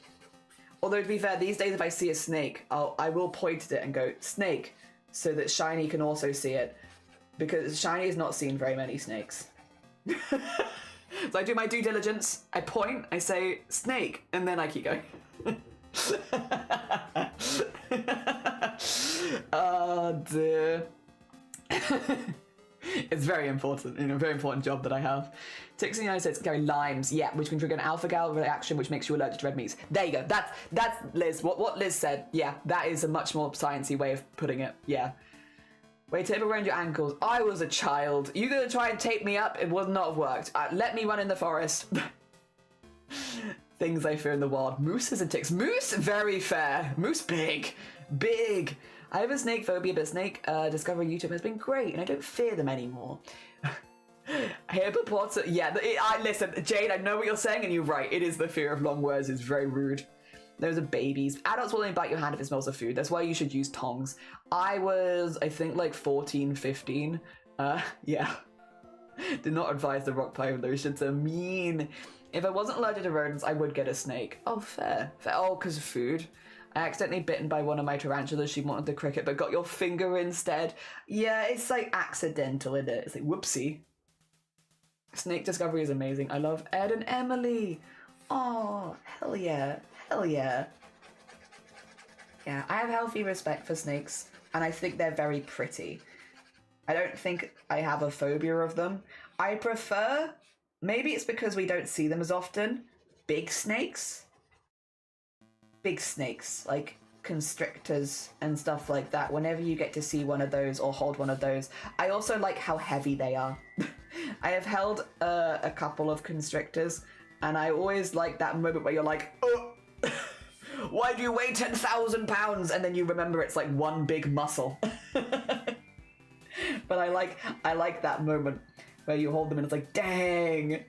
Although to be fair, these days if I see a snake, I will point at it and go, snake, so that Shiny can also see it. Because Shiny has not seen very many snakes. So I do my due diligence, I point, I say, snake, and then I keep going. Oh dear. It's very important, very important job that I have. Ticks in the United States carry limes, yeah, which can trigger an alpha-gal reaction, which makes you allergic to red meats. There you go. That's Liz. What Liz said. Yeah, that is a much more sciencey way of putting it. Yeah. Wait, tape around your ankles. I was a child. You gonna try and tape me up? It would not have worked. Let me run in the forest. Things I fear in the wild. Mooses and ticks. Moose, very fair. Moose, big. Big. I have a snake phobia, but snake discovery YouTube has been great, and I don't fear them anymore. Hippopotamus, yeah, listen, Jade, I know what you're saying, and you're right. It is the fear of long words. It's very rude. Those are babies. Adults will only bite your hand if it smells of food. That's why you should use tongs. I was, I think, like 14, 15. Yeah. Did not advise the rock pile. Those shits are mean. If I wasn't allergic to rodents, I would get a snake. Oh, fair. Oh, because of food. I accidentally bitten by one of my tarantulas. She wanted the cricket, but got your finger instead. Yeah, it's like accidental, isn't it? It's like, whoopsie. Snake discovery is amazing. I love Ed and Emily. Oh, hell yeah. Hell yeah. Yeah, I have healthy respect for snakes, and I think they're very pretty. I don't think I have a phobia of them. I prefer, maybe it's because we don't see them as often, big snakes. Big snakes, like constrictors and stuff like that. Whenever you get to see one of those or hold one of those, I also like how heavy they are. I have held a couple of constrictors, and I always like that moment where you're like, oh, why do you weigh 10,000 pounds? And then you remember it's like one big muscle. But I like that moment where you hold them and it's like, dang,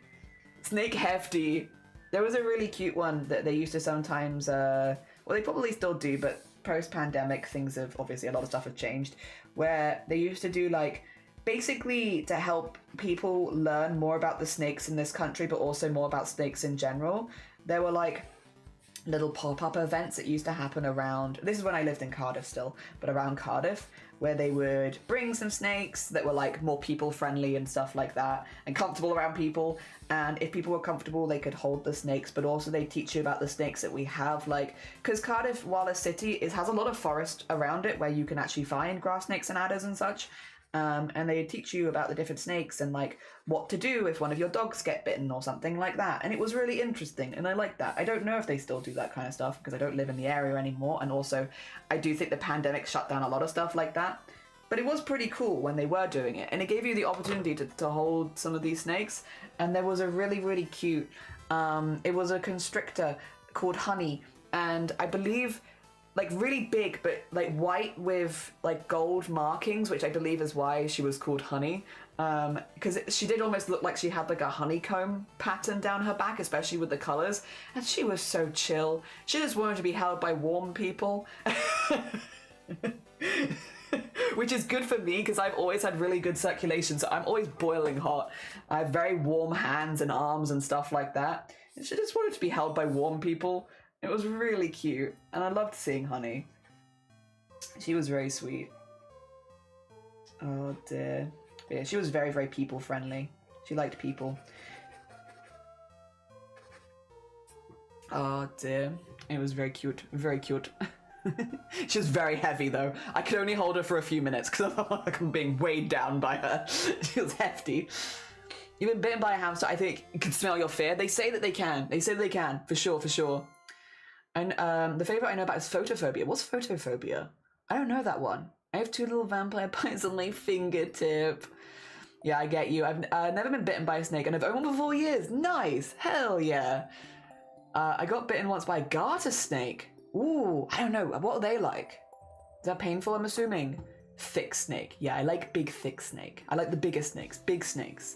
snake hefty. There was a really cute one that they used to sometimes, well, they probably still do, but post-pandemic, things have, obviously a lot of stuff have changed, where they used to do like, basically to help people learn more about the snakes in this country, but also more about snakes in general. There were like little pop-up events that used to happen around, this is when I lived in Cardiff still, but around Cardiff, where they would bring some snakes that were like more people friendly and stuff like that, and comfortable around people. And if people were comfortable, they could hold the snakes, but also they teach you about the snakes that we have, like, because Cardiff, while a city, has a lot of forest around it where you can actually find grass snakes and adders and such. And they teach you about the different snakes and like what to do if one of your dogs get bitten or something like that. And it was really interesting, and I like that. I don't know if they still do that kind of stuff because I don't live in the area anymore, and also I do think the pandemic shut down a lot of stuff like that. But it was pretty cool when they were doing it, and it gave you the opportunity to hold some of these snakes. And there was a really, really cute, it was a constrictor called Honey, and I believe like really big, but like white with like gold markings, which I believe is why she was called Honey. Because she did almost look like she had like a honeycomb pattern down her back, especially with the colors. And she was so chill. She just wanted to be held by warm people. Which is good for me because I've always had really good circulation, so I'm always boiling hot. I have very warm hands and arms and stuff like that. And she just wanted to be held by warm people. It was really cute, and I loved seeing Honey. She was very sweet. Oh dear. But yeah, she was very, very people friendly. She liked people. Oh dear. It was very cute. Very cute. She was very heavy though. I could only hold her for a few minutes because I felt like I'm being weighed down by her. She was hefty. You've been bitten by a hamster, I think you can smell your fear. They say that they can. They say that they can, for sure, for sure. And the favourite I know about is photophobia. What's photophobia? I don't know that one. I have 2 little vampire bites on my fingertip. Yeah, I get you. I've never been bitten by a snake, and I've owned one for 4 years. Nice! Hell yeah! I got bitten once by a garter snake. Ooh, I don't know. What are they like? Is that painful, I'm assuming? Thick snake. Yeah, I like big, thick snake. I like the bigger snakes. Big snakes.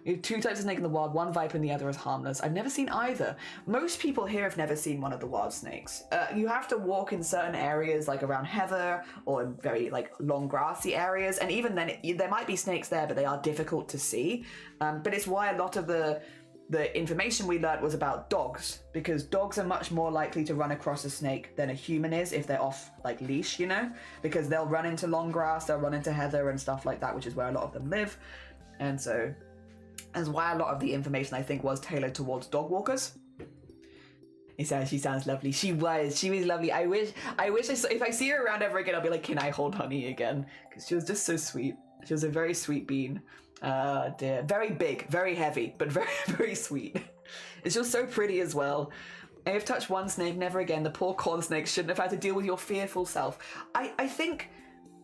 We have 2 types of snake in the wild. One viper and the other is harmless. I've never seen either. Most people here have never seen one of the wild snakes. You have to walk in certain areas, like around heather or in very like long grassy areas. And even then, there might be snakes there, but they are difficult to see. But it's why a lot of the information we learned was about dogs, because dogs are much more likely to run across a snake than a human is if they're off like leash, you know, because they'll run into long grass, they'll run into heather and stuff like that, which is where a lot of them live. And so that's why a lot of the information I think was tailored towards dog walkers. He says she sounds lovely. She was lovely. I wish if I see her around ever again, I'll be like, can I hold Honey again? Because she was just so sweet. She was a very sweet bean. Dear. Very big, very heavy, but very, very sweet. It's just so pretty as well. I have touched one snake, never again. The poor corn snake shouldn't have had to deal with your fearful self. I think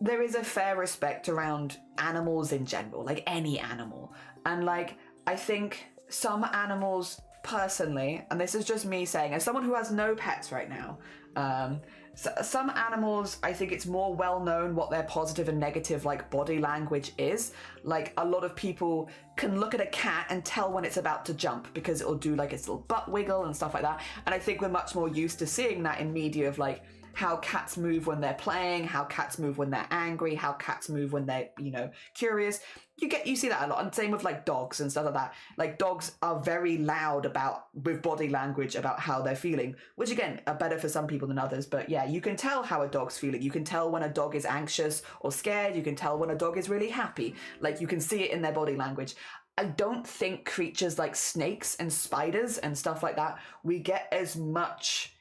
there is a fair respect around animals in general, like any animal. And like, I think some animals personally, and this is just me saying, as someone who has no pets right now, some animals, I think it's more well known what their positive and negative like body language is. Like a lot of people can look at a cat and tell when it's about to jump because it'll do like its little butt wiggle and stuff like that. And I think we're much more used to seeing that in media of like how cats move when they're playing, how cats move when they're angry, how cats move when they're, you know, curious. You see that a lot. And same with like dogs and stuff like that. Like dogs are very loud with body language about how they're feeling, which again are better for some people than others. But yeah, you can tell how a dog's feeling. You can tell when a dog is anxious or scared. You can tell when a dog is really happy. Like you can see it in their body language. I don't think creatures like snakes and spiders and stuff like that, we get as much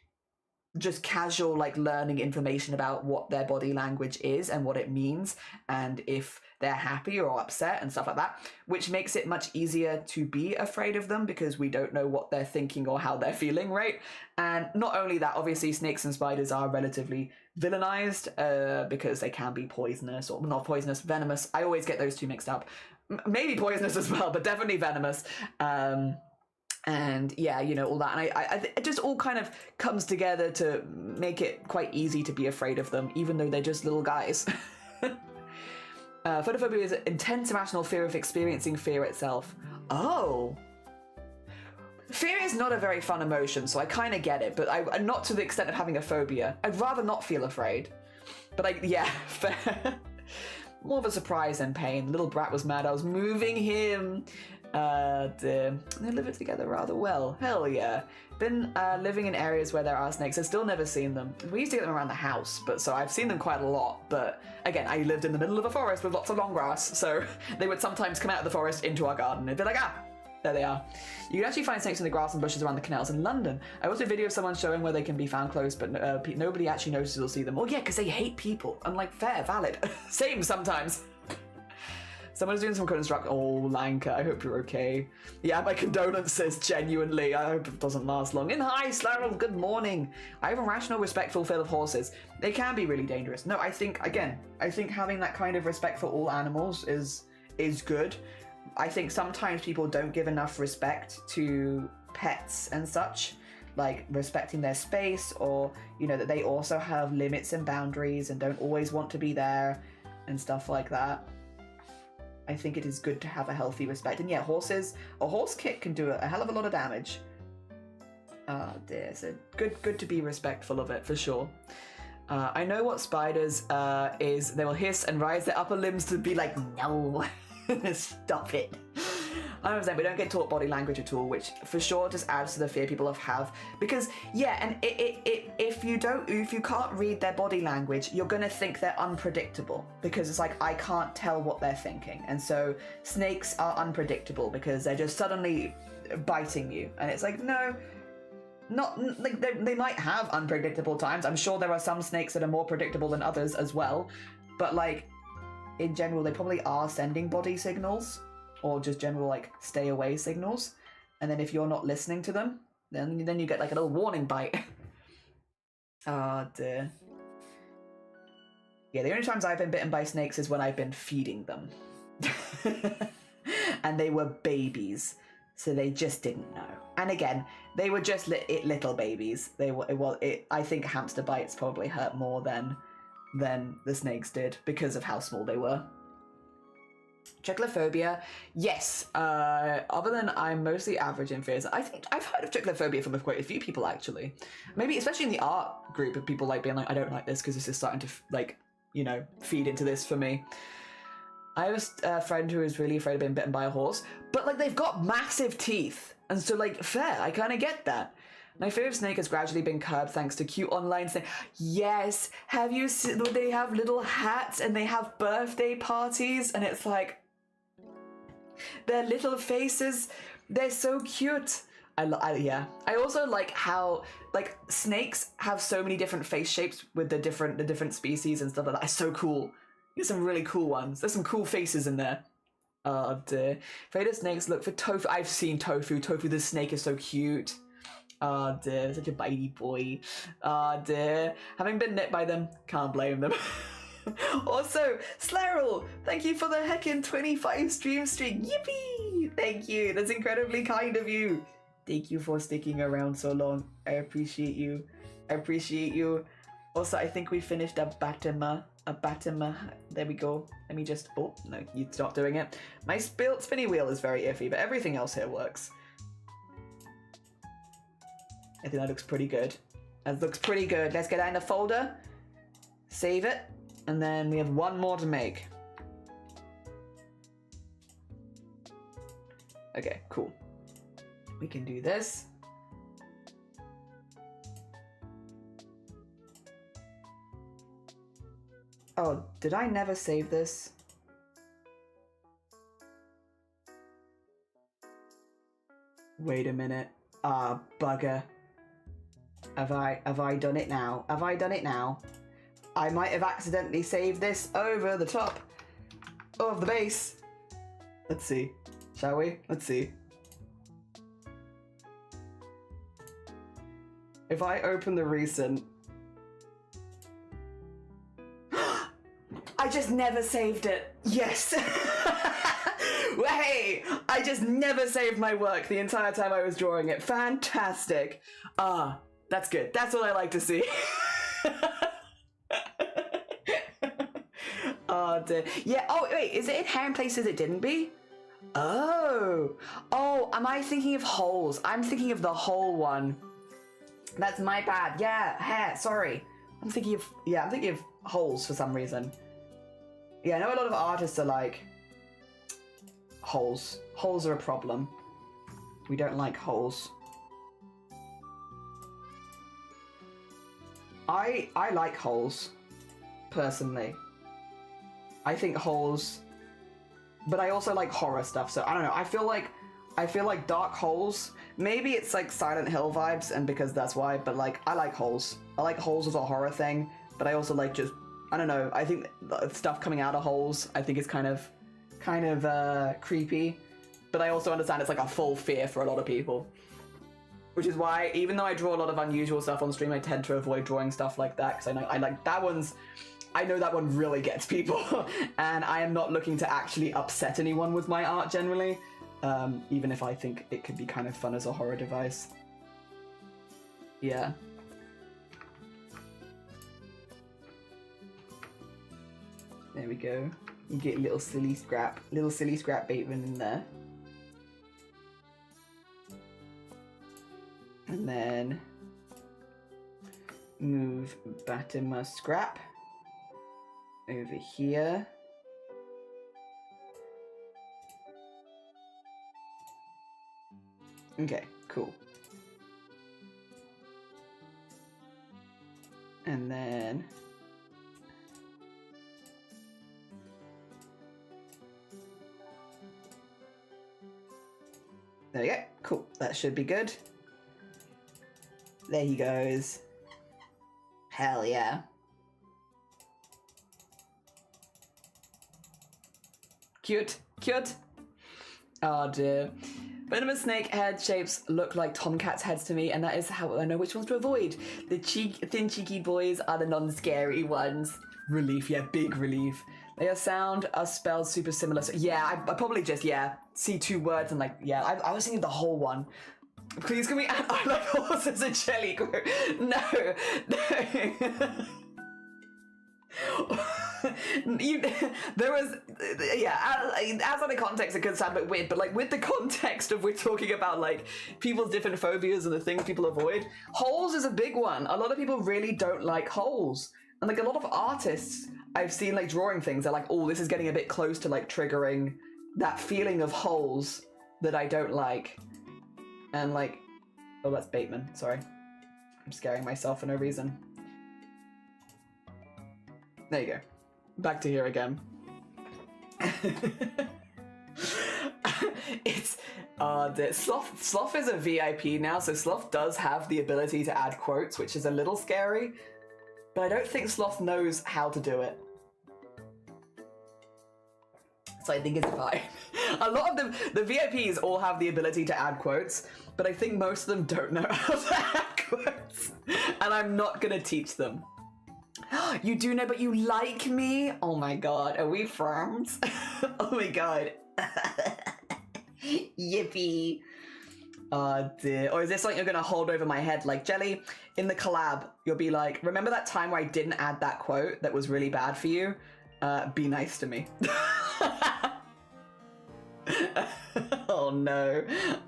just casual like learning information about what their body language is and what it means and if they're happy or upset and stuff like that, which makes it much easier to be afraid of them because we don't know what they're thinking or how they're feeling, right? And not only that, obviously snakes and spiders are relatively villainized because they can be poisonous, or not poisonous, venomous. I always get those two mixed up. Maybe poisonous as well, but definitely venomous. And yeah, you know, all that. And it just all kind of comes together to make it quite easy to be afraid of them, even though they're just little guys. Photophobia is an intense irrational fear of experiencing fear itself. Oh. Fear is not a very fun emotion, so I kind of get it, but not to the extent of having a phobia. I'd rather not feel afraid. But yeah, fair. More of a surprise than pain. Little brat was mad I was moving him. They live it together rather well. Hell yeah. Been living in areas where there are snakes. I've still never seen them. We used to get them around the house, but so I've seen them quite a lot. But again, I lived in the middle of a forest with lots of long grass, so they would sometimes come out of the forest into our garden. It'd be like, there they are. You can actually find snakes in the grass and bushes around the canals in London. I watched a video of someone showing where they can be found close, but nobody actually notices or see them. Well, yeah, because they hate people. I'm like, fair, valid. Same sometimes. Someone's doing some construct. Oh, Lanka, I hope you're okay. Yeah, my condolences, genuinely. I hope it doesn't last long. And hi, Slarrel, good morning. I have a rational, respectful feel of horses. They can be really dangerous. No, I think having that kind of respect for all animals is good. I think sometimes people don't give enough respect to pets and such, like respecting their space, or, you know, that they also have limits and boundaries and don't always want to be there and stuff like that. I think it is good to have a healthy respect. And yeah, a horse kick can do a hell of a lot of damage. Oh dear, so good to be respectful of it, for sure. I know what spiders is. They will hiss and raise their upper limbs to be like, no, stop it. I understand, we don't get taught body language at all, which for sure just adds to the fear people have. Because yeah, and if you can't read their body language, you're gonna think they're unpredictable, because it's like, I can't tell what they're thinking. And so snakes are unpredictable because they're just suddenly biting you, and it's like, no, not like they might have unpredictable times. I'm sure there are some snakes that are more predictable than others as well, but like in general they probably are sending body signals or just general like stay away signals, and then if you're not listening to them, then you get like a little warning bite. Oh dear. Yeah, the only times I've been bitten by snakes is when I've been feeding them. And they were babies, so they just didn't know. And again, they were just little babies. I think hamster bites probably hurt more than the snakes did because of how small they were. Trichlophobia, yes. Other than I'm mostly average in fears, I think I've heard of trichlophobia from quite a few people actually. Maybe especially in the art group of people like being like, I don't like this because this is starting to like, you know, feed into this for me. I have a friend who is really afraid of being bitten by a horse, but like they've got massive teeth, and so like fair, I kind of get that. My fear of snake has gradually been curbed thanks to cute online snake. Yes, have you seen? They have little hats and they have birthday parties, and it's like their little faces. They're so cute. Yeah. I also like how like snakes have so many different face shapes with the different species and stuff like that. It's so cool. There's some really cool ones. There's some cool faces in there. Oh dear. Afraid of snakes, look for tofu. I've seen tofu. Tofu the snake is so cute. Oh dear, such a bitey boy. Oh dear. Having been nipped by them, can't blame them. Also, Slarrel, thank you for the heckin' 25 stream streak. Yippee! Thank you. That's incredibly kind of you. Thank you for sticking around so long. I appreciate you. I appreciate you. Also, I think we finished a Batima. There we go. Let me just... Oh, no, you stop doing it. My spinny wheel is very iffy, but everything else here works. I think that looks pretty good. That looks pretty good. Let's get that in the folder. Save it. And then we have one more to make. Okay, cool. We can do this. Oh, did I never save this? Wait a minute. Ah, bugger. Have I done it now? Have I done it now? I might have accidentally saved this over the top of the base. Let's see. Shall we? Let's see. If I open the recent... I just never saved it. Yes. Hey, I just never saved my work the entire time I was drawing it. Fantastic. Ah, that's good. That's what I like to see. Oh dear. Yeah, oh wait, is it in hair in places it didn't be? Oh. Oh, am I thinking of holes? I'm thinking of the hole one. That's my bad. Yeah, hair, sorry. I'm thinking of holes for some reason. Yeah, I know a lot of artists are like, holes. Holes are a problem. We don't like holes. I like holes, personally. I think holes, but I also like horror stuff, so I don't know. I feel like dark holes, maybe it's like Silent Hill vibes, and because that's why, but like, I like holes. I like holes as a horror thing, but I also like just, I don't know, I think the stuff coming out of holes, I think is kind of creepy, but I also understand it's like a full fear for a lot of people. Which is why, even though I draw a lot of unusual stuff on stream, I tend to avoid drawing stuff like that, because I like that one's, I know that one really gets people, and I am not looking to actually upset anyone with my art generally, even if I think it could be kind of fun as a horror device. Yeah. There we go. You get little silly scrap Bateman in there. And then move Batima scrap over here. Okay, cool. And then there we go. Cool. That should be good. There he goes. Hell yeah. Cute, cute. Oh dear. Venomous snake head shapes look like tomcats' heads to me, and that is how I know which ones to avoid. The thin cheeky boys are the non-scary ones. Relief, yeah, big relief. They are sound, are spelled super similar. So yeah, I probably just, see two words and like, yeah, I was thinking the whole one. Please can we add I like horses and jelly quote? No, no. There was, as on the context it could sound a bit weird, but like with the context of we're talking about like people's different phobias and the things people avoid, holes is a big one. A lot of people really don't like holes, and like a lot of artists I've seen like drawing things are like, oh, this is getting a bit close to like triggering that feeling of holes that I don't like. And like, oh, that's Bateman, sorry, I'm scaring myself for no reason. There you go. Back to here again. It's Sloth is a VIP now, so Sloth does have the ability to add quotes, which is a little scary, but I don't think Sloth knows how to do it. So I think it's fine. A lot of them, the VIPs all have the ability to add quotes, but I think most of them don't know how to add quotes, and I'm not gonna teach them. You do know, but you like me? Oh my god, are we friends? Oh my god. Yippee. Oh dear. Or is this something you're gonna hold over my head? Like, Jelly, in the collab, you'll be like, remember that time where I didn't add that quote that was really bad for you? Be nice to me. Oh no.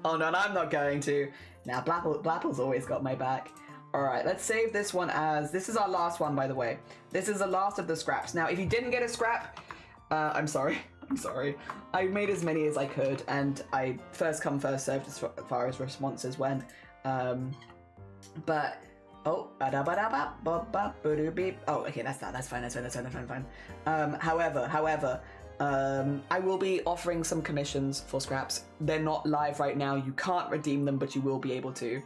Oh no, and I'm not going to. Now, Blapple's always got my back. Alright, let's save this one as... This is our last one, by the way. This is the last of the scraps. Now, if you didn't get a scrap, I'm sorry. I'm sorry. I made as many as I could, and I first come, first served as far as responses went. But... Oh, oh, okay, that's fine. However, I will be offering some commissions for scraps. They're not live right now. You can't redeem them, but you will be able to.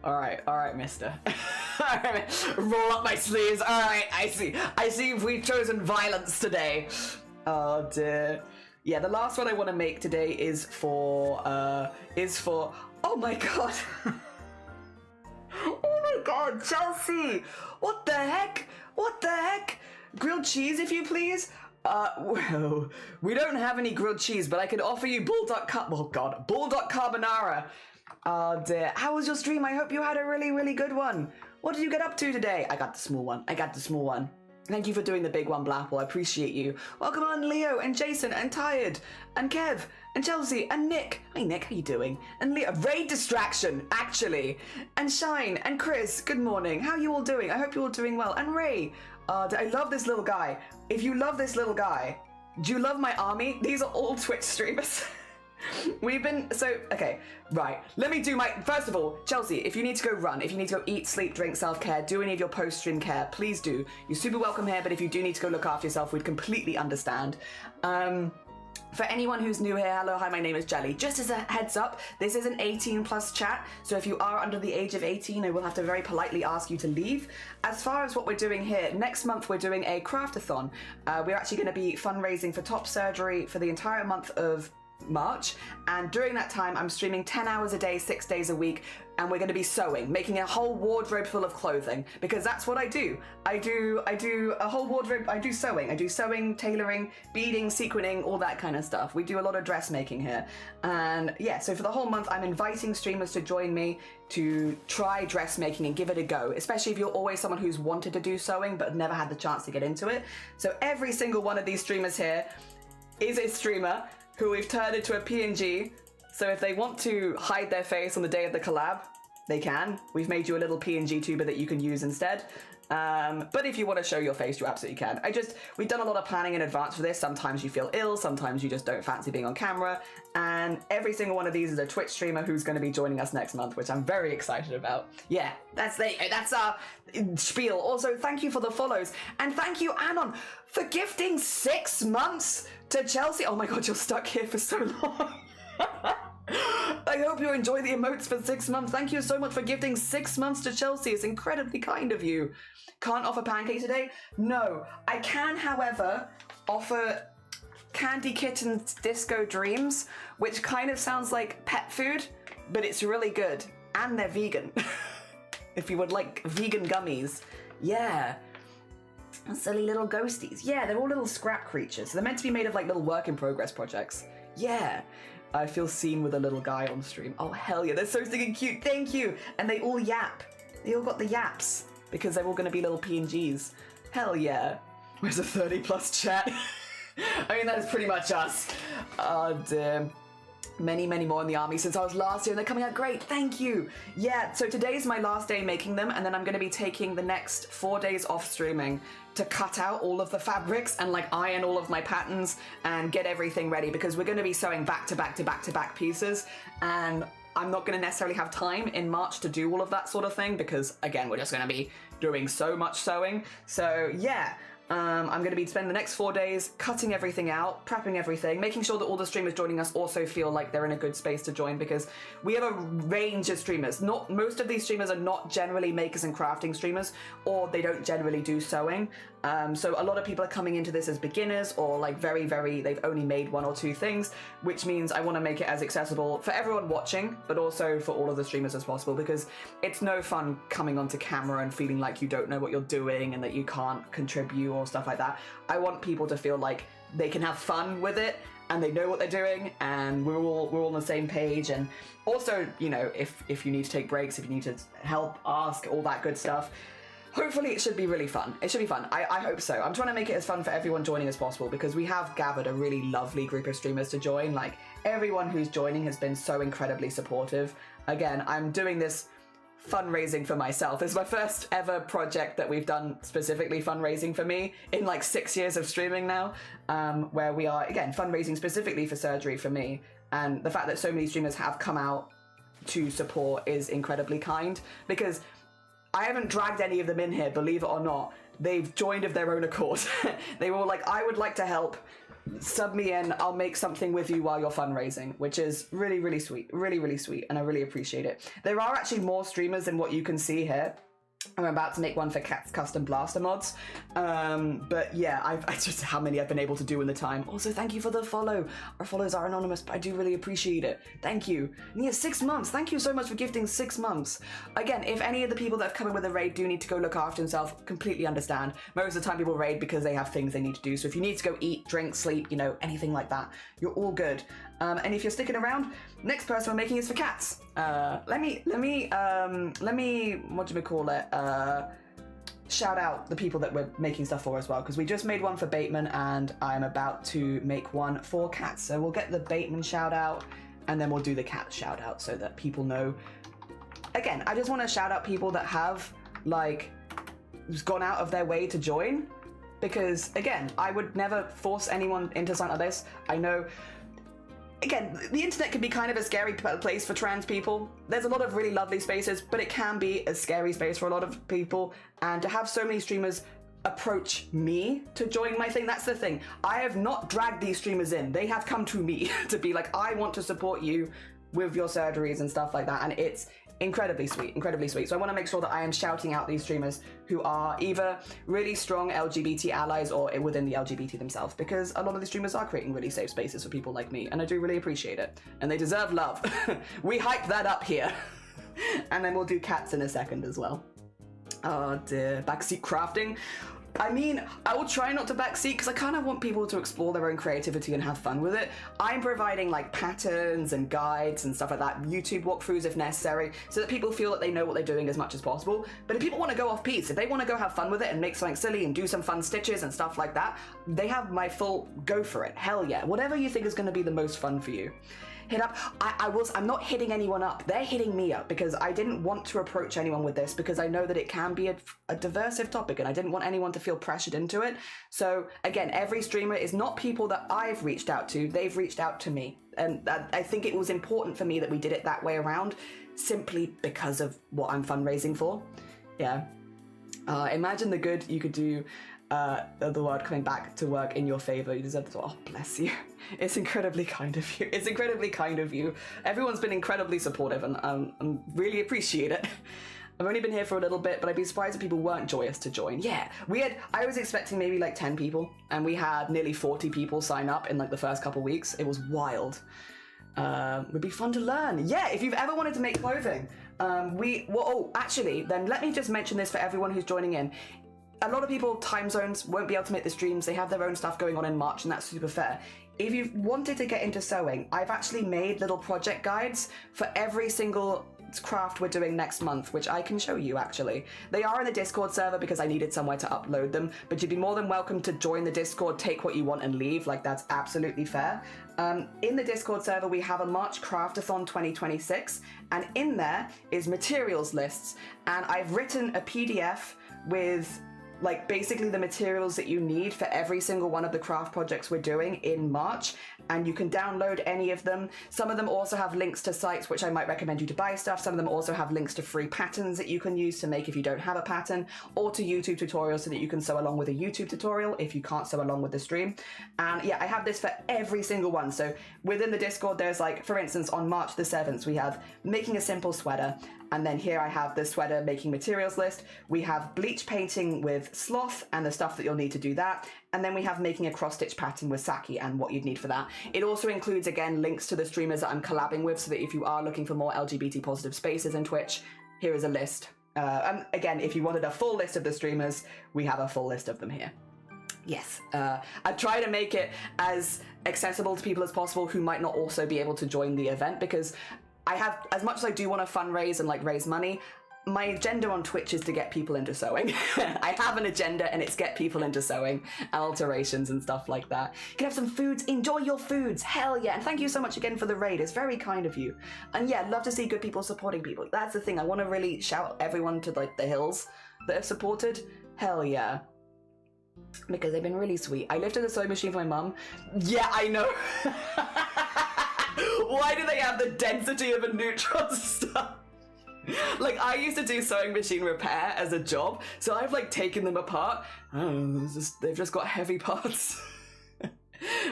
Alright, mister. Alright, roll up my sleeves. Alright, I see we've chosen violence today. Oh dear. Yeah, the last one I want to make today is for, oh my god. Oh my god, Chelsea! What the heck? What the heck? Grilled cheese, if you please? Well, we don't have any grilled cheese, but I could offer you bulldog carbonara. Oh dear. How was your stream? I hope you had a really, really good one. What did you get up to today? I got the small one. Thank you for doing the big one, Blapple. I appreciate you. Welcome on, Leo and Jason and Tired and Kev and Chelsea and Nick. Hi, Nick. How you doing? And Leo. Raid distraction, actually. And Shine and Chris. Good morning. How are you all doing? I hope you're all doing well. And Ray. I love this little guy. If you love this little guy, do you love my army? These are all Twitch streamers. Okay, right. Let me do first of all, Chelsea, if you need to go run, if you need to go eat, sleep, drink, self-care, do any of your post-stream care, please do. You're super welcome here, but if you do need to go look after yourself, we'd completely understand. For anyone who's new here, hello, hi, my name is Jelly. Just as a heads up, this is an 18+ chat, so if you are under the age of 18, I will have to very politely ask you to leave. As far as what we're doing here, next month we're doing a craftathon. We're actually going to be fundraising for top surgery for the entire month of March, and during that time I'm streaming 10 hours a day, 6 days a week, and we're going to be sewing, making a whole wardrobe full of clothing, because that's what I do. I do a whole wardrobe. I do sewing, tailoring, beading, sequinning, all that kind of stuff. We do a lot of dressmaking here, and yeah, so for the whole month I'm inviting streamers to join me to try dressmaking and give it a go, especially if you're always someone who's wanted to do sewing but never had the chance to get into it. So every single one of these streamers here is a streamer who we've turned into a PNG, so if they want to hide their face on the day of the collab, they can. We've made you a little PNG tuber that you can use instead. But if you want to show your face, you absolutely can. We've done a lot of planning in advance for this. Sometimes you feel ill, sometimes you just don't fancy being on camera, and every single one of these is a Twitch streamer who's going to be joining us next month, which I'm very excited about. Yeah, that's our spiel. Also, thank you for the follows, and thank you, Anon, for gifting 6 months to Chelsea. Oh my god, you're stuck here for so long. I hope you enjoy the emotes for 6 months. Thank you so much for gifting 6 months to Chelsea. It's incredibly kind of you. Can't offer pancake today? No. I can, however, offer Candy Kitten's Disco Dreams, which kind of sounds like pet food, but it's really good. And they're vegan. If you would like vegan gummies. Yeah. Silly little ghosties. Yeah, they're all little scrap creatures. They're meant to be made of like little work in progress projects. Yeah. I feel seen with a little guy on stream. Oh, hell yeah. They're so stinking cute. Thank you. And they all yap. They all got the yaps because they're all going to be little PNGs. Hell yeah. Where's the 30 plus chat? I mean, that is pretty much us. Oh, dear. Many, many more in the army since I was last year, and they're coming out great. Thank you. Yeah, so today's my last day making them, and then I'm going to be taking the next 4 days off streaming to cut out all of the fabrics and like iron all of my patterns and get everything ready, because we're going to be sewing back to back to back to back pieces, and I'm not going to necessarily have time in March to do all of that sort of thing because, again, we're just going to be doing so much sewing. So yeah. I'm going to be spending the next 4 days cutting everything out, prepping everything, making sure that all the streamers joining us also feel like they're in a good space to join, because we have a range of streamers. Not most of these streamers are not generally makers and crafting streamers, or they don't generally do sewing. So a lot of people are coming into this as beginners, or like they've only made 1 or 2 things, which means I want to make it as accessible for everyone watching, but also for all of the streamers as possible, because it's no fun coming onto camera and feeling like you don't know what you're doing and that you can't contribute or stuff like that. I want people to feel like they can have fun with it and they know what they're doing, and we're all on the same page. And also, you know, if you need to take breaks, if you need to help, ask, all that good stuff, hopefully it should be really fun. It should be fun. I hope so. I'm trying to make it as fun for everyone joining as possible, because we have gathered a really lovely group of streamers to join. Like, everyone who's joining has been so incredibly supportive. Again, I'm doing this fundraising for myself. It's my first ever project that we've done specifically fundraising for me in like 6 years of streaming now, where we are, again, fundraising specifically for surgery for me. And the fact that so many streamers have come out to support is incredibly kind, because I haven't dragged any of them in here, believe it or not. They've joined of their own accord. They were all like, I would like to help. Sub me in, I'll make something with you while you're fundraising, which is really, really sweet. Really, really sweet, and I really appreciate it. There are actually more streamers than what you can see here. I'm about to make one for Cat's Custom Blaster mods. But yeah, I just how many I've been able to do in the time. Also, thank you for the follow. Our follows are anonymous, but I do really appreciate it. Thank you. And yeah, 6 months. Thank you so much for gifting 6 months. Again, if any of the people that have come in with a raid do need to go look after themselves, completely understand. Most of the time people raid because they have things they need to do. So if you need to go eat, drink, sleep, you know, anything like that, you're all good. And if you're sticking around, next person we're making is for cats. Let me, what do we call it? Shout out the people that we're making stuff for as well, because we just made one for Bateman and I'm about to make one for cats. So we'll get the Bateman shout out and then we'll do the cat shout out so that people know. Again, I just want to shout out people that have like gone out of their way to join, because again, I would never force anyone into something like this. I know, again, the internet can be kind of a scary place for trans people. There's a lot of really lovely spaces, but it can be a scary space for a lot of people. And to have so many streamers approach me to join my thing, that's the thing. I have not dragged these streamers in. They have come to me to be like, I want to support you with your surgeries and stuff like that. And it's incredibly sweet, incredibly sweet. So I want to make sure that I am shouting out these streamers who are either really strong LGBT allies or within the LGBT themselves, because a lot of the streamers are creating really safe spaces for people like me, and I do really appreciate it, and they deserve love. We hype that up here. And then we'll do cats in a second as well. Oh dear, backseat crafting. I mean, I will try not to backseat because I kind of want people to explore their own creativity and have fun with it. I'm providing like patterns and guides and stuff like that, YouTube walkthroughs if necessary, so that people feel that they know what they're doing as much as possible. But if people want to go off piece, if they want to go have fun with it and make something silly and do some fun stitches and stuff like that, they have my full go for it. Hell yeah. Whatever you think is going to be the most fun for you. Hit up. I'm not hitting anyone up. They're hitting me up because I didn't want to approach anyone with this, because I know that it can be a diversive topic and I didn't want anyone to feel pressured into it. So again, every streamer is not people that I've reached out to, they've reached out to me. And I think it was important for me that we did it that way around, simply because of what I'm fundraising for. Yeah. Imagine the good you could do the world coming back to work in your favor. You deserve this. Oh, bless you. It's incredibly kind of you. It's incredibly kind of you. Everyone's been incredibly supportive, and I really appreciate it. I've only been here for a little bit, but I'd be surprised if people weren't joyous to join. Yeah, I was expecting maybe like 10 people, and we had nearly 40 people sign up in like the first couple weeks. It was wild. Would be fun to learn. Yeah, if you've ever wanted to make clothing, actually, then let me just mention this for everyone who's joining in. A lot of people, time zones, won't be able to make the streams. They have their own stuff going on in March, and that's super fair. If you've wanted to get into sewing, I've actually made little project guides for every single craft we're doing next month, which I can show you actually. They are in the Discord server because I needed somewhere to upload them, but you'd be more than welcome to join the Discord, take what you want and leave, like that's absolutely fair. In the Discord server we have a March Craftathon 2026, and in there is materials lists, and I've written a PDF with like basically the materials that you need for every single one of the craft projects we're doing in March, and you can download any of them. Some of them also have links to sites which I might recommend you to buy stuff. Some of them also have links to free patterns that you can use to make if you don't have a pattern, or to YouTube tutorials so that you can sew along with a YouTube tutorial if you can't sew along with the stream. And yeah, I have this for every single one. So within the Discord there's like, for instance, on March the 7th we have making a simple sweater, and then here I have the sweater making materials list. We have bleach painting with sloth and the stuff that you'll need to do that. And then we have making a cross-stitch pattern with Saki and what you'd need for that. It also includes, again, links to the streamers that I'm collabing with, so that if you are looking for more LGBT positive spaces in Twitch, here is a list. And again, if you wanted a full list of the streamers, we have a full list of them here. Yes, I try to make it as accessible to people as possible who might not also be able to join the event, because I have, as much as I do want to fundraise and like raise money, my agenda on Twitch is to get people into sewing. I have an agenda, and it's get people into sewing and alterations and stuff like that. You can have some foods, enjoy your foods, hell yeah. And thank you so much again for the raid, it's very kind of you. And yeah, love to see good people supporting people. That's the thing, I want to really shout everyone to like the hills that have supported, hell yeah. Because they've been really sweet. I lifted a sewing machine for my mum. Yeah, I know. Why do they have the density of a neutron star? Like, I used to do sewing machine repair as a job, so I've like taken them apart. I don't know, they've just got heavy parts.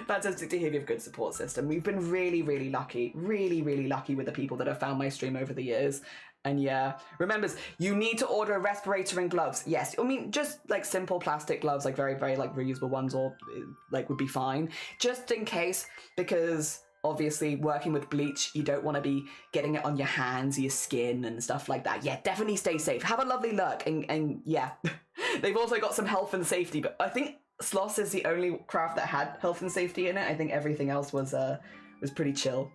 Fantastic to hear you have a good support system. We've been really, really lucky, really lucky with the people that have found my stream over the years. And yeah, remember, you need to order a respirator and gloves. Yes, I mean, just like simple plastic gloves, like very like reusable ones, or like would be fine, just in case, because obviously working with bleach, you don't want to be getting it on your hands, your skin and stuff like that. Yeah, definitely stay safe. Have a lovely look, and yeah. They've also got some health and safety, but I think Sloss is the only craft that had health and safety in it. I think everything else was pretty chill.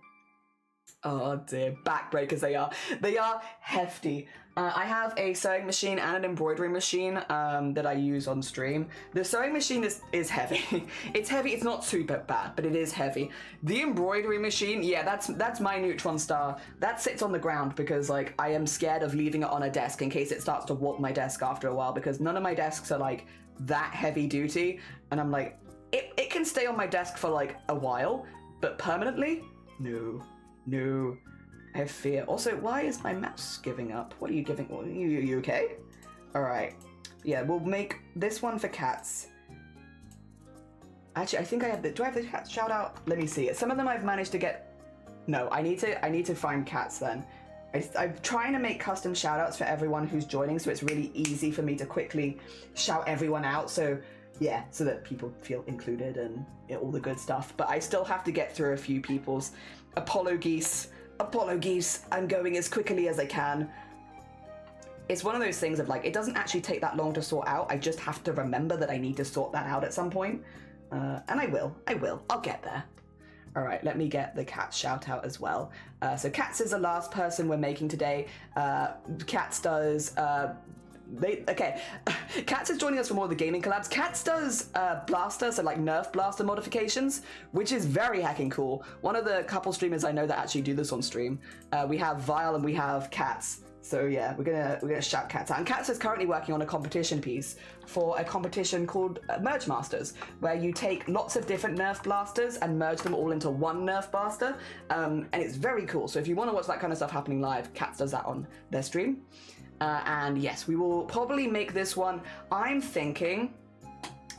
Oh dear, backbreakers they are. They are hefty. I have a sewing machine and an embroidery machine that I use on stream. The sewing machine is heavy. It's heavy, it's not super bad, but it is heavy. The embroidery machine, yeah, that's my neutron star. That sits on the ground because like I am scared of leaving it on a desk in case it starts to warp my desk after a while, because none of my desks are like that heavy duty, and I'm like, it can stay on my desk for like a while, but permanently? No. I have fear. Also, why is my mouse giving up? What are you giving? You okay? Alright. Yeah, we'll make this one for cats. Actually, I think I have the... Do I have the cat shout out? Let me see. Some of them I've managed to get... No, I need to find cats then. I'm trying to make custom shout outs for everyone who's joining, so it's really easy for me to quickly shout everyone out. So yeah, so that people feel included and all the good stuff. But I still have to get through a few people's. Apollo geese, I'm going as quickly as I can. It's one of those things of like, it doesn't actually take that long to sort out. I just have to remember that I need to sort that out at some point. And I will, I'll get there. All right, let me get the cat shout out as well. So Cats is the last person we're making today. Cats does, Cats is joining us for more of the gaming collabs. Cats does blaster, so like Nerf blaster modifications, which is very heckin' cool. One of the couple streamers I know that actually do this on stream. We have Vile and we have Cats. So yeah, we're gonna shout Cats out. And Cats is currently working on a competition piece for a competition called Merge Masters, where you take lots of different Nerf blasters and merge them all into one Nerf blaster. And it's very cool. So if you want to watch that kind of stuff happening live, Cats does that on their stream. And yes, we will probably make this one. I'm thinking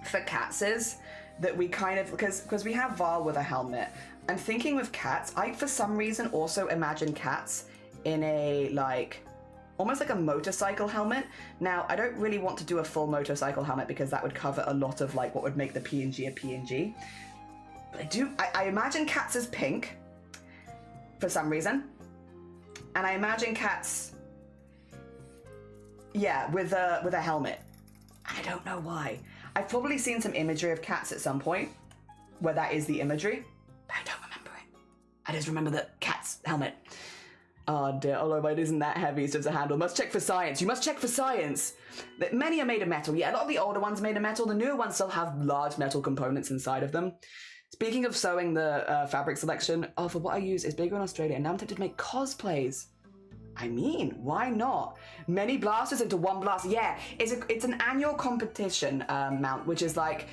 for cats is that we kind of, because we have Val with a helmet. I'm thinking with cats, I for some reason also imagine cats in a like, almost like a motorcycle helmet. Now, I don't really want to do a full motorcycle helmet because that would cover a lot of like what would make the PNG a PNG. But I imagine cats as pink for some reason. And I imagine cats, yeah, with a helmet. I don't know why. I've probably seen some imagery of cats at some point where that is the imagery, but I don't remember it. I just remember the cat's helmet. Oh dear, although it isn't that heavy, it's just a handle. Must check for science. You must check for science. Many are made of metal. Yeah, a lot of the older ones are made of metal. The newer ones still have large metal components inside of them. Speaking of sewing the fabric selection, for what I use is bigger in Australia, and now I'm tempted to make cosplays. I mean, why not? Many blasters into one blast. Yeah, it's an annual competition mount, which is like,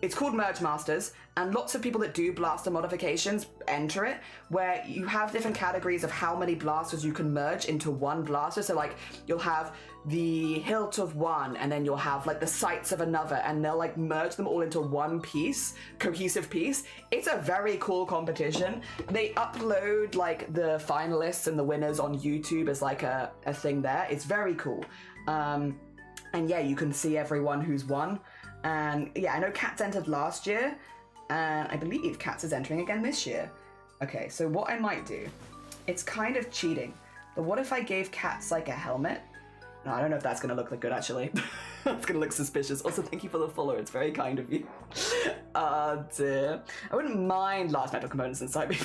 it's called Merge Masters, and lots of people that do blaster modifications enter it, where you have different categories of how many blasters you can merge into one blaster. So like, you'll have the hilt of one, and then you'll have like the sights of another, and they'll like merge them all into one piece, cohesive piece. It's a very cool competition. They upload like the finalists and the winners on YouTube as like a thing there. It's very cool. And yeah, you can see everyone who's won. And yeah, I know Cats entered last year, and I believe Cats is entering again this year. Okay, so what I might do, it's kind of cheating, but what if I gave Cats like a helmet? No, I don't know if that's gonna look like good actually. It's gonna look suspicious. Also, thank you for the follow, it's very kind of you. Dear. I wouldn't mind large metal components inside me.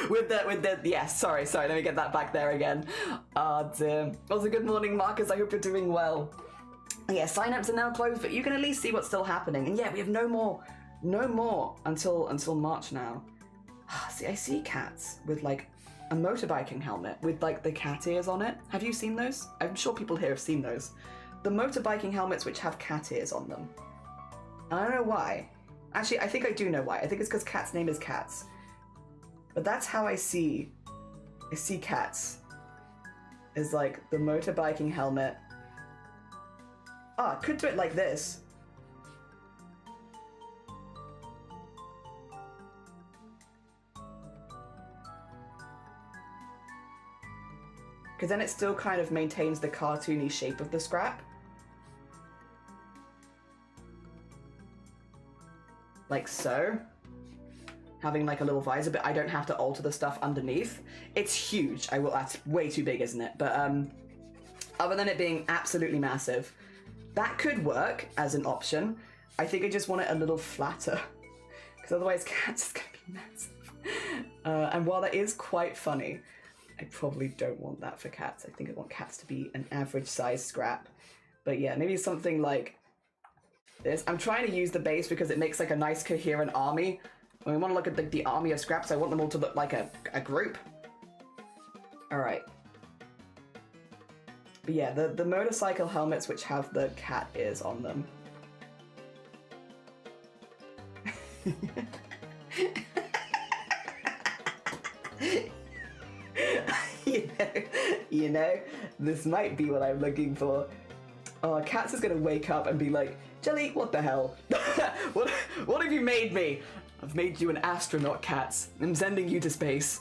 with the, yes, sorry, let me get that back there again. Dear. Also, good morning, Marcus, I hope you're doing well. Yeah, sign-ups are now closed, but you can at least see what's still happening. And yeah, we have no more until March now. See, I see cats with like a motorbiking helmet with like the cat ears on it. Have you seen those? I'm sure people here have seen those. The motorbiking helmets which have cat ears on them. I don't know why. Actually, I think I do know why. I think it's because Cat's name is Cats. But that's how I see cats. Is like the motorbiking helmet. I could do it like this. Because then it still kind of maintains the cartoony shape of the scrap. Like so. Having like a little visor, but I don't have to alter the stuff underneath. It's huge. That's way too big, isn't it? But other than it being absolutely massive, that could work as an option. I think I just want it a little flatter, because otherwise Cats is going to be massive. And while that is quite funny, I probably don't want that for Cats. I think I want Cats to be an average size scrap. But yeah, maybe something like this. I'm trying to use the base because it makes like a nice coherent army. When we want to look at the army of scraps, I want them all to look like a group. All right. But yeah, the motorcycle helmets which have the cat ears on them. you know, this might be what I'm looking for. Oh, Cats is gonna wake up and be like, Jelly, what the hell? what have you made me? I've made you an astronaut, Cats. I'm sending you to space.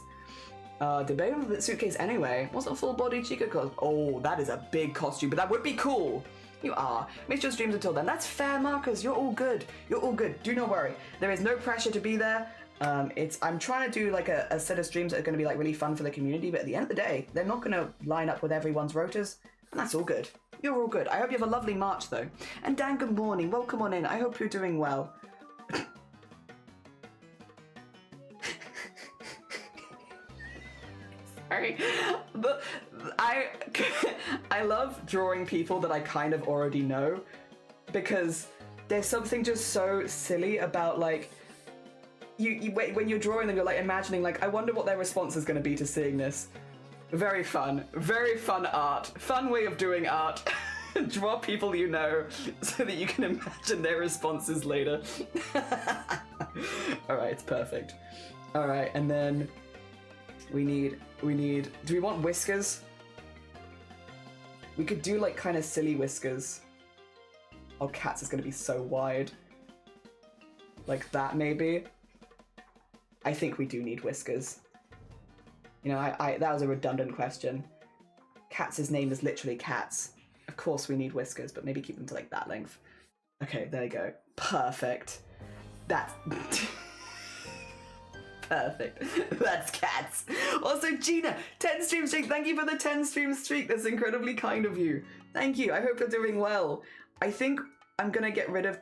Debate on the suitcase anyway. What's a full body Chica costume? Oh, that is a big costume, but that would be cool. You are. Miss your streams until then. That's fair, Marcus. You're all good. You're all good. Do not worry. There is no pressure to be there. I'm trying to do like a set of streams that are going to be like really fun for the community, but at the end of the day, they're not going to line up with everyone's rotas, and that's all good. You're all good. I hope you have a lovely March though. And Dan, good morning. Welcome on in. I hope you're doing well. Sorry. I love drawing people that I kind of already know, because there's something just so silly about like when you're drawing them, you're like imagining like, I wonder what their response is going to be to seeing this. Very fun art, fun way of doing art. Draw people you know so that you can imagine their responses later. All right, it's perfect. All right, and then we need, do we want whiskers? We could do like kind of silly whiskers. Oh, Cats is gonna be so wide. Like that, maybe? I think we do need whiskers. You know, that was a redundant question. Cats' name is literally Cats. Of course we need whiskers, but maybe keep them to like that length. Okay, there you go. Perfect. That's... Perfect. That's Cats. Also, Gina, 10 stream streak. Thank you for the 10 stream streak. That's incredibly kind of you. Thank you. I hope you're doing well. I think I'm gonna get rid of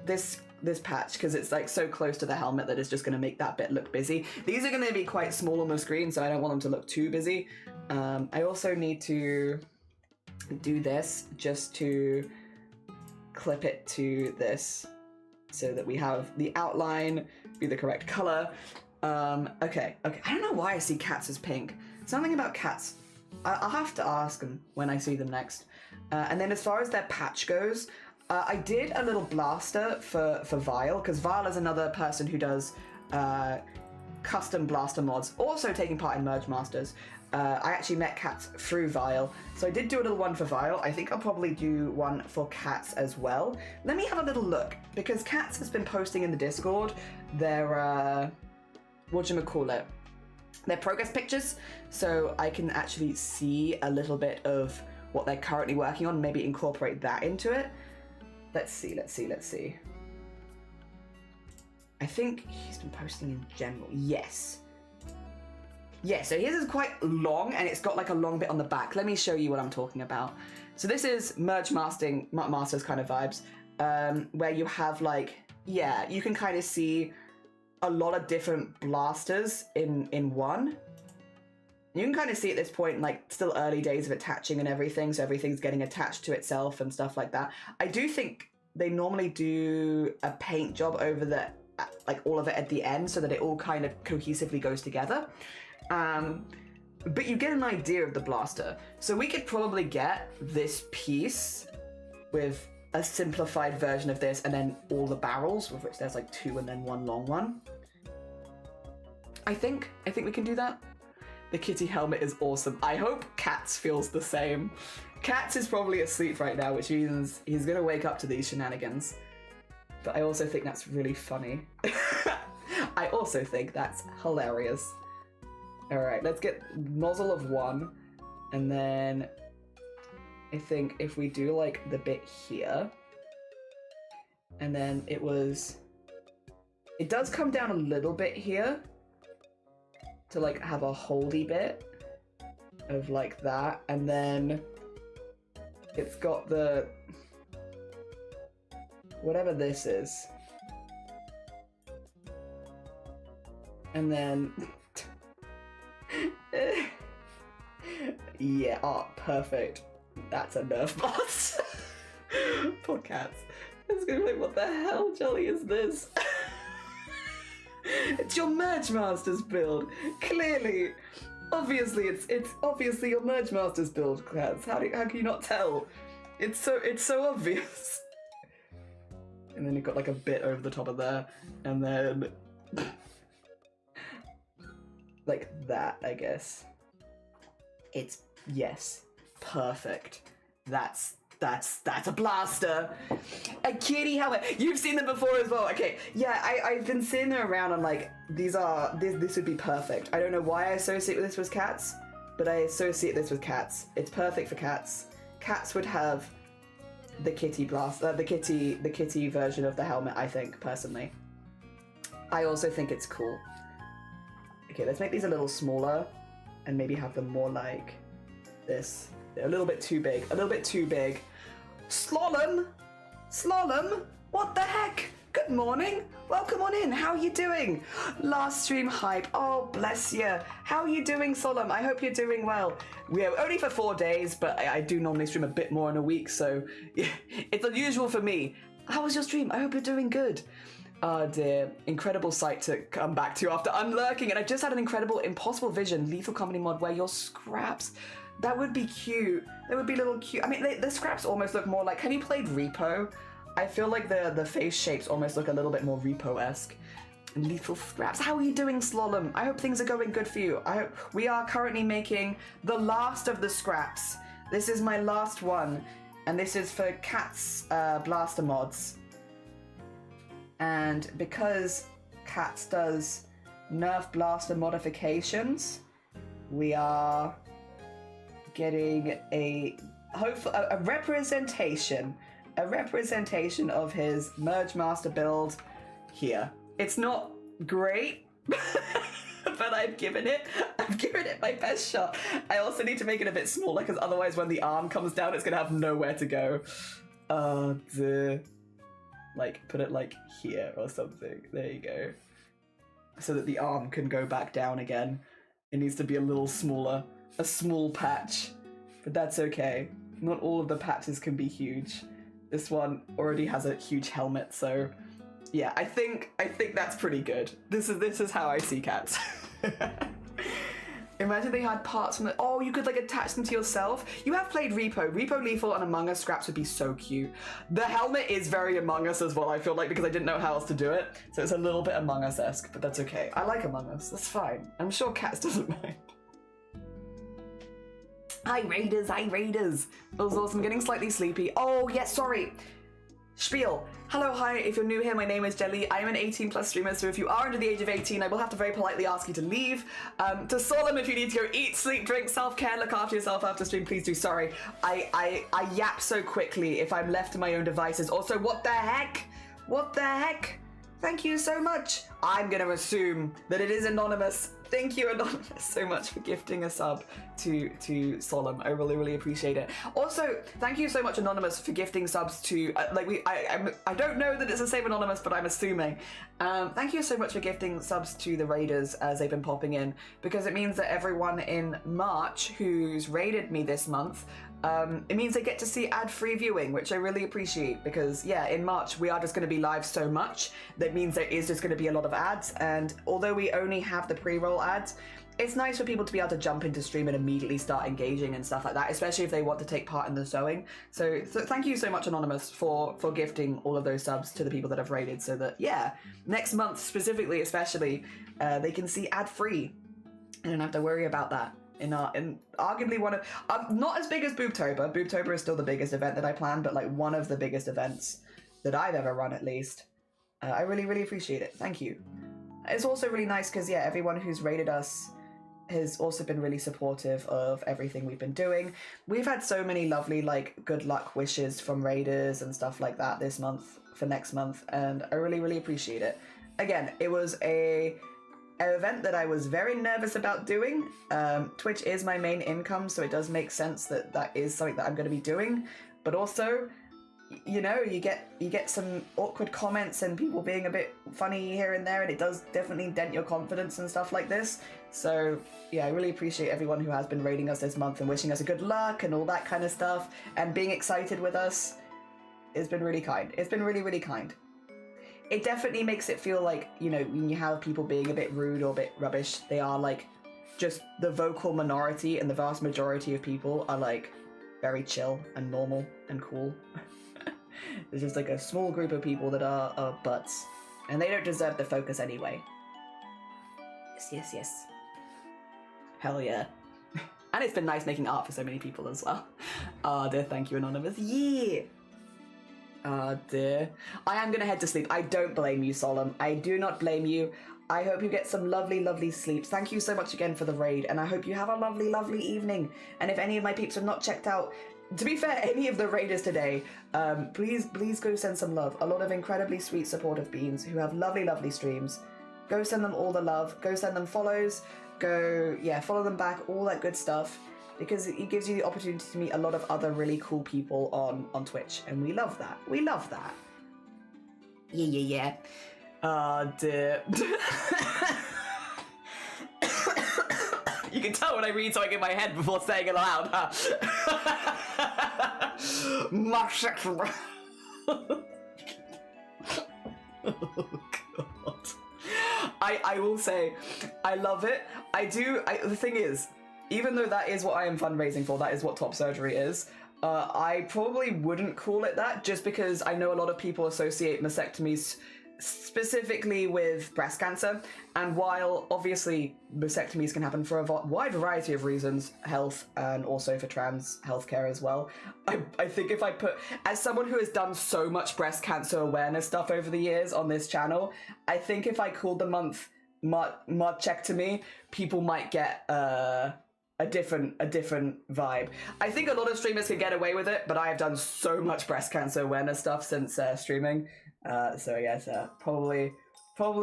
this patch because it's like so close to the helmet that it's just gonna make that bit look busy. These are gonna be quite small on the screen, so I don't want them to look too busy. I also need to do this just to clip it to this so that we have the outline be the correct color. Okay. I don't know why I see Cats as pink. Something about Cats. I'll have to ask them when I see them next. And then as far as their patch goes, I did a little blaster for Vile, because Vile is another person who does custom blaster mods, also taking part in Merge Masters. I actually met Cats through Vile, so I did do a little one for Vile. I think I'll probably do one for Cats as well. Let me have a little look, because Cats has been posting in the Discord their, whatchamacallit, their progress pictures, so I can actually see a little bit of what they're currently working on, maybe incorporate that into it. Let's see. I think he's been posting in general, yes. Yeah, so his is quite long and it's got like a long bit on the back. Let me show you what I'm talking about. So this is Merge Masters kind of vibes, where you have like, yeah, you can kind of see a lot of different blasters in one. You can kind of see at this point, like, still early days of attaching and everything, so everything's getting attached to itself and stuff like that. I do think they normally do a paint job over the, like, all of it at the end so that it all kind of cohesively goes together. But you get an idea of the blaster. So we could probably get this piece with a simplified version of this and then all the barrels, of which there's like 2 and then 1 long one. I think we can do that. The kitty helmet is awesome. I hope Cats feels the same. Cats is probably asleep right now, which means he's gonna wake up to these shenanigans. But I also think that's really funny. I also think that's hilarious. All right, let's get nozzle of 1. And then I think if we do like the bit here, and then it does come down a little bit here to like have a holdy bit of like that, and then it's got the whatever this is, and then yeah, oh, perfect. That's a Nerf boss. Poor Cats. It's gonna be like, what the hell, Jolly, is this? It's your Merge Masters build. Clearly. Obviously, it's obviously your Merge Masters build, Cats. How can you not tell? It's so obvious. And then you've got like a bit over the top of there, and then like that, I guess. It's, yes, perfect. That's a blaster. A kitty helmet. You've seen them before as well. Okay, yeah, I've been seeing them around. I'm like, this would be perfect. I don't know why I associate this with Cats, but I associate this with Cats. It's perfect for Cats. Cats would have the kitty blaster, the kitty version of the helmet, I think, personally. I also think it's cool. Okay, let's make these a little smaller and maybe have them more like this. They're a little bit too big. Slalom? What the heck? Good morning. Welcome on in. How are you doing? Last stream hype. Oh, bless you. How are you doing, Solemn? I hope you're doing well. We are only for 4 days, but I do normally stream a bit more in a week, so yeah, it's unusual for me. How was your stream? I hope you're doing good. Oh dear, incredible sight to come back to after unlurking, and I just had an incredible Impossible Vision lethal comedy mod where your scraps, that would be cute. That would be little cute. I mean, the scraps almost look more like, have you played Repo? I feel like the face shapes almost look a little bit more Repo-esque. Lethal scraps. How are you doing, Slalom? I hope things are going good for you. I hope we are currently making the last of the scraps. This is my last one. and this is for Cat's blaster mods. And because Cats does Nerf blaster modifications, we are getting a representation of his Merge Master build here. It's not great, but I've given it my best shot. I also need to make it a bit smaller because otherwise when the arm comes down it's gonna have nowhere to go. Like put it like here or something. There you go. So that the arm can go back down again. It needs to be a little smaller, a small patch, but that's okay. Not all of the patches can be huge. This one already has a huge helmet, so yeah, I think that's pretty good. This is how I see Cats. Imagine they had parts from the... Oh, you could like attach them to yourself. You have played Repo. Repo Lethal and Among Us scraps would be so cute. The helmet is very Among Us as well, I feel like, because I didn't know how else to do it. So it's a little bit Among Us-esque, but that's okay. I like Among Us. That's fine. I'm sure Cats doesn't mind. Hi, Raiders. Hi, Raiders. That was awesome. Getting slightly sleepy. Oh, yes, sorry. Spiel. Hello, hi, if you're new here, my name is Jelly. I am an 18+ streamer, so if you are under the age of 18, I will have to very politely ask you to leave. To Solemn, if you need to go eat, sleep, drink, self-care, look after yourself after stream, please do. Sorry, I yap so quickly if I'm left to my own devices. Also, what the heck? What the heck? Thank you so much. I'm gonna assume that it is anonymous. Thank you, Anonymous, so much for gifting a sub to Solemn. I really, really appreciate it. Also, thank you so much, Anonymous, for gifting subs to I don't know that it's the same Anonymous, but I'm assuming. Thank you so much for gifting subs to the Raiders as they've been popping in, because it means that everyone in March who's raided me this month, it means they get to see ad-free viewing, which I really appreciate, because yeah, in March we are just going to be live so much that means there is just going to be a lot of ads, and although we only have the pre-roll ads, it's nice for people to be able to jump into stream and immediately start engaging and stuff like that, especially if they want to take part in the sewing. So thank you so much, Anonymous, for gifting all of those subs to the people that have raided, so that yeah, next month specifically, especially, they can see ad-free and don't have to worry about that. In arguably one of, not as big as Boobtober. Boobtober is still the biggest event that I plan, but like one of the biggest events that I've ever run, at least. I really, really appreciate it. Thank you. It's also really nice because yeah, everyone who's rated us has also been really supportive of everything we've been doing. We've had so many lovely like good luck wishes from raiders and stuff like that this month for next month, and I really, really appreciate it. Again, it was an event that I was very nervous about doing. Twitch is my main income, so it does make sense that that is something that I'm going to be doing, but also, you know, you get some awkward comments and people being a bit funny here and there, and it does definitely dent your confidence and stuff like this. So yeah, I really appreciate everyone who has been rating us this month and wishing us a good luck and all that kind of stuff and being excited with us. It's been really kind. It's been really, really kind. It definitely makes it feel like, you know, when you have people being a bit rude or a bit rubbish, they are like just the vocal minority, and the vast majority of people are like very chill and normal and cool. There's just like a small group of people that are butts, and they don't deserve the focus anyway. Yes, yes, yes. Hell yeah. And it's been nice making art for so many people as well. Oh dear, thank you, Anonymous. Yeah! Oh dear. I am gonna head to sleep. I don't blame you, Solemn. I do not blame you. I hope you get some lovely, lovely sleeps. Thank you so much again for the raid, and I hope you have a lovely, lovely evening. And if any of my peeps have not checked out, to be fair, any of the raiders today, please go send some love. A lot of incredibly sweet, supportive beans who have lovely, lovely streams. Go send them all the love. Go send them follows. Go, yeah, follow them back, all that good stuff. Because it gives you the opportunity to meet a lot of other really cool people on Twitch, and we love that. We love that. Yeah, yeah, yeah. Oh, dear. You can tell when I read something in my head before saying it aloud, huh? Oh, God. I will say, I love it. The thing is, even though that is what I am fundraising for, that is what Top Surgery is, I probably wouldn't call it that, just because I know a lot of people associate mastectomies specifically with breast cancer. And while obviously mastectomies can happen for a wide variety of reasons, health and also for trans healthcare as well, I think if I put, as someone who has done so much breast cancer awareness stuff over the years on this channel, I think if I called the month Mudchectomy, people might get a different vibe. I think a lot of streamers can get away with it, but I have done so much breast cancer awareness stuff since streaming. So yes, probably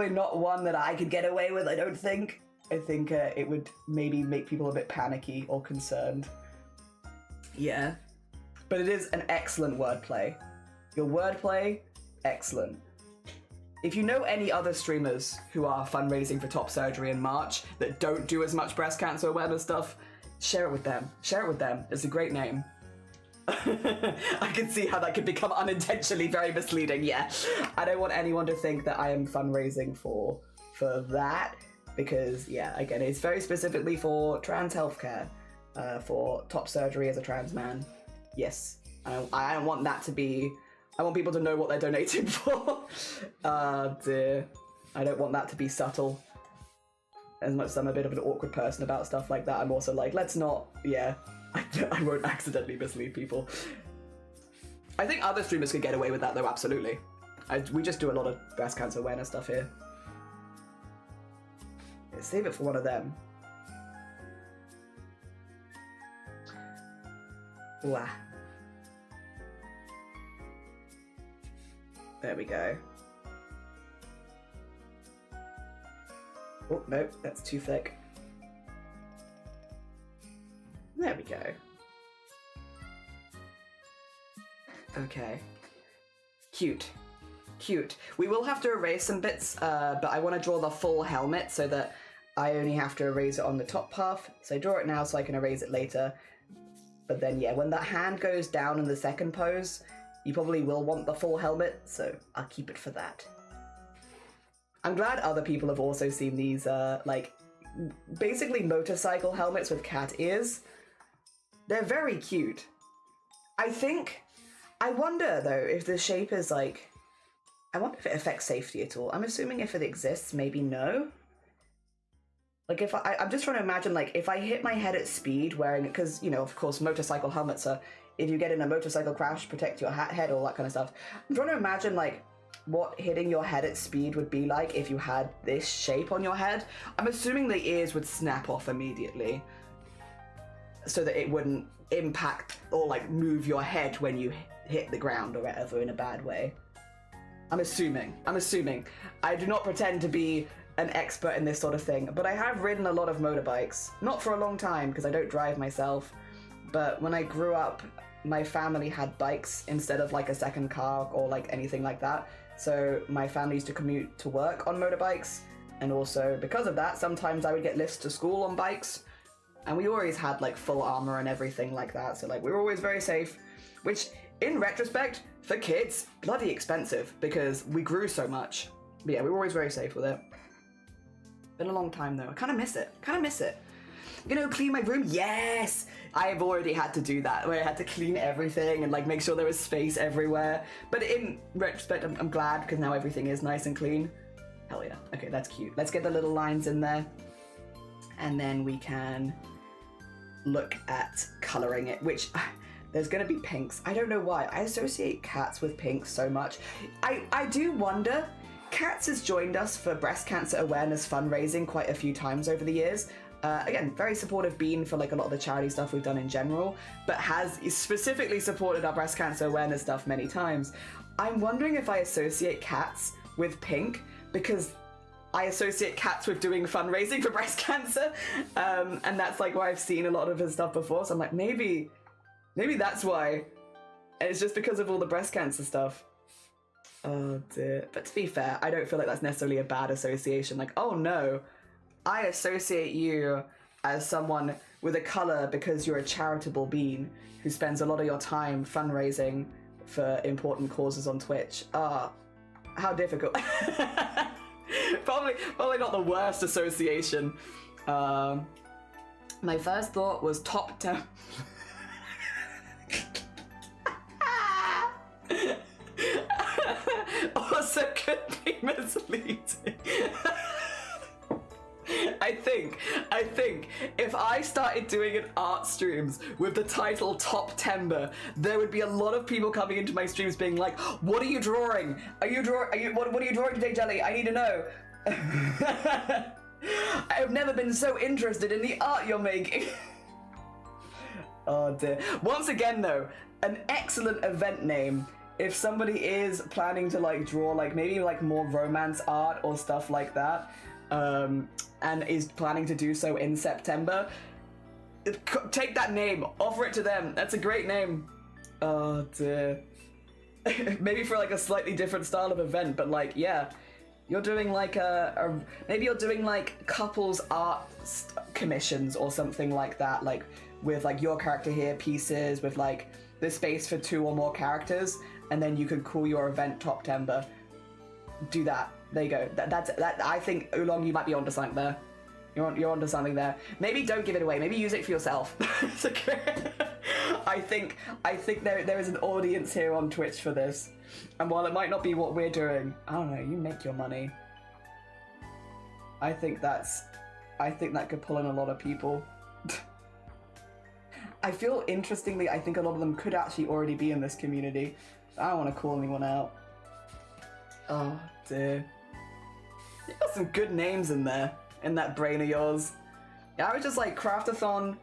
not one that I could get away with, I don't think. I think it would maybe make people a bit panicky or concerned. Yeah. But it is an excellent wordplay. Your wordplay, excellent. If you know any other streamers who are fundraising for top surgery in March that don't do as much breast cancer awareness stuff, share it with them. Share it with them. It's a great name. I can see how that could become unintentionally very misleading. Yeah, I don't want anyone to think that I am fundraising for that, because yeah, again, it's very specifically for trans healthcare, for top surgery as a trans man. Yes, I don't want that to be. I want people to know what they're donating for. Dear. I don't want that to be subtle. As much as I'm a bit of an awkward person about stuff like that, I'm also like, let's not, yeah, I won't accidentally mislead people. I think other streamers could get away with that though, absolutely. We just do a lot of breast cancer awareness stuff here. Yeah, save it for one of them. Wow. There we go. Oh, no, that's too thick. There we go. Okay. Cute. Cute. We will have to erase some bits, but I want to draw the full helmet so that I only have to erase it on the top half. So I draw it now so I can erase it later. But then, yeah, when that hand goes down in the second pose, you probably will want the full helmet, so I'll keep it for that. I'm glad other people have also seen these, like, basically motorcycle helmets with cat ears. They're very cute. I wonder, though, if the shape is, like, I wonder if it affects safety at all. I'm assuming if it exists, maybe no. Like, if I'm just trying to imagine, like, if I hit my head at speed wearing it, because, you know, of course, motorcycle helmets are, if you get in a motorcycle crash, protect your head, all that kind of stuff. I'm trying to imagine, like, what hitting your head at speed would be like if you had this shape on your head. I'm assuming the ears would snap off immediately so that it wouldn't impact or, like, move your head when you hit the ground or whatever in a bad way. I'm assuming. I do not pretend to be an expert in this sort of thing, but I have ridden a lot of motorbikes. Not for a long time, because I don't drive myself, but when I grew up, my family had bikes instead of, like, a second car or, like, anything like that. So my family used to commute to work on motorbikes, and also because of that, sometimes I would get lifts to school on bikes, and we always had, like, full armor and everything like that, so, like, we were always very safe, which, in retrospect, for kids, bloody expensive, because we grew so much. But yeah, we were always very safe with it. Been a long time, though. I kind of miss it. You know, clean my room? Yes! I have already had to do that, where I had to clean everything and, like, make sure there was space everywhere. But in retrospect, I'm glad, because now everything is nice and clean. Hell yeah. Okay, that's cute. Let's get the little lines in there. And then we can look at coloring it, which there's going to be pinks. I don't know why. I associate cats with pinks so much. I do wonder. Cats has joined us for breast cancer awareness fundraising quite a few times over the years. Again, very supportive Bean for, like, a lot of the charity stuff we've done in general, but has specifically supported our breast cancer awareness stuff many times. I'm wondering if I associate cats with pink, because I associate cats with doing fundraising for breast cancer, and that's, like, why I've seen a lot of his stuff before, so I'm like, maybe that's why. And it's just because of all the breast cancer stuff. Oh dear. But to be fair, I don't feel like that's necessarily a bad association. Like, oh no, I associate you as someone with a colour because you're a charitable bean who spends a lot of your time fundraising for important causes on Twitch. How difficult. Probably not the worst association. My first thought was top down. Also could be misleading. I think if I started doing an art streams with the title Top Timber, there would be a lot of people coming into my streams being like, "What are you drawing? What are you drawing today, Jelly? I need to know." I have never been so interested in the art you're making. Oh dear. Once again though, an excellent event name. If somebody is planning to like draw like maybe like more romance art or stuff like that, and is planning to do so in September, take that name, offer it to them. That's a great name. Oh dear. Maybe for like a slightly different style of event, but like, yeah, you're doing like maybe you're doing like couples art commissions or something like that, like with like your character here, pieces with like the space for 2 or more characters, and then you could call your event Top Timber. Do that. There you go. That's I think Oolong, you might be onto something there. You're onto something there. Maybe don't give it away. Maybe use it for yourself. It's okay. I think there is an audience here on Twitch for this, and while it might not be what we're doing, I don't know. You make your money. I think that could pull in a lot of people. I feel interestingly, I think a lot of them could actually already be in this community. I don't want to call anyone out. Oh dear. You got some good names in there, in that brain of yours. Yeah, I was just like, craftathon,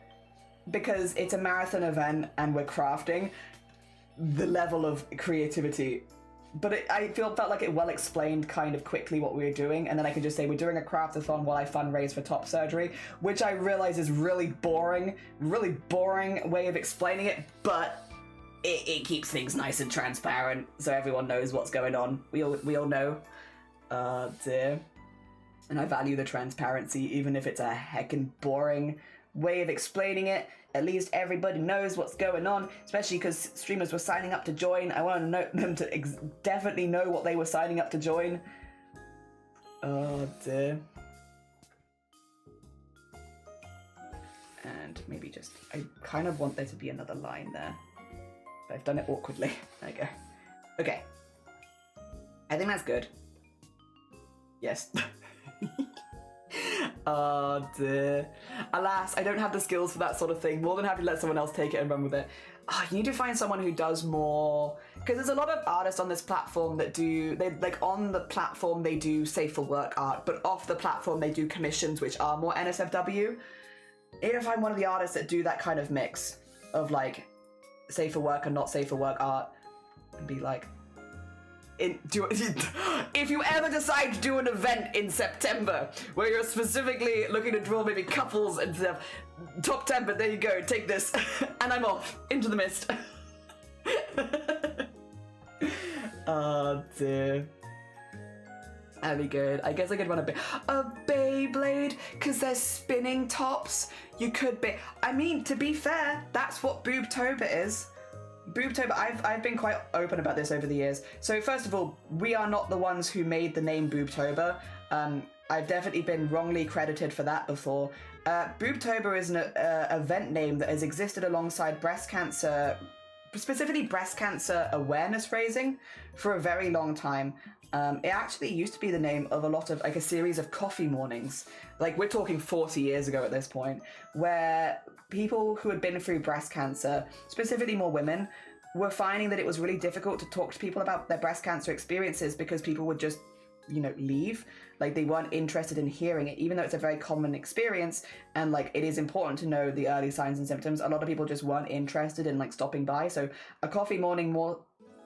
because it's a marathon event and we're crafting, the level of creativity. But I felt like it well explained kind of quickly what we were doing, and then I could just say we're doing a craftathon while I fundraise for top surgery, which I realize is really boring way of explaining it, but it keeps things nice and transparent so everyone knows what's going on. We all know. Dear. And I value the transparency, even if it's a heckin' boring way of explaining it. At least everybody knows what's going on, especially because streamers were signing up to join. I want them to definitely know what they were signing up to join. Oh dear. And maybe just, I kind of want there to be another line there. But I've done it awkwardly. There you go. Okay. I think that's good. Yes. Oh dear. Alas, I don't have the skills for that sort of thing. More than happy to let someone else take it and run with it. Oh, you need to find someone who does more, because there's a lot of artists on this platform that do, on the platform they do safe for work art, but off the platform they do commissions which are more NSFW. You need to find one of the artists that do that kind of mix of like safe for work and not safe for work art, and be like, if you ever decide to do an event in September where you're specifically looking to draw maybe couples and stuff, Top Timber, there you go, take this, and I'm off into the mist. Oh dear. That'd be good. I guess I could run a Beyblade, because they're spinning tops. You could be. I mean, to be fair, that's what Boobtober is. Boobtober, I've been quite open about this over the years. So first of all, we are not the ones who made the name Boobtober. I've definitely been wrongly credited for that before. Boobtober is an event name that has existed alongside breast cancer, specifically breast cancer awareness raising, for a very long time. It actually used to be the name of a lot of, like, a series of coffee mornings. Like, we're talking 40 years ago at this point, where people who had been through breast cancer, specifically more women, were finding that it was really difficult to talk to people about their breast cancer experiences because people would just, you know, leave. Like, they weren't interested in hearing it, even though it's a very common experience, and like, it is important to know the early signs and symptoms. A lot of people just weren't interested in like stopping by. So a coffee morning more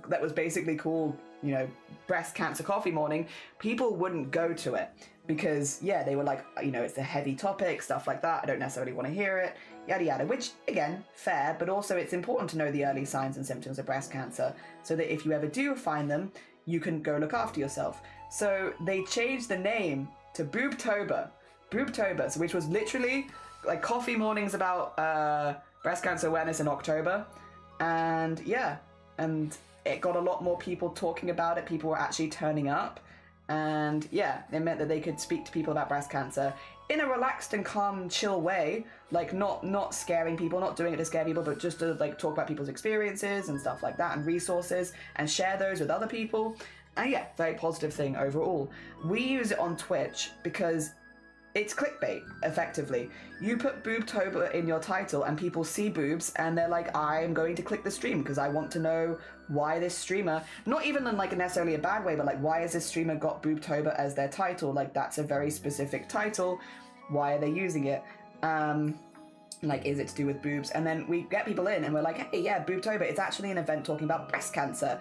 that was basically called, you know, breast cancer coffee morning, people wouldn't go to it because, yeah, they were like, you know, it's a heavy topic, stuff like that, I don't necessarily want to hear it, yada yada, which, again, fair, but also it's important to know the early signs and symptoms of breast cancer so that if you ever do find them, you can go look after yourself. So they changed the name to Boobtober, so, which was literally like coffee mornings about breast cancer awareness in October, and yeah, and it got a lot more people talking about it. People were actually turning up, and yeah, it meant that they could speak to people about breast cancer in a relaxed and calm, chill way, like not scaring people, not doing it to scare people, but just to like talk about people's experiences and stuff like that, and resources, and share those with other people. And yeah, very positive thing overall. We use it on Twitch because it's clickbait, effectively. You put Boobtober in your title and people see boobs and they're like, I'm going to click the stream because I want to know why this streamer, not even in like necessarily a bad way, but like, why has this streamer got Boobtober as their title? Like, that's a very specific title. Why are they using it? Like, is it to do with boobs? And then we get people in and we're like, hey, yeah, Boobtober, it's actually an event talking about breast cancer.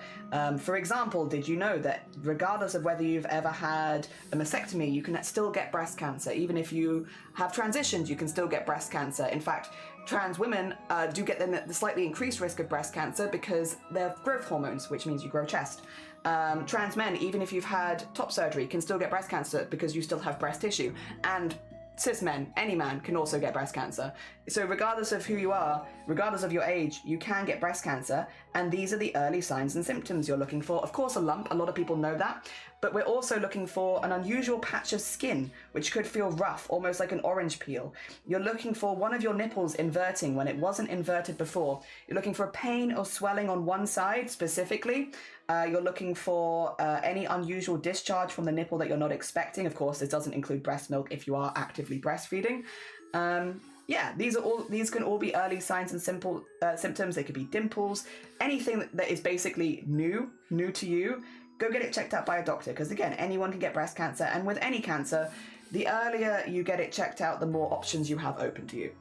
For example, did you know that regardless of whether you've ever had a mastectomy, you can still get breast cancer? Even if you have transitioned, you can still get breast cancer. In fact, trans women do get the slightly increased risk of breast cancer because they're growth hormones, which means you grow chest. Trans men, even if you've had top surgery, can still get breast cancer because you still have breast tissue. And cis men, any man, can also get breast cancer. So regardless of who you are, regardless of your age, you can get breast cancer, and these are the early signs and symptoms you're looking for. Of course, a lump, a lot of people know that, but we're also looking for an unusual patch of skin, which could feel rough, almost like an orange peel. You're looking for one of your nipples inverting when it wasn't inverted before. You're looking for pain or swelling on one side specifically. You're looking for any unusual discharge from the nipple that you're not expecting. Of course, this doesn't include breast milk if you are actively breastfeeding. Yeah, these can all be early signs and simple symptoms. They could be dimples, anything that is basically new to you. Go get it checked out by a doctor, because again, anyone can get breast cancer, and with any cancer, the earlier you get it checked out, the more options you have open to you.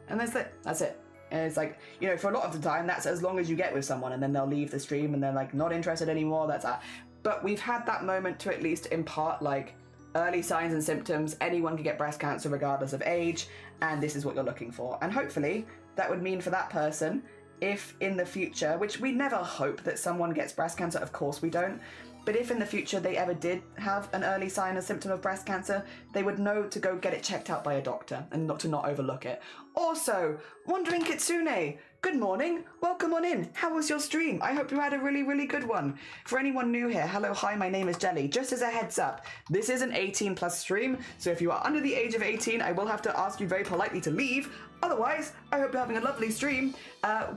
And that's it. And it's like, you know, for a lot of the time, that's as long as you get with someone, and then they'll leave the stream and they're like not interested anymore. That's that. But we've had that moment to at least impart like early signs and symptoms. Anyone can get breast cancer regardless of age, and this is what you're looking for. And hopefully that would mean for that person, if in the future, which we never hope that someone gets breast cancer, of course we don't, but if in the future they ever did have an early sign or symptom of breast cancer, they would know to go get it checked out by a doctor and not to overlook it. Also, Wandering Kitsune, good morning, welcome on in. How was your stream? I hope you had a really, really good one. For anyone new here, hello, hi, my name is Jelly. Just as a heads up, this is an 18 plus stream, so if you are under the age of 18, I will have to ask you very politely to leave. Otherwise, I hope you're having a lovely stream.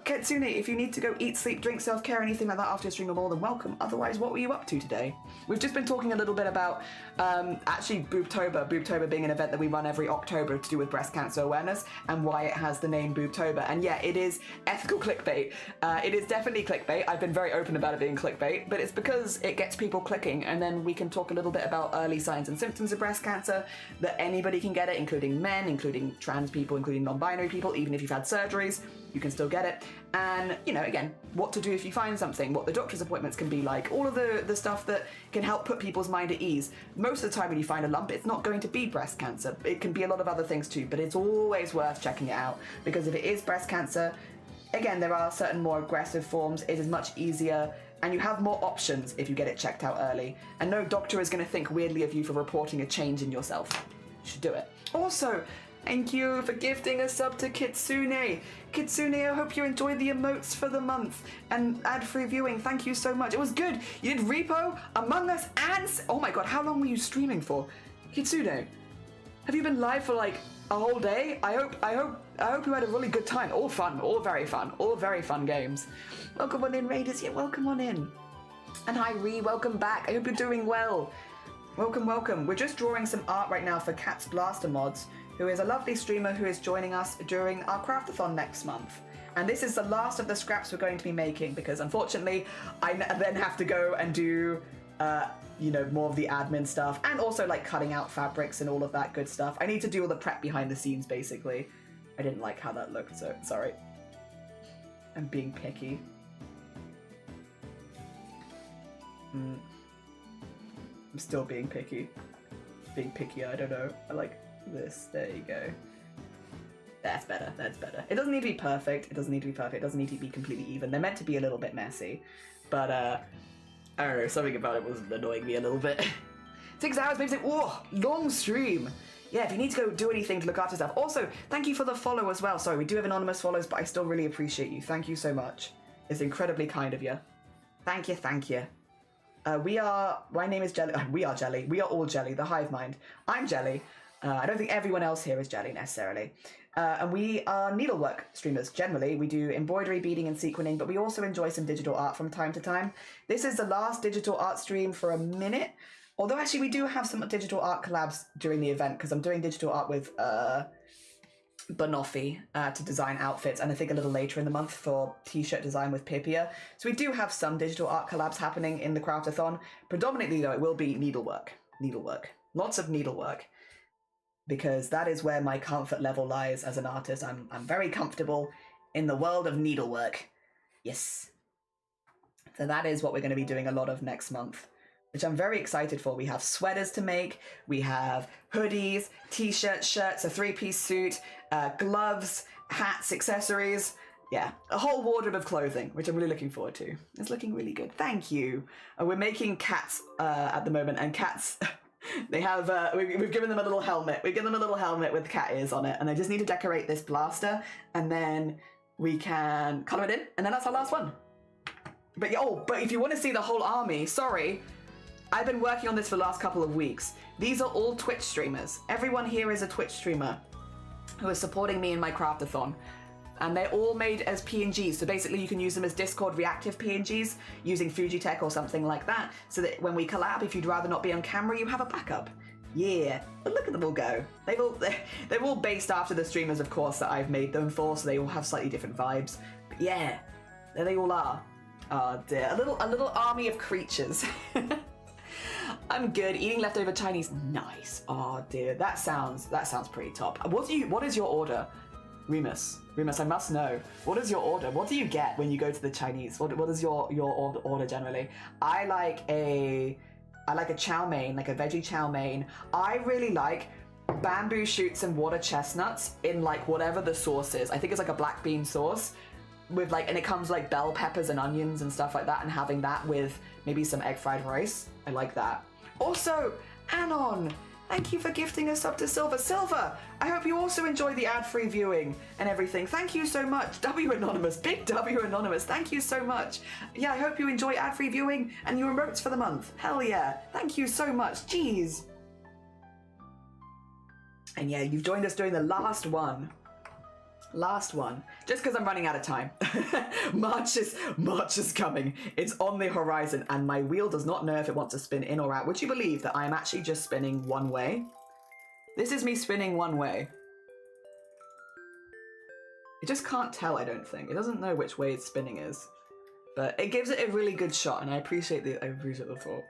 Kitsune, if you need to go eat, sleep, drink, self-care, anything like that after your stream, you're more than welcome. Otherwise, what were you up to today? We've just been talking a little bit about, actually, Boobtober being an event that we run every October to do with breast cancer awareness, and why it has the name Boobtober. And yeah, it is ethical clickbait. It is definitely clickbait. I've been very open about it being clickbait, but it's because it gets people clicking, and then we can talk a little bit about early signs and symptoms of breast cancer, that anybody can get it, including men, including trans people, including non-binary people. Even if you've had surgeries, you can still get it. And, you know, again, what to do if you find something, what the doctor's appointments can be like, all of the stuff that can help put people's mind at ease. Most of the time when you find a lump, it's not going to be breast cancer. It can be a lot of other things too, but it's always worth checking it out, because if it is breast cancer, again, there are certain more aggressive forms. It is much easier, and you have more options if you get it checked out early. And no doctor is going to think weirdly of you for reporting a change in yourself. You should do it. Also, thank you for gifting a sub to Kitsune. Kitsune, I hope you enjoyed the emotes for the month and ad-free viewing. Thank you so much. It was good. You did Repo, Among Us, and... oh my god, how long were you streaming for? Kitsune, have you been live for like a whole day? I hope you had a really good time. All fun, all very fun games. Welcome on in, Raiders. Yeah, welcome on in. And hi, Ree, welcome back. I hope you're doing well. Welcome. We're just drawing some art right now for Cat's Blaster Mods, who is a lovely streamer who is joining us during our craftathon next month. And this is the last of the scraps we're going to be making, because unfortunately I then have to go and do you know, more of the admin stuff, and also like cutting out fabrics and all of that good stuff. I need to do all the prep behind the scenes, basically. I didn't like how that looked, so sorry. I'm being picky. I'm still being picky. Being picky, I don't know. I like this. There you go. That's better. It doesn't need to be perfect. It doesn't need to be completely even. They're meant to be a little bit messy, but I don't know, something about it was annoying me a little bit. 6 hours, maybe. Whoa, long stream. Yeah, if you need to go do anything to look after stuff. Also, thank you for the follow as well. Sorry, we do have anonymous follows, but I still really appreciate you. Thank you so much. It's incredibly kind of you. Thank you. My name is Jelly. We are Jelly. We are all Jelly, the hive mind. I'm Jelly. I don't think everyone else here is jelly necessarily. And we are needlework streamers generally. We do embroidery, beading, and sequining, but we also enjoy some digital art from time to time. This is the last digital art stream for a minute. Although actually we do have some digital art collabs during the event, because I'm doing digital art with Banoffee to design outfits, and I think a little later in the month for t-shirt design with Pipia. So we do have some digital art collabs happening in the craftathon. Predominantly though, it will be needlework. Lots of needlework, because that is where my comfort level lies as an artist. I'm very comfortable in the world of needlework. Yes. So that is what we're going to be doing a lot of next month, which I'm very excited for. We have sweaters to make, we have hoodies, t-shirts, shirts, a 3-piece suit, gloves, hats, accessories. Yeah, a whole wardrobe of clothing, which I'm really looking forward to. It's looking really good. Thank you. We're making cats at the moment, and cats, they have, we've given them a little helmet. We've given them a little helmet with cat ears on it, and I just need to decorate this blaster, and then we can color it in, and then that's our last one. But yeah, but if you want to see the whole army, sorry, I've been working on this for the last couple of weeks. These are all Twitch streamers. Everyone here is a Twitch streamer who is supporting me in my craftathon. And they're all made as PNGs. So basically you can use them as Discord reactive PNGs using Fujitech or something like that. So that when we collab, if you'd rather not be on camera, you have a backup. Yeah, but look at them all go. They're all based after the streamers, of course, that I've made them for. So they all have slightly different vibes. But yeah, there they all are. Oh dear, a little army of creatures. I'm good. Eating leftover Chinese, nice. Oh dear, that sounds pretty top. What is your order, Remus? Remus, I must know. What is your order? What do you get when you go to the Chinese? What is your order generally? I like a chow mein, like a veggie chow mein. I really like bamboo shoots and water chestnuts in like whatever the sauce is. I think it's like a black bean sauce with like, and it comes like bell peppers and onions and stuff like that, and having that with maybe some egg fried rice. I like that. Also, Anon, thank you for gifting us up to Silver. Silver, I hope you also enjoy the ad-free viewing and everything. Thank you so much. W Anonymous, big W Anonymous, thank you so much. Yeah, I hope you enjoy ad-free viewing and your emotes for the month. Hell yeah, thank you so much. Jeez. And yeah, you've joined us during the last one. Last one, just because I'm running out of time. March is coming. It's on the horizon, and my wheel does not know if it wants to spin in or out. Would you believe that I am actually just spinning one way? This is me spinning one way. It just can't tell, I don't think. It doesn't know which way its spinning is. But it gives it a really good shot, and I appreciate the thought.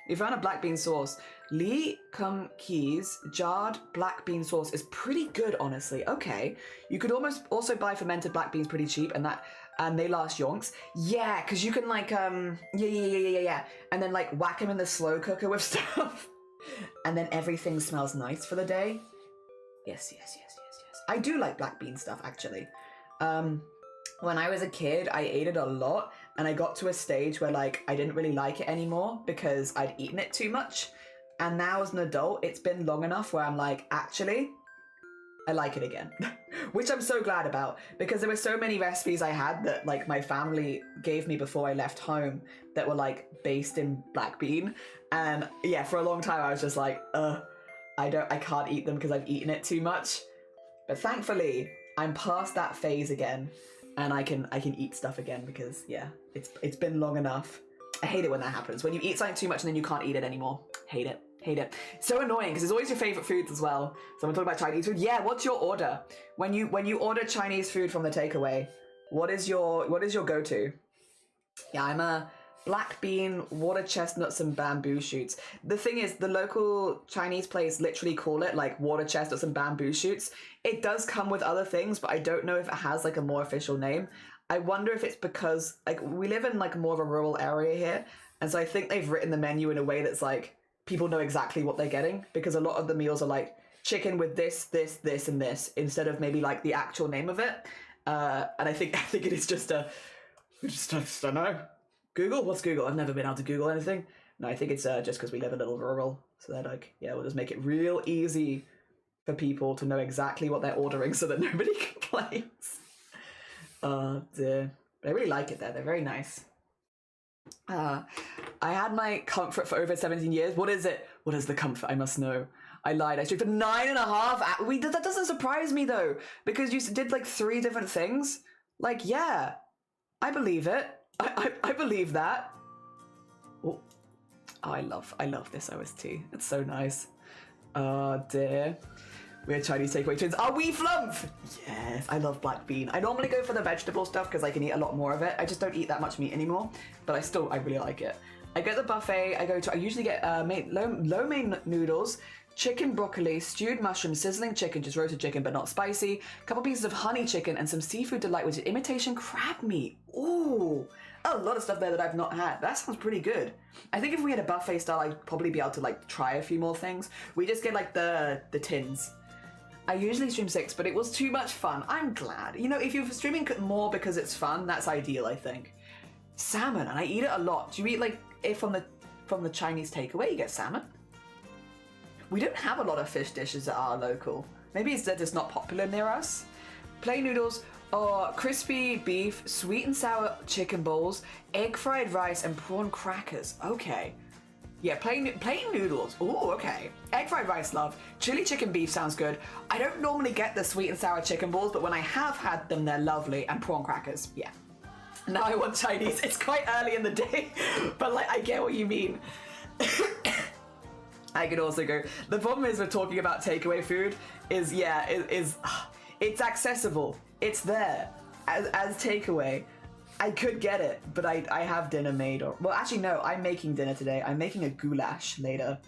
We found a black bean sauce. Lee Kum Keys jarred black bean sauce is pretty good, honestly. Okay, you could also buy fermented black beans pretty cheap, and they last yonks. Yeah, because you can like yeah, and then like whack them in the slow cooker with stuff, and then everything smells nice for the day. Yes. I do like black bean stuff actually. When I was a kid, I ate it a lot, and I got to a stage where like I didn't really like it anymore because I'd eaten it too much. And now as an adult, it's been long enough where I'm like, actually, I like it again. Which I'm so glad about, because there were so many recipes I had that like my family gave me before I left home that were like based in black bean. And yeah, for a long time I was just like, I can't eat them because I've eaten it too much. But thankfully, I'm past that phase again. And I can eat stuff again because yeah, it's been long enough. I hate it when that happens. When you eat something too much and then you can't eat it anymore. Hate it. So annoying because it's always your favorite foods as well. So I'm talking about Chinese food. Yeah, what's your order? When you order Chinese food from the takeaway, what is your go-to? Yeah, I'm a black bean, water chestnuts, and bamboo shoots. The thing is, the local Chinese place literally call it like water chestnuts and bamboo shoots. It does come with other things, but I don't know if it has like a more official name. I wonder if it's because like we live in like more of a rural area here, and so I think they've written the menu in a way that's like people know exactly what they're getting, because a lot of the meals are like chicken with this, and this, instead of maybe like the actual name of it. And I think it is just I don't know. Google? What's Google? I've never been able to Google anything. No, I think it's just because we live a little rural, so they're like, yeah, we'll just make it real easy for people to know exactly what they're ordering so that nobody complains. Oh dear. But I really like it there. They're very nice. I had my comfort for over 17 years. What is it? What is the comfort? I must know. I lied. I streamed for 9.5. That doesn't surprise me though, because you did like 3 different things. Like, yeah, I believe it. I believe that. Oh, I love this OST. It's so nice. Oh dear. We're Chinese takeaway twins. Are we flump? Yes, I love black bean. I normally go for the vegetable stuff because I can eat a lot more of it. I just don't eat that much meat anymore, but I really like it. I go to the buffet. I usually get lo mein noodles, chicken broccoli, stewed mushroom, sizzling chicken, just roasted chicken but not spicy, a couple pieces of honey chicken, and some seafood delight, which is imitation crab meat. Ooh, a lot of stuff there that I've not had. That sounds pretty good. I think if we had a buffet style, I'd probably be able to like try a few more things. We just get like the tins. I usually stream 6, but it was too much fun. I'm glad. You know, if you're streaming more because it's fun, that's ideal, I think. Salmon, and I eat it a lot. Do you eat like from the Chinese takeaway? You get salmon. We don't have a lot of fish dishes that are local. Maybe it's that it's not popular near us. Plain noodles, or crispy beef, sweet and sour chicken balls, egg fried rice, and prawn crackers. Okay. Yeah, plain noodles. Ooh, okay. Egg fried rice, love. Chili chicken beef sounds good. I don't normally get the sweet and sour chicken balls, but when I have had them, they're lovely. And prawn crackers, yeah. Now I want Chinese. It's quite early in the day, but like I get what you mean. I could also go. The problem is with talking about takeaway food is, yeah, it's accessible. It's there as takeaway. I could get it, but I have dinner made. Or well, actually no, I'm making dinner today. I'm making a goulash later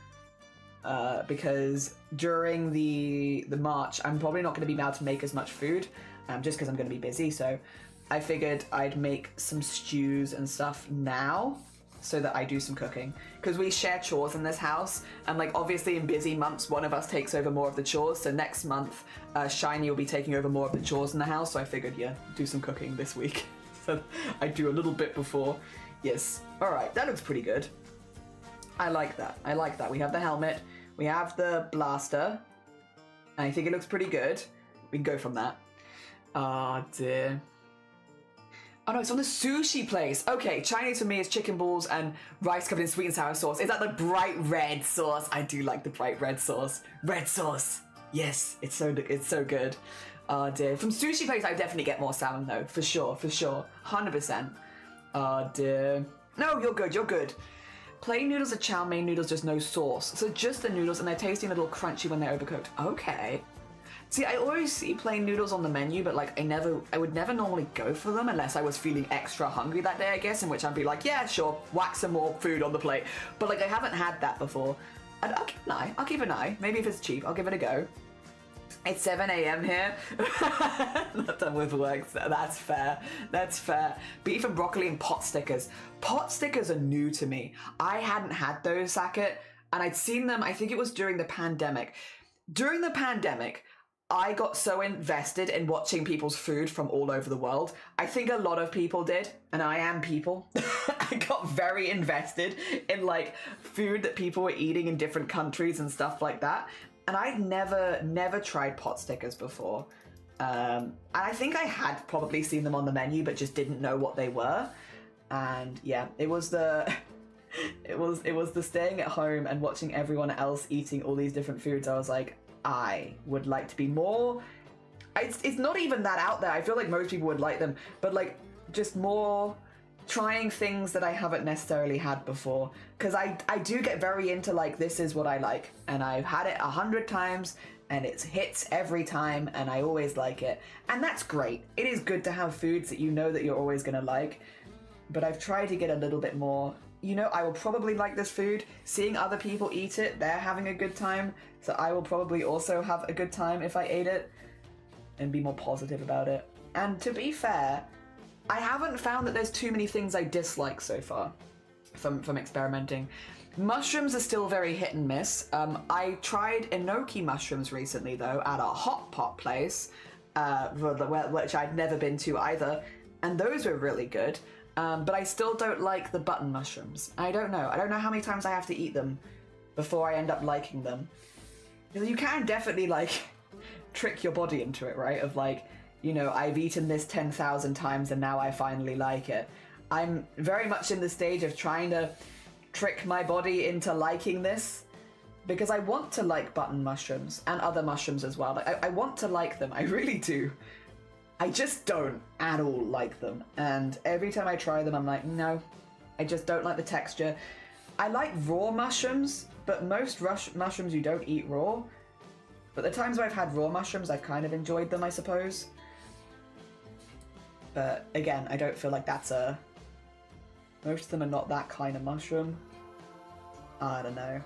because during the March, I'm probably not going to be able to make as much food just because I'm going to be busy. So I figured I'd make some stews and stuff now so that I do some cooking, because we share chores in this house, and like obviously in busy months one of us takes over more of the chores. So next month Shiny will be taking over more of the chores in the house, so I figured, yeah, do some cooking this week. So I do a little bit before. Yes. All right, that looks pretty good. I like that. I like that. We have the helmet. We have the blaster. I think it looks pretty good. We can go from that. Oh dear. Oh no, it's on the sushi place. Okay, Chinese for me is chicken balls and rice covered in sweet and sour sauce. Is that the bright red sauce? I do like the bright red sauce. Red sauce. Yes, it's so good. Oh dear. From sushi place, I definitely get more salmon though, for sure, 100%. Oh dear. No, you're good. Plain noodles are chow mein noodles, just no sauce. So just the noodles, and they're tasty and a little crunchy when they're overcooked. Okay. See, I always see plain noodles on the menu, but like I would never normally go for them unless I was feeling extra hungry that day, I guess, in which I'd be like, yeah, sure, whack some more food on the plate. But like I haven't had that before. I'll keep an eye. Maybe if it's cheap, I'll give it a go. It's 7 a.m. here. Not done with work. So that's fair. That's fair. Beef and broccoli and pot stickers. Pot stickers are new to me. I hadn't had those, Sackett, and I'd seen them, I think it was during the pandemic. During the pandemic, I got so invested in watching people's food from all over the world. I think a lot of people did, and I am people. I got very invested in like food that people were eating in different countries and stuff like that. And I'd never tried pot stickers before. And I think I had probably seen them on the menu, but just didn't know what they were. And yeah, it was the staying at home and watching everyone else eating all these different foods. I was like, I would like to be more. It's not even that out there. I feel like most people would like them, but like just more trying things that I haven't necessarily had before, because I do get very into like, this is what I like, and I've had it 100 times and it hits every time and I always like it, and that's great. It is good to have foods that you know that you're always gonna like, but I've tried to get a little bit more, you know, I will probably like this food, seeing other people eat it, they're having a good time, so I will probably also have a good time if I ate it and be more positive about it. And to be fair, I haven't found that there's too many things I dislike so far from experimenting. Mushrooms are still very hit and miss. I tried enoki mushrooms recently though at a hot pot place, which I'd never been to either, and those were really good. But I still don't like the button mushrooms. I don't know how many times I have to eat them before I end up liking them. You can definitely like trick your body into it, right? Of like, you know, I've eaten this 10,000 times and now I finally like it. I'm very much in the stage of trying to trick my body into liking this. because I want to like button mushrooms and other mushrooms as well. Like, I want to like them, I really do. I just don't at all like them. And every time I try them, I'm like, no, I just don't like the texture. I like raw mushrooms, but most mushrooms you don't eat raw. But the times where I've had raw mushrooms, I've kind of enjoyed them, I suppose. But again, I don't feel like that's a... Most of them are not that kind of mushroom. I don't know.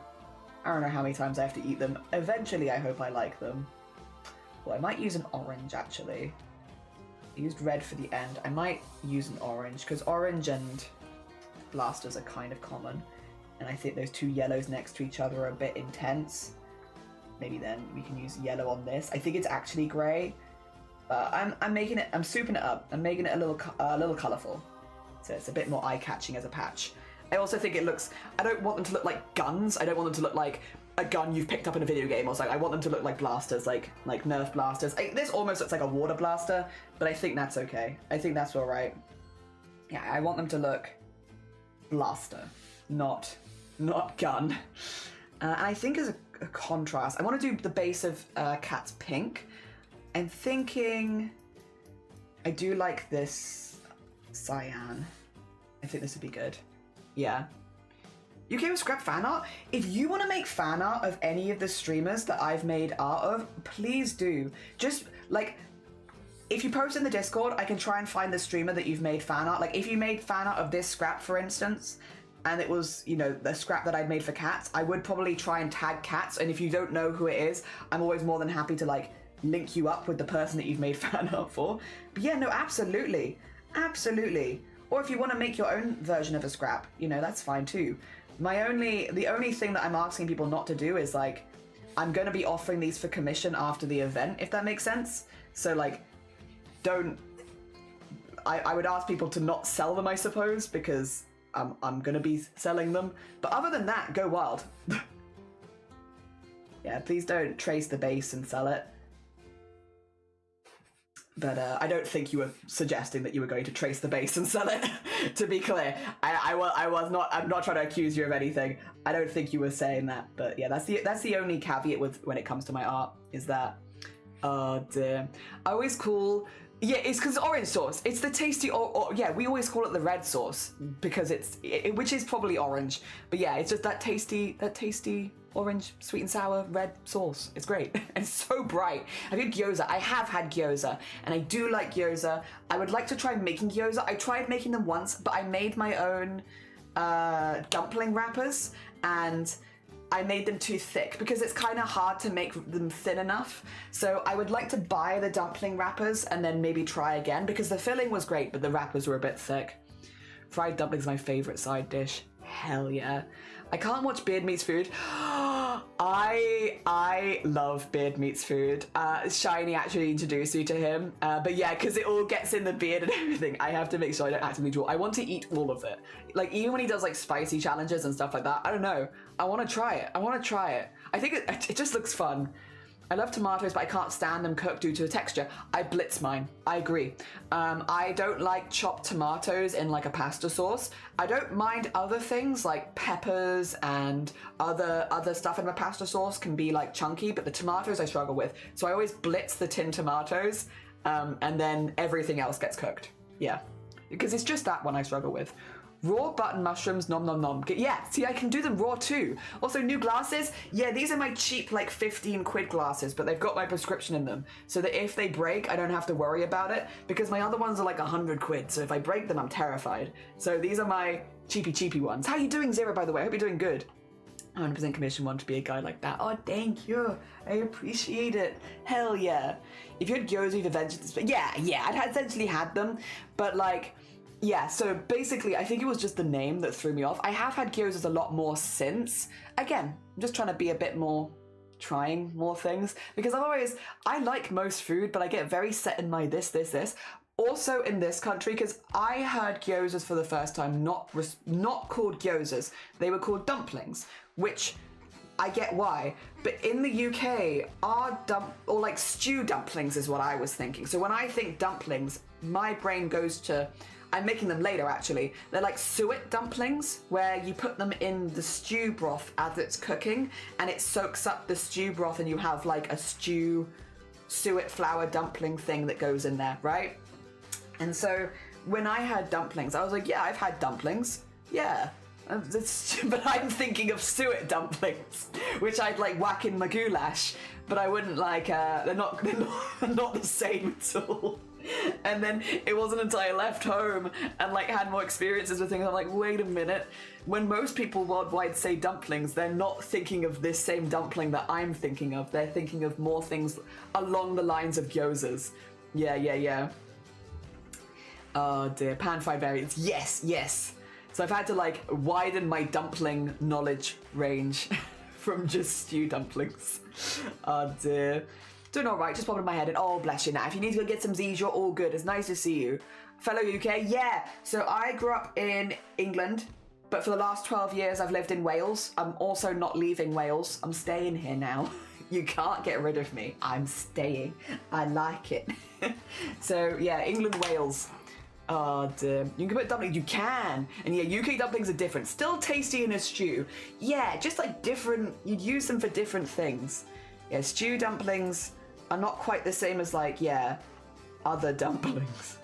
I don't know how many times I have to eat them. Eventually, I hope I like them. Well, I might use an orange, actually. I used red for the end. I might use an orange, because orange and blasters are kind of common. And I think those two yellows next to each other are a bit intense. Maybe then we can use yellow on this. I think it's actually grey. I'm making it, I'm souping it up. I'm making it a little colourful. So it's a bit more eye-catching as a patch. I also think it looks, I don't want them to look like guns. I don't want them to look like a gun you've picked up in a video game or something. I want them to look like blasters, like Nerf blasters. This almost looks like a water blaster, but I think that's okay. I think that's all right. Yeah, I want them to look blaster, not gun. And I think as a contrast, I want to do the base of Cat's pink. I'm thinking I do like this cyan. I think this would be good. Yeah. You okay with scrap fan art? If you want to make fan art of any of the streamers that I've made art of, please do. Just, like, if you post in the Discord, I can try and find the streamer that you've made fan art. Like, if you made fan art of this scrap, for instance, and it was, you know, the scrap that I'd made for Cats, I would probably try and tag Cats, and if you don't know who it is, I'm always more than happy to, like, link you up with the person that you've made fan art for. But yeah, no, absolutely. Absolutely. Or if you want to make your own version of a scrap, you know, that's fine too. The only thing that I'm asking people not to do is, like, I'm going to be offering these for commission after the event, if that makes sense. So, like, I would ask people to not sell them, I suppose, because I'm going to be selling them. But other than that, go wild. Yeah, please don't trace the base and sell it. But I don't think you were suggesting that you were going to trace the base and sell it, to be clear. I'm not trying to accuse you of anything. I don't think you were saying that. But yeah, that's the only caveat with when it comes to my art, is that, oh dear. I always call, yeah, it's because orange sauce. It's the tasty, or yeah, we always call it the red sauce, because which is probably orange. But yeah, it's just that tasty orange, sweet and sour, red sauce. It's great. And it's so bright. I've had gyoza. I have had gyoza, and I do like gyoza. I would like to try making gyoza. I tried making them once, but I made my own dumpling wrappers, and I made them too thick because it's kind of hard to make them thin enough. So I would like to buy the dumpling wrappers and then maybe try again, because the filling was great, but the wrappers were a bit thick. Fried dumplings is my favorite side dish. Hell yeah. I can't watch Beard Meats Food. I love Beard Meats Food. Shiny actually introduced me to him. But yeah, because it all gets in the beard and everything, I have to make sure I don't actively draw. I want to eat all of it. Like, even when he does like spicy challenges and stuff like that, I don't know. I want to try it. I think it just looks fun. I love tomatoes, but I can't stand them cooked due to the texture. I blitz mine. I agree. I don't like chopped tomatoes in like a pasta sauce. I don't mind other things like peppers and other stuff in my pasta sauce can be like chunky, but the tomatoes I struggle with. So I always blitz the tin tomatoes, and then everything else gets cooked. Yeah, because it's just that one I struggle with. Raw button mushrooms, nom nom nom. Yeah, see, I can do them raw too. Also, new glasses. Yeah, these are my cheap, like 15 quid glasses, but they've got my prescription in them, so that if they break, I don't have to worry about it, because my other ones are like 100 quid, so if I break them, I'm terrified. So these are my cheapy ones. How are you doing, Zero, by the way? I hope you're doing good. 100% commission one to be a guy like that. Oh, thank you. I appreciate it. Hell yeah. If you had gyoza, you've eventually... Yeah, I'd essentially had them, but like... Yeah, so basically, I think it was just the name that threw me off. I have had gyozas a lot more since. Again, I'm just trying to be a bit more, trying more things, because I like most food, but I get very set in my this. Also in this country, because I heard gyozas for the first time not called gyozas. They were called dumplings, which I get why. But in the UK, or like stew dumplings is what I was thinking. So when I think dumplings, my brain goes to I'm making them later, actually. They're like suet dumplings, where you put them in the stew broth as it's cooking, and it soaks up the stew broth, and you have like a suet flour dumpling thing that goes in there, right? And so when I had dumplings, I was like, yeah, I've had dumplings. Yeah. But I'm thinking of suet dumplings, which I'd like whack in my goulash, but I wouldn't like, they're not the same at all. And then it wasn't until I left home and like had more experiences with things, I'm like, wait a minute. When most people worldwide say dumplings, they're not thinking of this same dumpling that I'm thinking of. They're thinking of more things along the lines of gyozas. Yeah. Oh dear, pan-fried variants. Yes. So I've had to like widen my dumpling knowledge range from just stew dumplings. Oh dear. Doing all right, just popping in my head and oh bless you now. If you need to go get some Z's, you're all good. It's nice to see you. Fellow UK, yeah. So I grew up in England, but for the last 12 years I've lived in Wales. I'm also not leaving Wales. I'm staying here now. You can't get rid of me. I'm staying. I like it. So yeah, England, Wales. Oh dear. You can put dumplings, you can. And yeah, UK dumplings are different. Still tasty in a stew. Yeah, just like different, you'd use them for different things. Yeah, stew dumplings are not quite the same as like, yeah, other dumplings.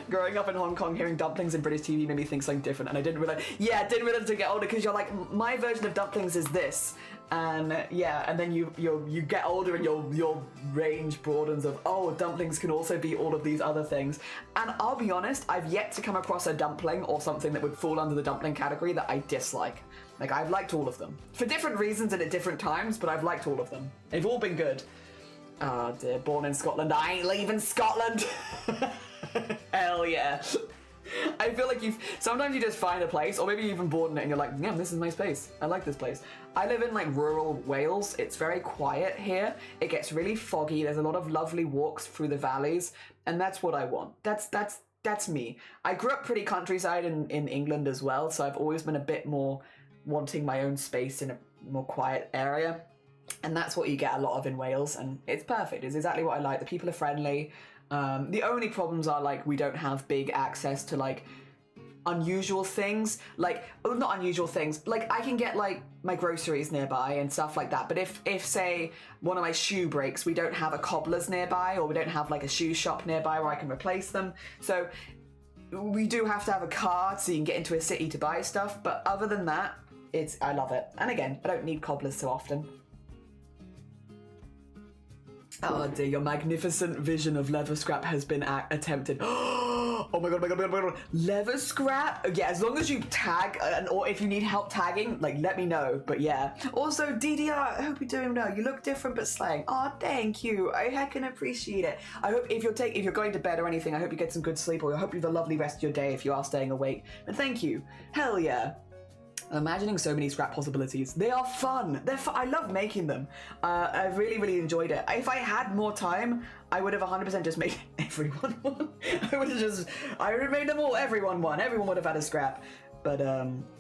Growing up in Hong Kong, hearing dumplings in British TV made me think something different, and I didn't realize to get older, because you're like, my version of dumplings is this, and yeah, and then you get older and your range broadens of, oh, dumplings can also be all of these other things. And I'll be honest, I've yet to come across a dumpling or something that would fall under the dumpling category that I dislike. Like, I've liked all of them. For different reasons and at different times, but I've liked all of them. They've all been good. Oh dear, born in Scotland, I ain't leaving Scotland! Hell yeah. I feel like sometimes you just find a place, or maybe you're even born in it and you're like, yeah, this is my space. I like this place. I live in like rural Wales. It's very quiet here. It gets really foggy. There's a lot of lovely walks through the valleys, and that's what I want. That's me. I grew up pretty countryside in England as well, so I've always been a bit more wanting my own space in a more quiet area. And that's what you get a lot of in Wales, and it's perfect. It's exactly what I like. The people are friendly. The only problems are like we don't have big access to like unusual things, like, oh, not unusual things, like I can get like my groceries nearby and stuff like that, but if say one of my shoe breaks, we don't have a cobbler's nearby, or we don't have like a shoe shop nearby where I can replace them, so we do have to have a car so you can get into a city to buy stuff, but other than that, I love it. And again, I don't need cobblers so often. Oh dear, your magnificent vision of leather scrap has been attempted. Oh my god. Leather scrap? Yeah, as long as you tag, or if you need help tagging, like, let me know, but yeah. Also, DDR, I hope you're doing well. You look different but slaying. Oh, thank you. I heckin' appreciate it. I hope if you're going to bed or anything, I hope you get some good sleep, or I hope you have a lovely rest of your day if you are staying awake. But thank you. Hell yeah. I'm imagining so many scrap possibilities. They are fun. I love making them. I really, really enjoyed it. If I had more time, I would have 100% just made everyone one. I would have made them all, everyone one. Everyone would have had a scrap. But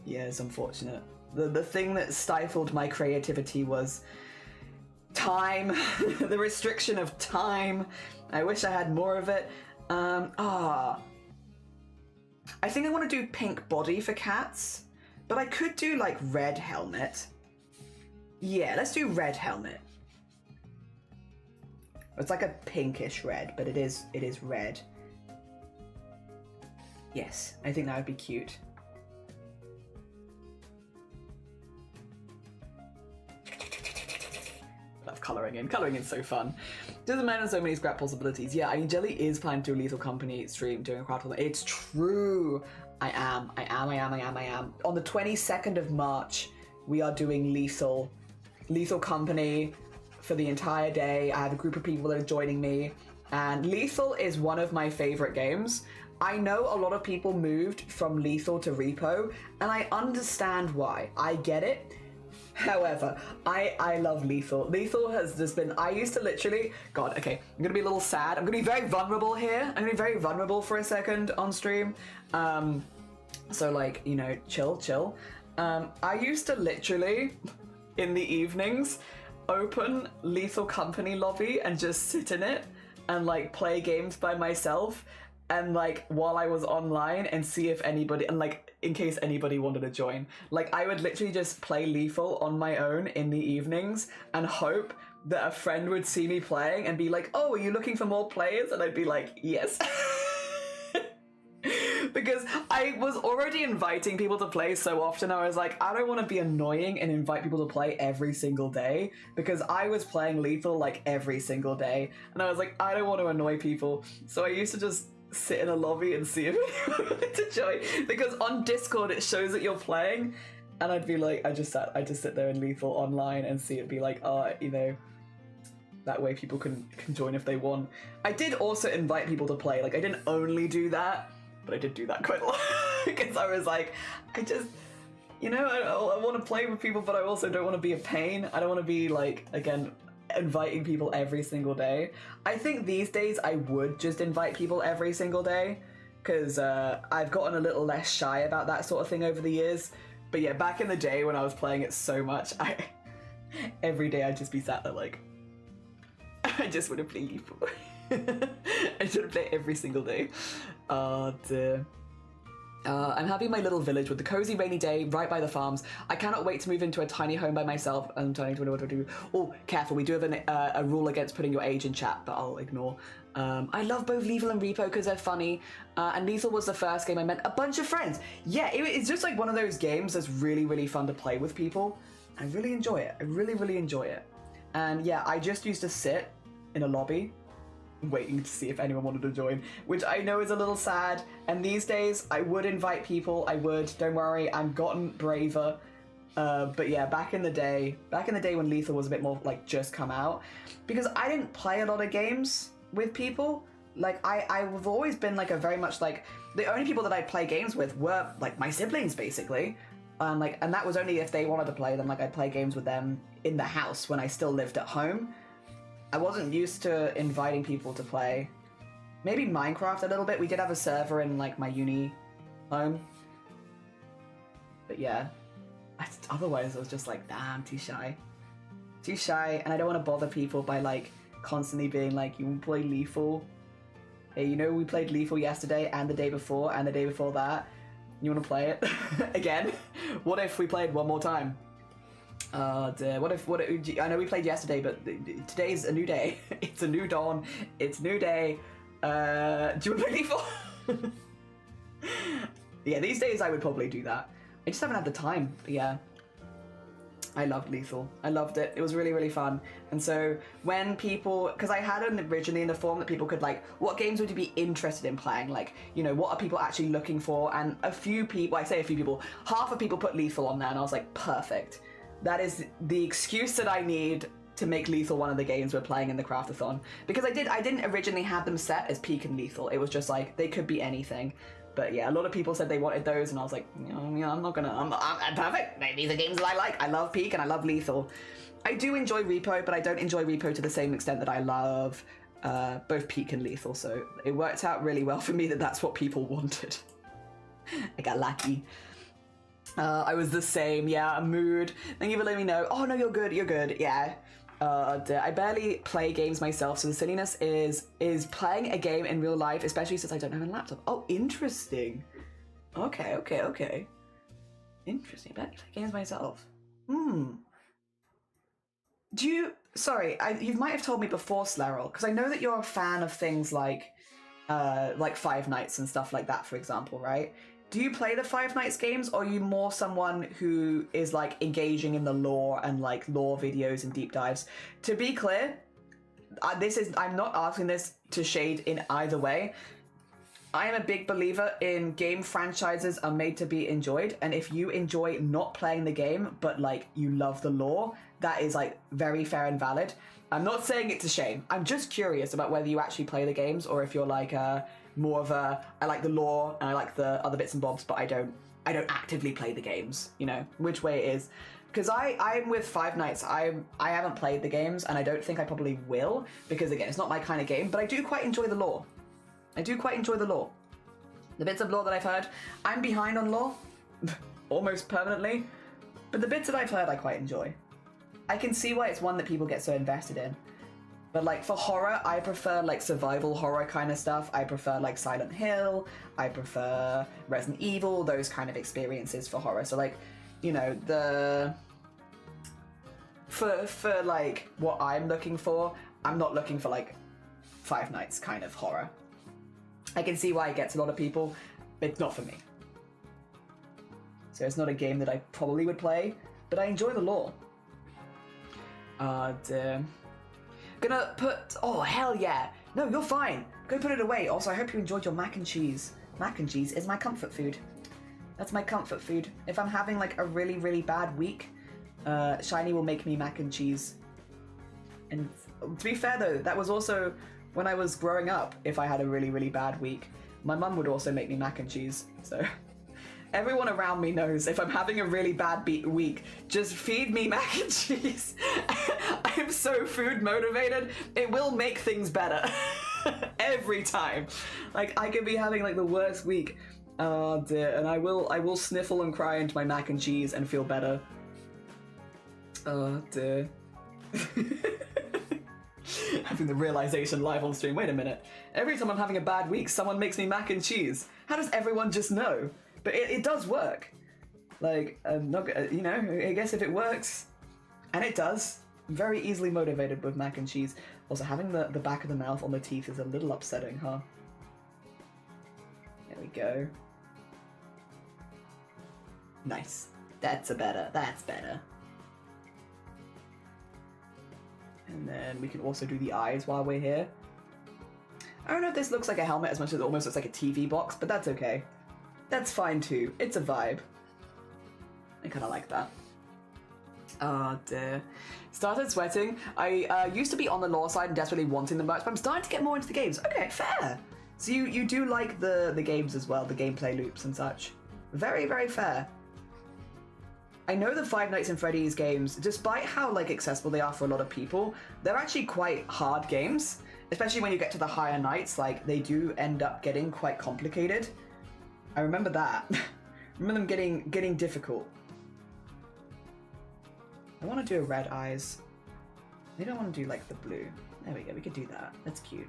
yeah, it's unfortunate. The thing that stifled my creativity was time. The restriction of time. I wish I had more of it. I think I want to do pink body for cats. But I could do like red helmet. Yeah, let's do red helmet. It's like a pinkish red, but it is red. Yes, I think that would be cute. Love colouring in. Colouring in's so fun. Doesn't matter, so many scrap possibilities. Yeah, I mean, Jelly is planning to do a Lethal Company stream doing a crowdfunding. It's true. I am. On the 22nd of March, we are doing Lethal Company for the entire day. I have a group of people that are joining me, and Lethal is one of my favorite games. I know a lot of people moved from Lethal to Repo, and I understand why. I get it. However, I love Lethal. Lethal has just been, I used to literally, God, okay, I'm gonna be a little sad. I'm gonna be very vulnerable here. I'm gonna be very vulnerable for a second on stream. So like, you know, chill. I used to literally, in the evenings, open Lethal Company lobby and just sit in it and like play games by myself. and like while I was online and see if anybody, and like in case anybody wanted to join. Like I would literally just play Lethal on my own in the evenings and hope that a friend would see me playing and be like, oh, are you looking for more players? And I'd be like, yes. Because I was already inviting people to play so often, I was like, I don't want to be annoying and invite people to play every single day, because I was playing Lethal like every single day, and I was like, I don't want to annoy people. So I used to just sit in a lobby and see if anyone wanted to join, because on Discord it shows that you're playing, and I'd be like, I just sit there in Lethal online and see it be like, you know, that way people can join if they want. I did also invite people to play, like I didn't only do that, but I did do that quite a lot, because I was like, I just, you know, I want to play with people, but I also don't want to be a pain. I don't want to be like, again, inviting people every single day. I think these days I would just invite people every single day, because I've gotten a little less shy about that sort of thing over the years. But yeah, back in the day when I was playing it so much, every day I'd just be sat there like, I just want to play Lethal. I should play every single day. Dear. I'm having my little village with the cozy rainy day right by the farms. I cannot wait to move into a tiny home by myself. I'm trying to know what to do. Oh, careful, we do have a rule against putting your age in chat, but I'll ignore. I love both Lethal and Repo because they're funny. And Lethal was the first game I met a bunch of friends. Yeah, it's just like one of those games that's really, really fun to play with people. I really enjoy it. I really, really enjoy it. And yeah, I just used to sit in a lobby waiting to see if anyone wanted to join, which I know is a little sad. And these days I would invite people. I would, don't worry, I've gotten braver. But yeah, back in the day when Lethal was a bit more like just come out, because I didn't play a lot of games with people. Like I've always been like a very much like, the only people that I play games with were like my siblings basically. And that was only if they wanted to play them. Like I'd play games with them in the house when I still lived at home. I wasn't used to inviting people to play. Maybe Minecraft a little bit. We did have a server in like my uni home. But yeah, otherwise I was just like, damn, too shy. Too shy, and I don't want to bother people by like constantly being like, you want to play Lethal? Hey, you know we played Lethal yesterday and the day before and the day before that. You want to play it again? What if we played one more time? Dear. What if, I know we played yesterday, but today's a new day. It's a new dawn. It's a new day. Do you want to play Lethal? Yeah, these days I would probably do that. I just haven't had the time, but yeah. I loved Lethal. I loved it. It was really, really fun. And so when people, because I had it originally in the form that people could like, what games would you be interested in playing? Like, you know, what are people actually looking for? And a few people, I say a few people, half of people put Lethal on there, and I was like, perfect. That is the excuse that I need to make Lethal one of the games we're playing in the Craftathon. Because I didn't originally have them set as Peak and Lethal. It was just like, they could be anything. But yeah, a lot of people said they wanted those, and I was like, I'm perfect. These are games that I like. I love Peak and I love Lethal. I do enjoy Repo, but I don't enjoy Repo to the same extent that I love both Peak and Lethal. So it worked out really well for me that that's what people wanted. I got lucky. I was the same, yeah, mood. Thank you for letting me know. Oh no, you're good, yeah. I barely play games myself, so the silliness is playing a game in real life, especially since I don't have a laptop. Oh, interesting. Okay. Interesting, I barely play games myself. Do you, sorry, you might have told me before, Slarrel, because I know that you're a fan of things like Five Nights and stuff like that, for example, right? Do you play the Five Nights games, or are you more someone who is like engaging in the lore and like lore videos and deep dives? To be clear, I'm not asking this to shade in either way. I am a big believer in game franchises are made to be enjoyed, and if you enjoy not playing the game, but like you love the lore, that is like very fair and valid. I'm not saying it to shame. I'm just curious about whether you actually play the games, or if you're like more of a, I like the lore and I like the other bits and bobs, but I don't actively play the games, you know, which way it is. Because I'm with Five Nights, I haven't played the games, and I don't think I probably will, because again, it's not my kind of game, but I do quite enjoy the lore. The bits of lore that I've heard, I'm behind on lore, almost permanently, but the bits that I've heard I quite enjoy. I can see why it's one that people get so invested in. But like for horror, I prefer like survival horror kind of stuff. I prefer like Silent Hill. I prefer Resident Evil, those kind of experiences for horror. So like, you know, for like what I'm looking for, I'm not looking for like Five Nights kind of horror. I can see why it gets a lot of people, but it's not for me. So it's not a game that I probably would play, but I enjoy the lore. Gonna put, oh hell yeah. No, you're fine. Go put it away. Also, I hope you enjoyed your mac and cheese. Mac and cheese is my comfort food. That's my comfort food. If I'm having like a really, really bad week, Shiny will make me mac and cheese. And to be fair though, that was also when I was growing up, if I had a really, really bad week, my mum would also make me mac and cheese. So everyone around me knows if I'm having a really bad week, just feed me mac and cheese. I am so food motivated, it will make things better. Every time. Like I could be having like the worst week. Oh dear, and I will sniffle and cry into my mac and cheese and feel better. Oh dear. Having the realization live on stream. Wait a minute. Every time I'm having a bad week, someone makes me mac and cheese. How does everyone just know? But it does work. Like, I'm not, you know, I guess if it works, and it does, I'm very easily motivated with mac and cheese. Also, having the back of the mouth on the teeth is a little upsetting, huh? There we go. Nice. That's better. And then we can also do the eyes while we're here. I don't know if this looks like a helmet as much as it almost looks like a TV box, but that's okay. That's fine too. It's a vibe. I kind of like that. Oh dear. Started sweating. I used to be on the lore side and desperately wanting the merch, but I'm starting to get more into the games. Okay, fair. So you do like the games as well, the gameplay loops and such. Very, very fair. I know the Five Nights at Freddy's games, despite how like accessible they are for a lot of people, they're actually quite hard games. Especially when you get to the higher nights, like they do end up getting quite complicated. I remember that. I remember them getting difficult. I want to do a red eyes. Maybe I want to do like the blue. There we go, we could do that. That's cute.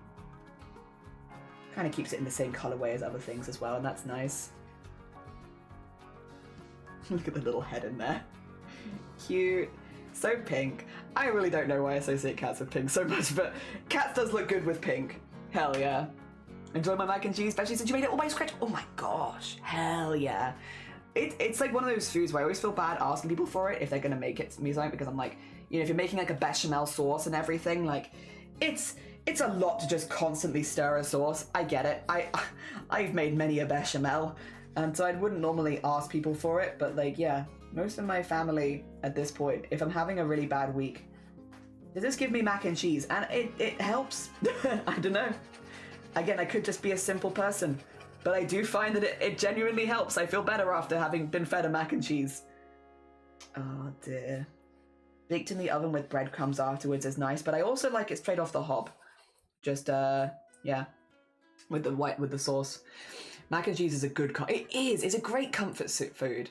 Kind of keeps it in the same colorway as other things as well, and that's nice. Look at the little head in there. Cute. So pink. I really don't know why I associate cats with pink so much, but cats does look good with pink. Hell yeah. Enjoy my mac and cheese, especially since you made it all by scratch. Oh my gosh. Hell yeah. It's like one of those foods where I always feel bad asking people for it if they're gonna make it me something, because I'm like, you know, if you're making like a bechamel sauce and everything, like it's a lot to just constantly stir a sauce. I get it. I've made many a bechamel, and so I wouldn't normally ask people for it, but like, yeah, most of my family at this point, if I'm having a really bad week, they just give me mac and cheese, and it helps. I don't know. Again, I could just be a simple person, but I do find that it genuinely helps. I feel better after having been fed a mac and cheese. Oh dear. Baked in the oven with breadcrumbs afterwards is nice, but I also like it straight off the hob. Just, yeah, with the sauce. Mac and cheese is a good, it's a great comfort food.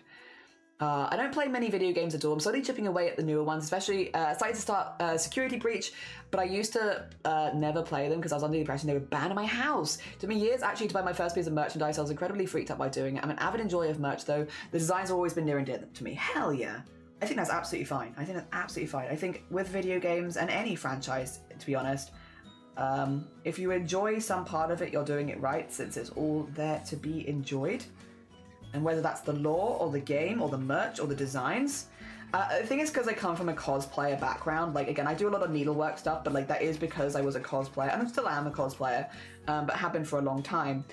I don't play many video games at all. I'm slowly chipping away at the newer ones, especially, I started to start Security Breach, but I used to never play them because I was under the impression they were banned in my house. It took me years actually to buy my first piece of merchandise. I was incredibly freaked out by doing it. I'm an avid enjoyer of merch though. The designs have always been near and dear to me. Hell yeah. I think that's absolutely fine. I think with video games and any franchise, to be honest, if you enjoy some part of it, you're doing it right, since it's all there to be enjoyed. And whether that's the lore, or the game, or the merch, or the designs. The thing is, because I come from a cosplayer background, like, again, I do a lot of needlework stuff, but, like, that is because I was a cosplayer, and I still am a cosplayer, but have been for a long time.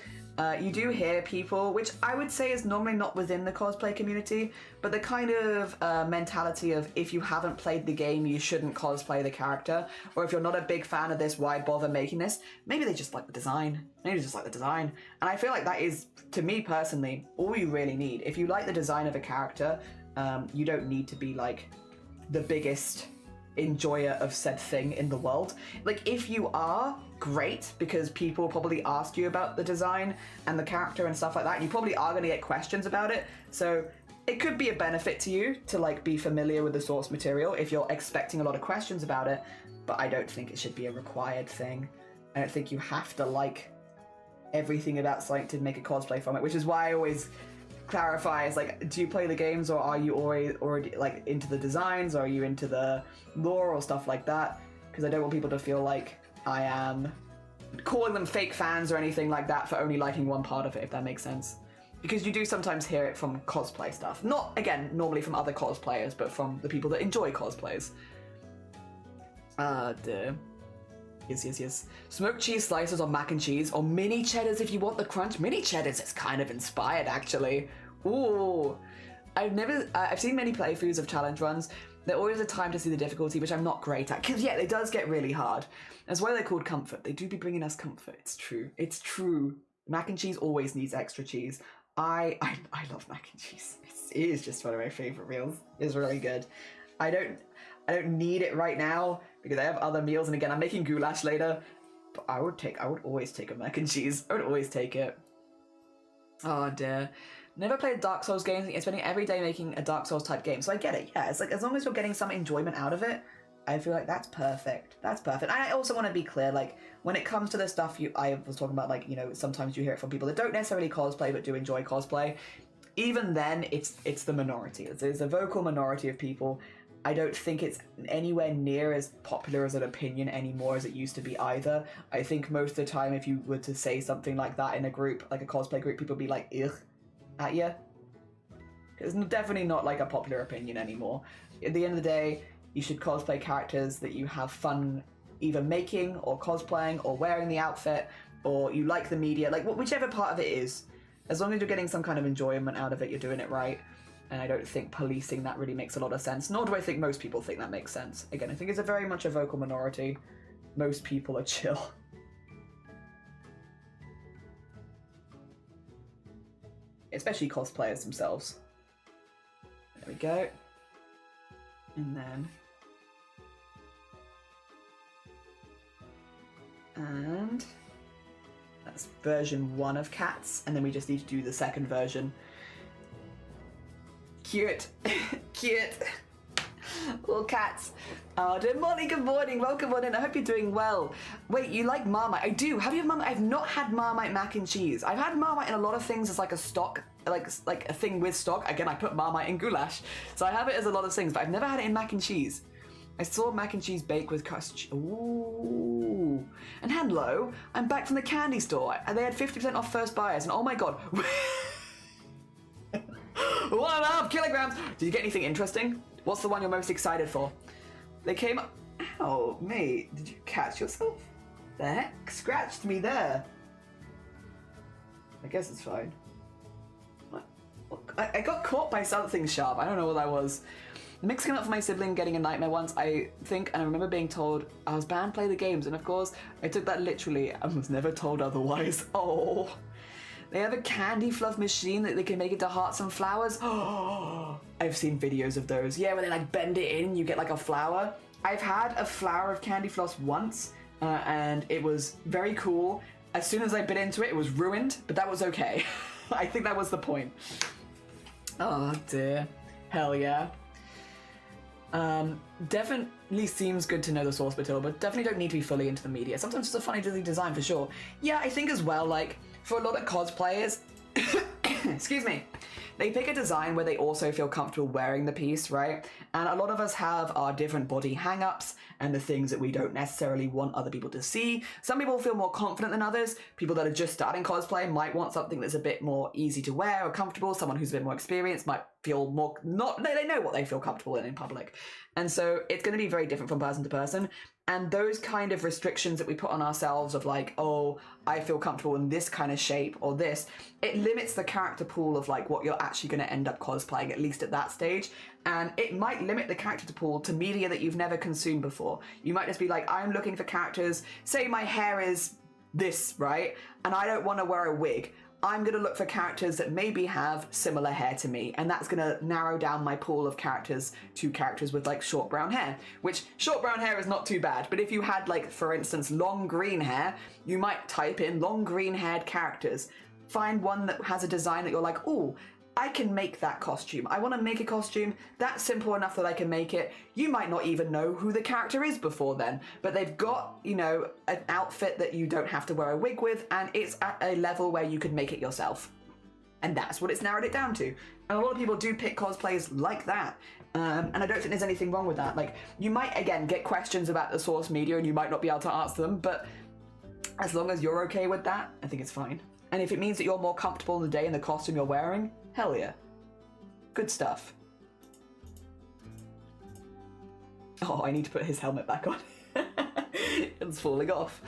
You do hear people, which I would say is normally not within the cosplay community, but the kind of mentality of if you haven't played the game, you shouldn't cosplay the character, or if you're not a big fan of this, why bother making this? Maybe they just like the design. Maybe they just like the design. And I feel like that is, to me personally, all you really need. If you like the design of a character, you don't need to be like the biggest enjoyer of said thing in the world. Like, if you are, great, because people probably ask you about the design and the character and stuff like that, and you probably are going to get questions about it. So it could be a benefit to you to like be familiar with the source material if you're expecting a lot of questions about it, but I don't think it should be a required thing. I don't think you have to like everything about something to make a cosplay from it, which is why I always clarify, is like, do you play the games, or are you already like into the designs, or are you into the lore or stuff like that? Because I don't want people to feel like I am calling them fake fans or anything like that for only liking one part of it, if that makes sense. Because you do sometimes hear it from cosplay stuff. Not, again, normally from other cosplayers, but from the people that enjoy cosplays. Duh. Yes. Smoked cheese slices on mac and cheese, or mini cheddars if you want the crunch. Mini cheddars is kind of inspired, actually. Ooh. I've seen many playthroughs of challenge runs. There always a time to see the difficulty, which I'm not great at. Because, yeah, it does get really hard. That's why they're called comfort. They do be bringing us comfort. It's true. It's true. Mac and cheese always needs extra cheese. I love mac and cheese. It is just one of my favorite meals. It's really good. I don't need it right now because I have other meals, and again, I'm making goulash later. But I would always take a mac and cheese. I would always take it. Oh dear. Never played a Dark Souls game. I'm spending every day making a Dark Souls type game, so I get it. Yeah, it's like as long as you're getting some enjoyment out of it, I feel like that's perfect. That's perfect. And I also want to be clear, like, when it comes to the stuff I was talking about, like, you know, sometimes you hear it from people that don't necessarily cosplay but do enjoy cosplay. Even then, it's the minority. It's a vocal minority of people. I don't think it's anywhere near as popular as an opinion anymore as it used to be either. I think most of the time, if you were to say something like that in a group, like a cosplay group, people would be like, ugh, at you. It's definitely not like a popular opinion anymore. At the end of the day, you should cosplay characters that you have fun either making or cosplaying or wearing the outfit, or you like the media, like whichever part of it is. As long as you're getting some kind of enjoyment out of it, you're doing it right. And I don't think policing that really makes a lot of sense, nor do I think most people think that makes sense. Again, I think it's a very much a vocal minority. Most people are chill. Especially cosplayers themselves. There we go. And then... and that's version 1 of cats, and then we just need to do the second version. Cute. Cute. Little cats. Oh, dear Molly, good morning. Welcome on in. I hope you're doing well. Wait, you like Marmite? I do. Have you had Marmite? I've not had Marmite mac and cheese. I've had Marmite in a lot of things as like a stock, like a thing with stock. Again, I put Marmite in goulash. So I have it as a lot of things, but I've never had it in mac and cheese. I saw mac and cheese bake with crust. Ooh. And hello, I'm back from the candy store. And they had 50% off first buyers. And oh my God. 1.5 kilograms. Did you get anything interesting? What's the one you're most excited for? They came up. Ow, mate. Did you catch yourself? The heck? Scratched me there. I guess it's fine. What? I got caught by something sharp. I don't know what that was. The mix came up for my sibling getting a nightmare once, I think, and I remember being told I was banned play the games, and of course, I took that literally and was never told otherwise. Oh. They have a candy fluff machine that they can make into hearts and flowers. Oh, I've seen videos of those. Yeah, where they like bend it in, you get like a flower. I've had a flower of candy floss once, and it was very cool. As soon as I bit into it, it was ruined, but that was okay. I think that was the point. Oh dear. Hell yeah. Definitely seems good to know the source material, but definitely don't need to be fully into the media. Sometimes it's a funny design for sure. Yeah, I think as well, like, for a lot of cosplayers, excuse me, they pick a design where they also feel comfortable wearing the piece, right? And a lot of us have our different body hang-ups and the things that we don't necessarily want other people to see. Some people feel more confident than others. People that are just starting cosplay might want something that's a bit more easy to wear or comfortable. Someone who's a bit more experienced might feel more, they know what they feel comfortable in public. And so it's going to be very different from person to person. And those kind of restrictions that we put on ourselves of like, oh, I feel comfortable in this kind of shape or this, it limits the character pool of like what you're actually going to end up cosplaying, at least at that stage. And it might limit the character pool to media that you've never consumed before. You might just be like, I'm looking for characters, say my hair is this, right? And I don't want to wear a wig. I'm going to look for characters that maybe have similar hair to me, and that's going to narrow down my pool of characters to characters with like short brown hair, which short brown hair is not too bad, but if you had like, for instance, long green hair, you might type in long green haired characters, find one that has a design that you're like, ooh, I can make that costume. I want to make a costume that's simple enough that I can make it. You might not even know who the character is before then, but they've got, you know, an outfit that you don't have to wear a wig with, and it's at a level where you could make it yourself. And that's what it's narrowed it down to. And a lot of people do pick cosplays like that. And I don't think there's anything wrong with that. Like, you might, again, get questions about the source media and you might not be able to answer them, but as long as you're okay with that, I think it's fine. And if it means that you're more comfortable in the day in the costume you're wearing, hell yeah. Good stuff. Oh, I need to put his helmet back on. It's falling off.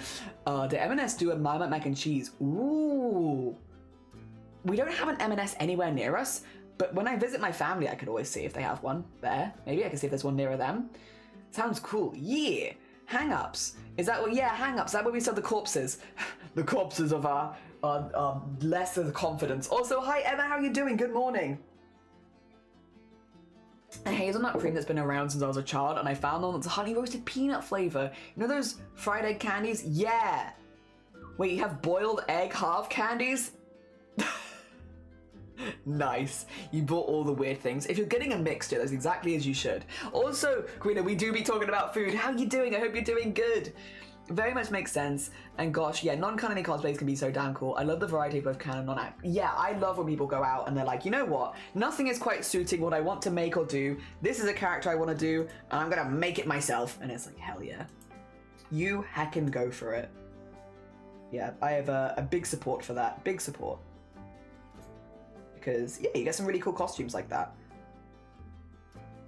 Did M&S do a Marmite mac and cheese? Ooh. We don't have an M&S anywhere near us, but when I visit my family, I could always see if they have one there. Maybe I can see if there's one nearer them. Sounds cool. Yeah. Hang-ups. Is that what? Yeah, hang-ups. Is that where we sell the corpses? The corpses of our lesser confidence. Also, hi Emma, how you doing? Good morning. A hazelnut cream that's been around since I was a child, and I found one that's a honey roasted peanut flavor. You know those fried egg candies? Yeah. Wait, you have boiled egg half candies? Nice. You bought all the weird things. If you're getting a mixture, that's exactly as you should. Also, Queena, we do be talking about food. How you doing? I hope you're doing good. Very much makes sense. And gosh, yeah, non-canon cosplays can be so damn cool. I love the variety of both canon and non-canon. Yeah, I love when people go out and they're like, you know what? Nothing is quite suiting what I want to make or do. This is a character I want to do, and I'm gonna make it myself. And it's like, hell yeah. You heckin' go for it. Yeah, I have a big support for that. Big support. Because, yeah, you get some really cool costumes like that.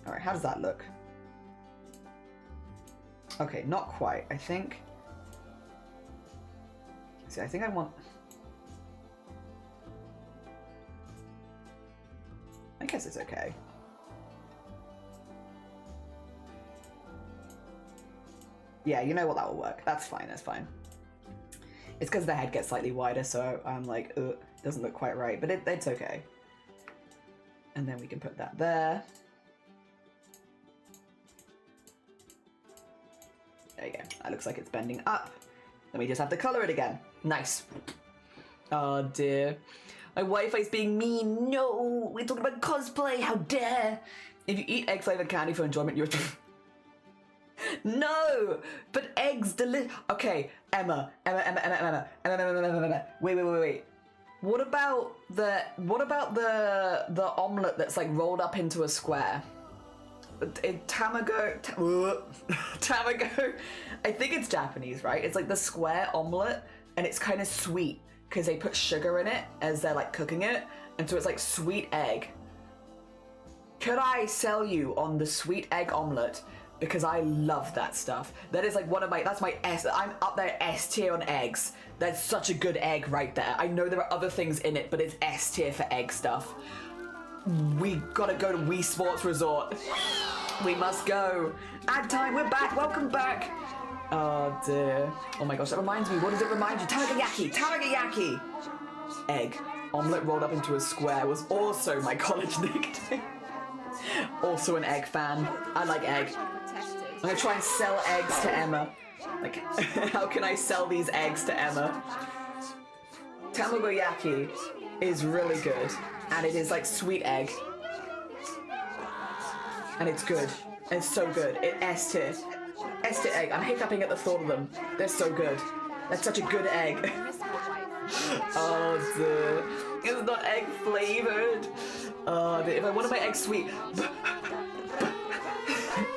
Alright, how does that look? Okay, not quite. I think... See, I think I want... I guess it's okay. Yeah, you know what, that will work. That's fine, that's fine. It's because the head gets slightly wider, so I'm like, ugh. Doesn't look quite right, but it's okay. And then we can put that there. There you go. That looks like it's bending up. Then we just have to color it again. Nice. Oh dear. My Wi-Fi's being mean. No, we're talking about cosplay. How dare. If you eat egg-flavored candy for enjoyment, you're... No, but eggs Okay, Emma. Wait. What about the omelette that's like rolled up into a square? Tamago. I think it's Japanese, right? It's like the square omelette, and it's kind of sweet because they put sugar in it as they're like cooking it, and so it's like sweet egg. Could I sell you on the sweet egg omelette? Because I love that stuff. That is like one of my, that's my S, I'm up there S tier on eggs. That's such a good egg right there. I know there are other things in it, but it's S tier for egg stuff. We gotta go to Wii Sports Resort. We must go. Ad time, we're back, welcome back. Oh dear. Oh my gosh, that reminds me, what does it remind you? Taragayaki. Egg. Omelette rolled up into a square was also my college nickname. Also an egg fan. I like egg. I'm gonna try and sell eggs to Emma. Like, how can I sell these eggs to Emma? Tamagoyaki is really good, and it is like sweet egg. And it's good. It's so good. It S tier. S tier egg. I'm hiccuping at the thought of them. They're so good. That's such a good egg. Oh dear. It's not egg flavored. Oh dear. If I wanted my egg sweet.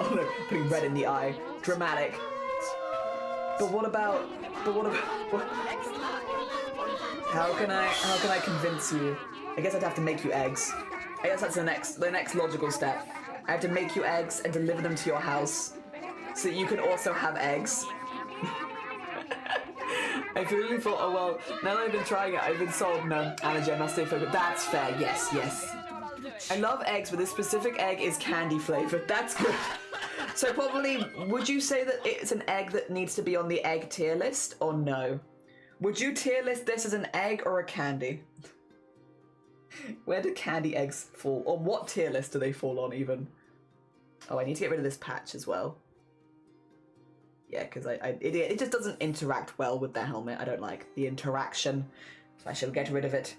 Oh no, putting red in the eye. Dramatic. But what about how can I convince you? I guess I'd have to make you eggs. I guess that's the next logical step. I have to make you eggs and deliver them to your house so that you can also have eggs. I really thought, oh well, now that I've been trying it, I've been sold. No, allergy, I must stay focused. That's fair, yes. I love eggs, but this specific egg is candy flavored. That's good. So probably, would you say that it's an egg that needs to be on the egg tier list, or no? Would you tier list this as an egg or a candy? Where do candy eggs fall? Or what tier list do they fall on even? Oh, I need to get rid of this patch as well. Yeah, because it just doesn't interact well with the helmet. I don't like the interaction, so I shall get rid of it.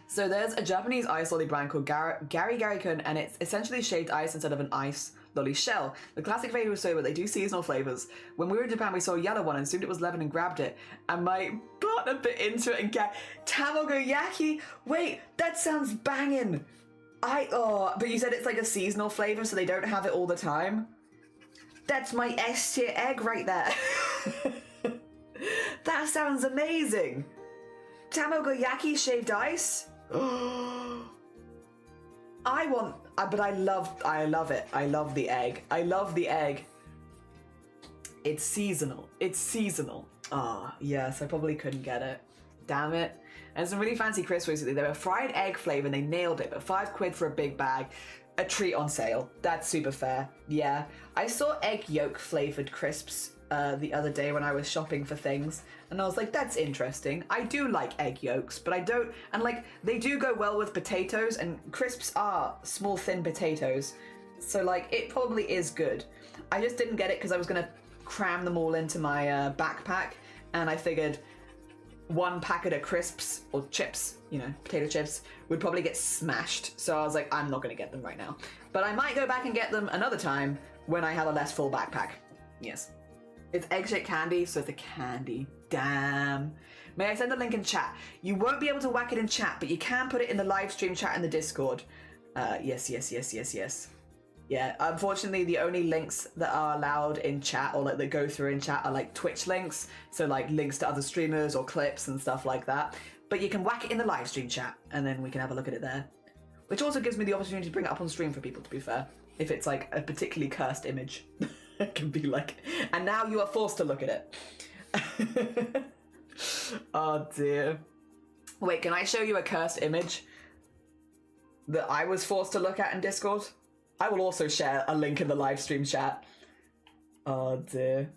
So there's a Japanese ice lolly brand called Gari Kun, and it's essentially shaved ice instead of an ice lolly shell. The classic flavor was soy, but they do seasonal flavors. When we were in Japan, we saw a yellow one and assumed it was lemon and grabbed it. And my partner bit into it and tamagoyaki. Wait, that sounds banging. But you said it's like a seasonal flavor, so they don't have it all the time. That's my S tier egg right there. That sounds amazing. Tamagoyaki shaved ice. I love it. I love the egg. I love the egg. It's seasonal. It's seasonal. Yes, I probably couldn't get it. Damn it. And some really fancy crisps recently. They were fried egg flavor and they nailed it, but £5 for a big bag. A treat on sale. That's super fair. Yeah. I saw egg yolk flavored crisps the other day when I was shopping for things, and I was like, that's interesting. I do like egg yolks, but I don't, and like, they do go well with potatoes, and crisps are small, thin potatoes, so like, it probably is good. I just didn't get it because I was gonna cram them all into my backpack, and I figured one packet of crisps, or chips, you know, potato chips, would probably get smashed, so I was like, I'm not gonna get them right now. But I might go back and get them another time when I have a less full backpack. Yes. It's egg-shaped candy, so it's a candy. Damn. May I send a link in chat? You won't be able to whack it in chat, but you can put it in the live stream chat in the Discord. Yes. Yeah, unfortunately, the only links that are allowed in chat, or like that go through in chat, are like Twitch links. So like links to other streamers or clips and stuff like that. But you can whack it in the live stream chat, and then we can have a look at it there. Which also gives me the opportunity to bring it up on stream for people, to be fair. If it's like a particularly cursed image. It can be like, and now you are forced to look at it. Oh dear. Wait, can I show you a cursed image that I was forced to look at in Discord? I will also share a link in the live stream chat. Oh dear.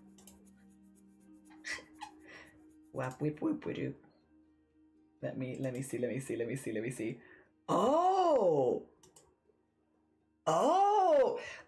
Wap whip whip whip. Let me see. Oh!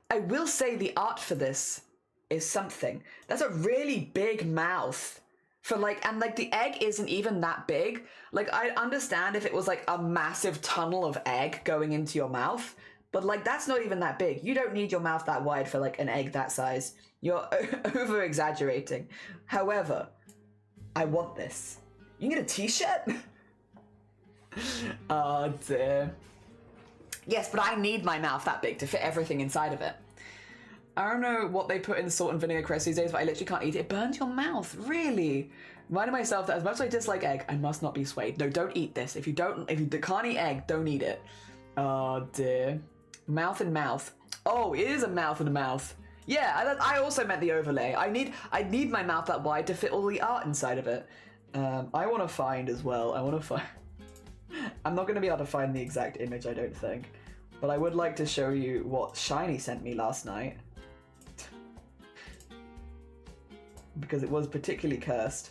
I will say the art for this is something. That's a really big mouth for like, and like the egg isn't even that big. Like, I understand if it was like a massive tunnel of egg going into your mouth, but like that's not even that big. You don't need your mouth that wide for like an egg that size. You're over exaggerating. However, I want this. You can get a t-shirt? Oh dear. Yes, but I need my mouth that big to fit everything inside of it. I don't know what they put in salt and vinegar crust these days, but I literally can't eat it. It burns your mouth, really. Reminding myself that as much as I dislike egg, I must not be swayed. No, don't eat this. If you can't eat egg, don't eat it. Oh dear. Mouth and mouth. Oh, it is a mouth and a mouth. Yeah, I also meant the overlay. I need my mouth that wide to fit all the art inside of it. I want to find as well. I'm not going to be able to find the exact image, I don't think. But I would like to show you what Shiny sent me last night. Because it was particularly cursed.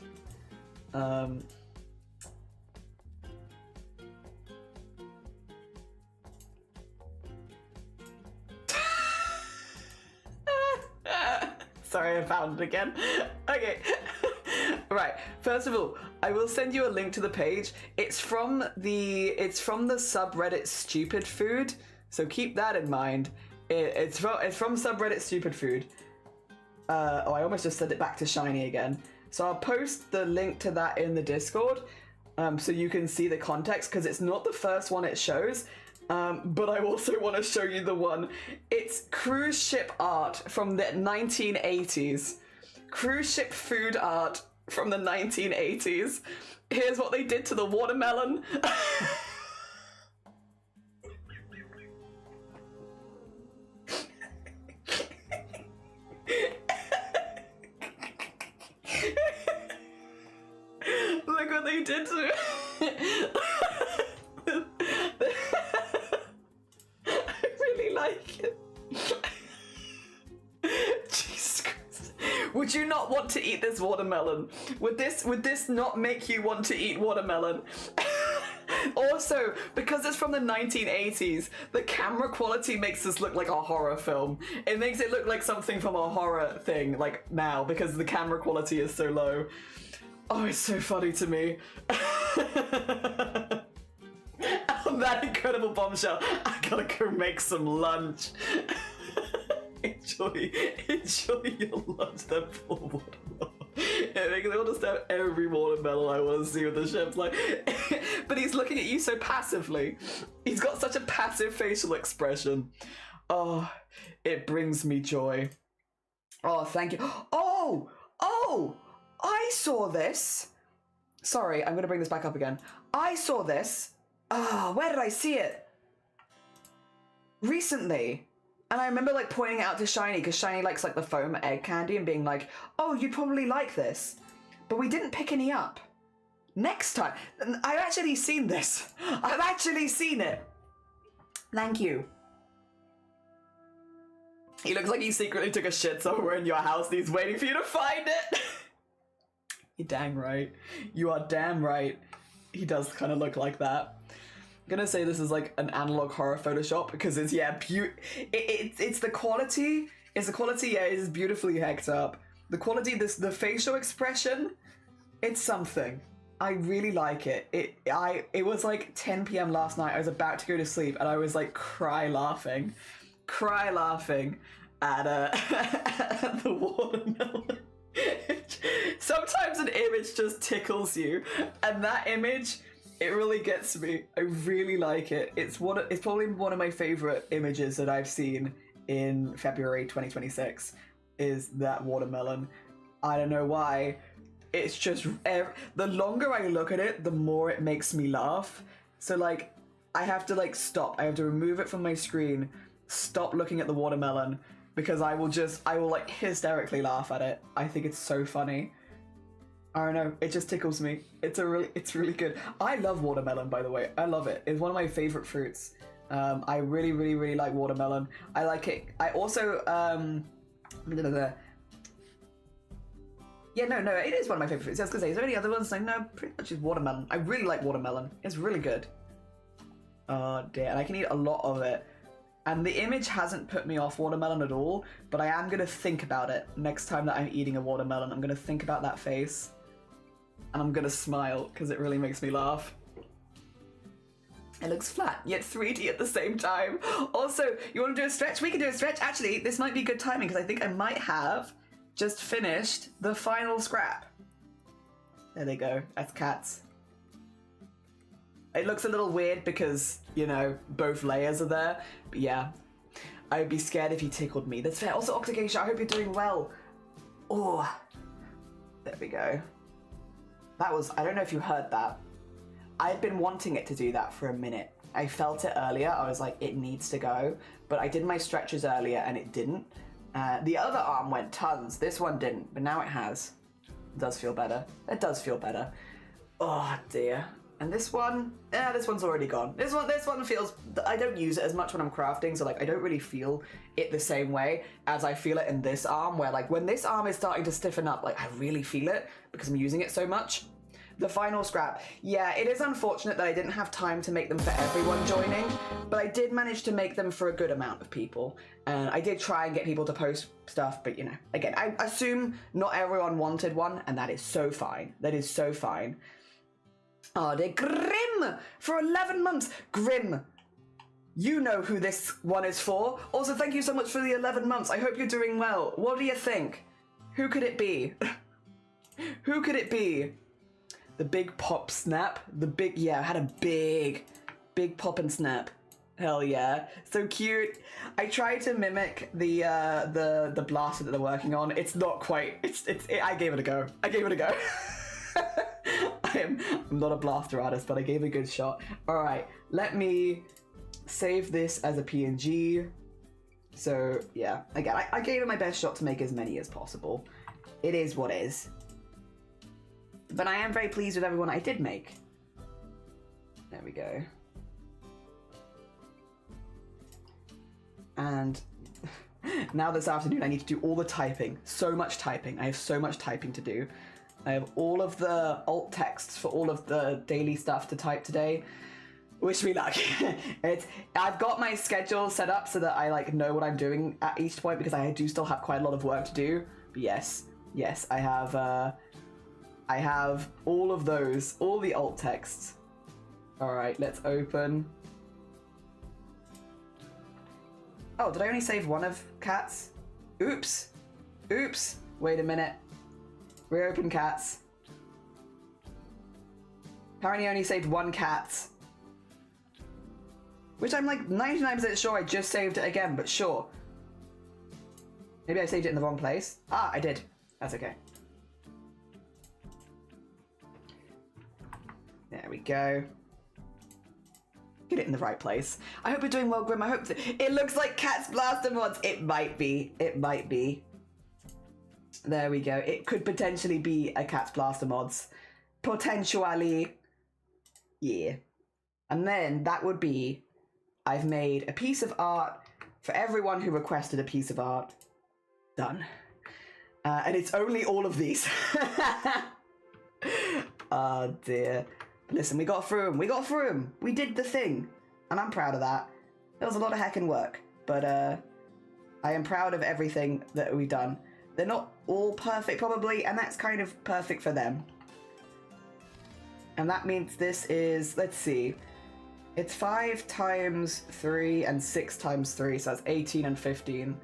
Sorry, I found it again. Okay. Right. First of all, I will send you a link to the page. It's from the subreddit Stupid Food, so keep that in mind. It's from subreddit Stupid Food. I almost just sent it back to Shiny again. So I'll post the link to that in the Discord, so you can see the context, because it's not the first one it shows. But I also want to show you the one. It's cruise ship art from the 1980s. Cruise ship food art from the 1980s. Here's what they did to the watermelon. Look what they did to it. I really like it. Jesus Christ. Would you not want to eat this watermelon? Would this not make you want to eat watermelon? Also, because it's from the 1980s, the camera quality makes this look like a horror film. It makes it look like something from a horror thing, like now, because the camera quality is so low. Oh, it's so funny to me. on that incredible bombshell, I gotta go make some lunch. enjoy your lunch, that poor watermelon. It makes me want to stab every watermelon I want to see with the chef's like. But he's looking at you so passively. He's got such a passive facial expression. Oh, it brings me joy. Oh, thank you. Oh, I saw this. Sorry, I'm going to bring this back up again. I saw this. Oh, where did I see it? Recently. And I remember like pointing it out to Shiny because Shiny likes like the foam egg candy and being like, oh, you'd probably like this. But we didn't pick any up. Next time. I've actually seen this. I've actually seen it. Thank you. He looks like he secretly took a shit somewhere in your house and he's waiting for you to find it. You're dang right. You are damn right. He does kind of look like that. I'm gonna say this is like an analog horror Photoshop because it's, yeah, it's the quality. It's the quality, yeah, it is beautifully hecked up. The quality, the facial expression, it's something. I really like it. It was like 10 p.m. last night. I was about to go to sleep and I was like cry laughing at at the watermelon. Sometimes an image just tickles you, and that image, it really gets me. I really like it. It's probably one of my favorite images that I've seen in February 2026 is that watermelon. I don't know why. It's just, the longer I look at it, the more it makes me laugh. So like, I have to like stop. I have to remove it from my screen, stop looking at the watermelon, because I will like hysterically laugh at it. I think it's so funny. I don't know, it just tickles me. It's really good. I love watermelon, by the way. I love it. It's one of my favorite fruits. I really like watermelon. I like it. I also, yeah, no, it is one of my favorite fruits. I was gonna say, is there any other ones? Like, no, pretty much is watermelon. I really like watermelon. It's really good. Oh dear, and I can eat a lot of it. And the image hasn't put me off watermelon at all, but I am gonna think about it next time that I'm eating a watermelon. I'm gonna think about that face, and I'm gonna smile, because it really makes me laugh. It looks flat, yet 3D at the same time. Also, you wanna do a stretch? We can do a stretch. Actually, this might be good timing, because I think I might have just finished the final scrap. There they go, that's cats. It looks a little weird because, you know, both layers are there. But yeah, I would be scared if he tickled me. That's fair. Also, Octageisha, I hope you're doing well. Oh, there we go. That was, I don't know if you heard that. I've been wanting it to do that for a minute. I felt it earlier. I was like, it needs to go. But I did my stretches earlier and it didn't. The other arm went tons. This one didn't, but now it has. It does feel better. It does feel better. Oh dear. And this one, this one's already gone. This one feels, I don't use it as much when I'm crafting, so like I don't really feel it the same way as I feel it in this arm, where like when this arm is starting to stiffen up, like I really feel it because I'm using it so much. The final scrap, yeah, it is unfortunate that I didn't have time to make them for everyone joining, but I did manage to make them for a good amount of people. And I did try and get people to post stuff, but you know, again, I assume not everyone wanted one, and that is so fine. That is so fine. Oh, they're Grim for 11 months. Grim, you know who this one is for. Also, thank you so much for the 11 months. I hope you're doing well. What do you think? Who could it be? Who could it be? The big pop snap. The big, yeah, I had a big pop and snap. Hell yeah, so cute. I tried to mimic the blaster that they're working on. It's not quite. I gave it a go. I'm not a blaster artist, but I gave it a good shot. All right, let me save this as a PNG. So yeah, again, I gave it my best shot to make as many as possible. It is what is. But I am very pleased with everyone I did make. There we go. And now this afternoon I need to do all the typing. So much typing. I have so much typing to do. I have all of the alt texts for all of the daily stuff to type today. Wish me luck. I've got my schedule set up so that I like know what I'm doing at each point, because I do still have quite a lot of work to do. But yes, I have all of those, all the alt texts. All right, let's open Oh, did I only save one of cats? Oops. Oops. Wait a minute. Reopen cats. Apparently I only saved one cat. Which I'm like 99% sure I just saved it again, but sure. Maybe I saved it in the wrong place. Ah, I did. That's okay. There we go. Get it in the right place. I hope you're doing well, Grim. I hope it looks like Cat's Blaster mods. It might be. It might be. There we go. It could potentially be a Cat's Blaster mods. Potentially. Yeah. And then that would be, I've made a piece of art for everyone who requested a piece of art. Done. And it's only all of these. Oh dear. Listen, we got through them. We got through them. We did the thing. And I'm proud of that. There was a lot of heckin' work. But I am proud of everything that we've done. They're not all perfect, probably, and that's kind of perfect for them. And that means this is, let's see, it's 5 times 3 and 6 times 3, so that's 18 and 15.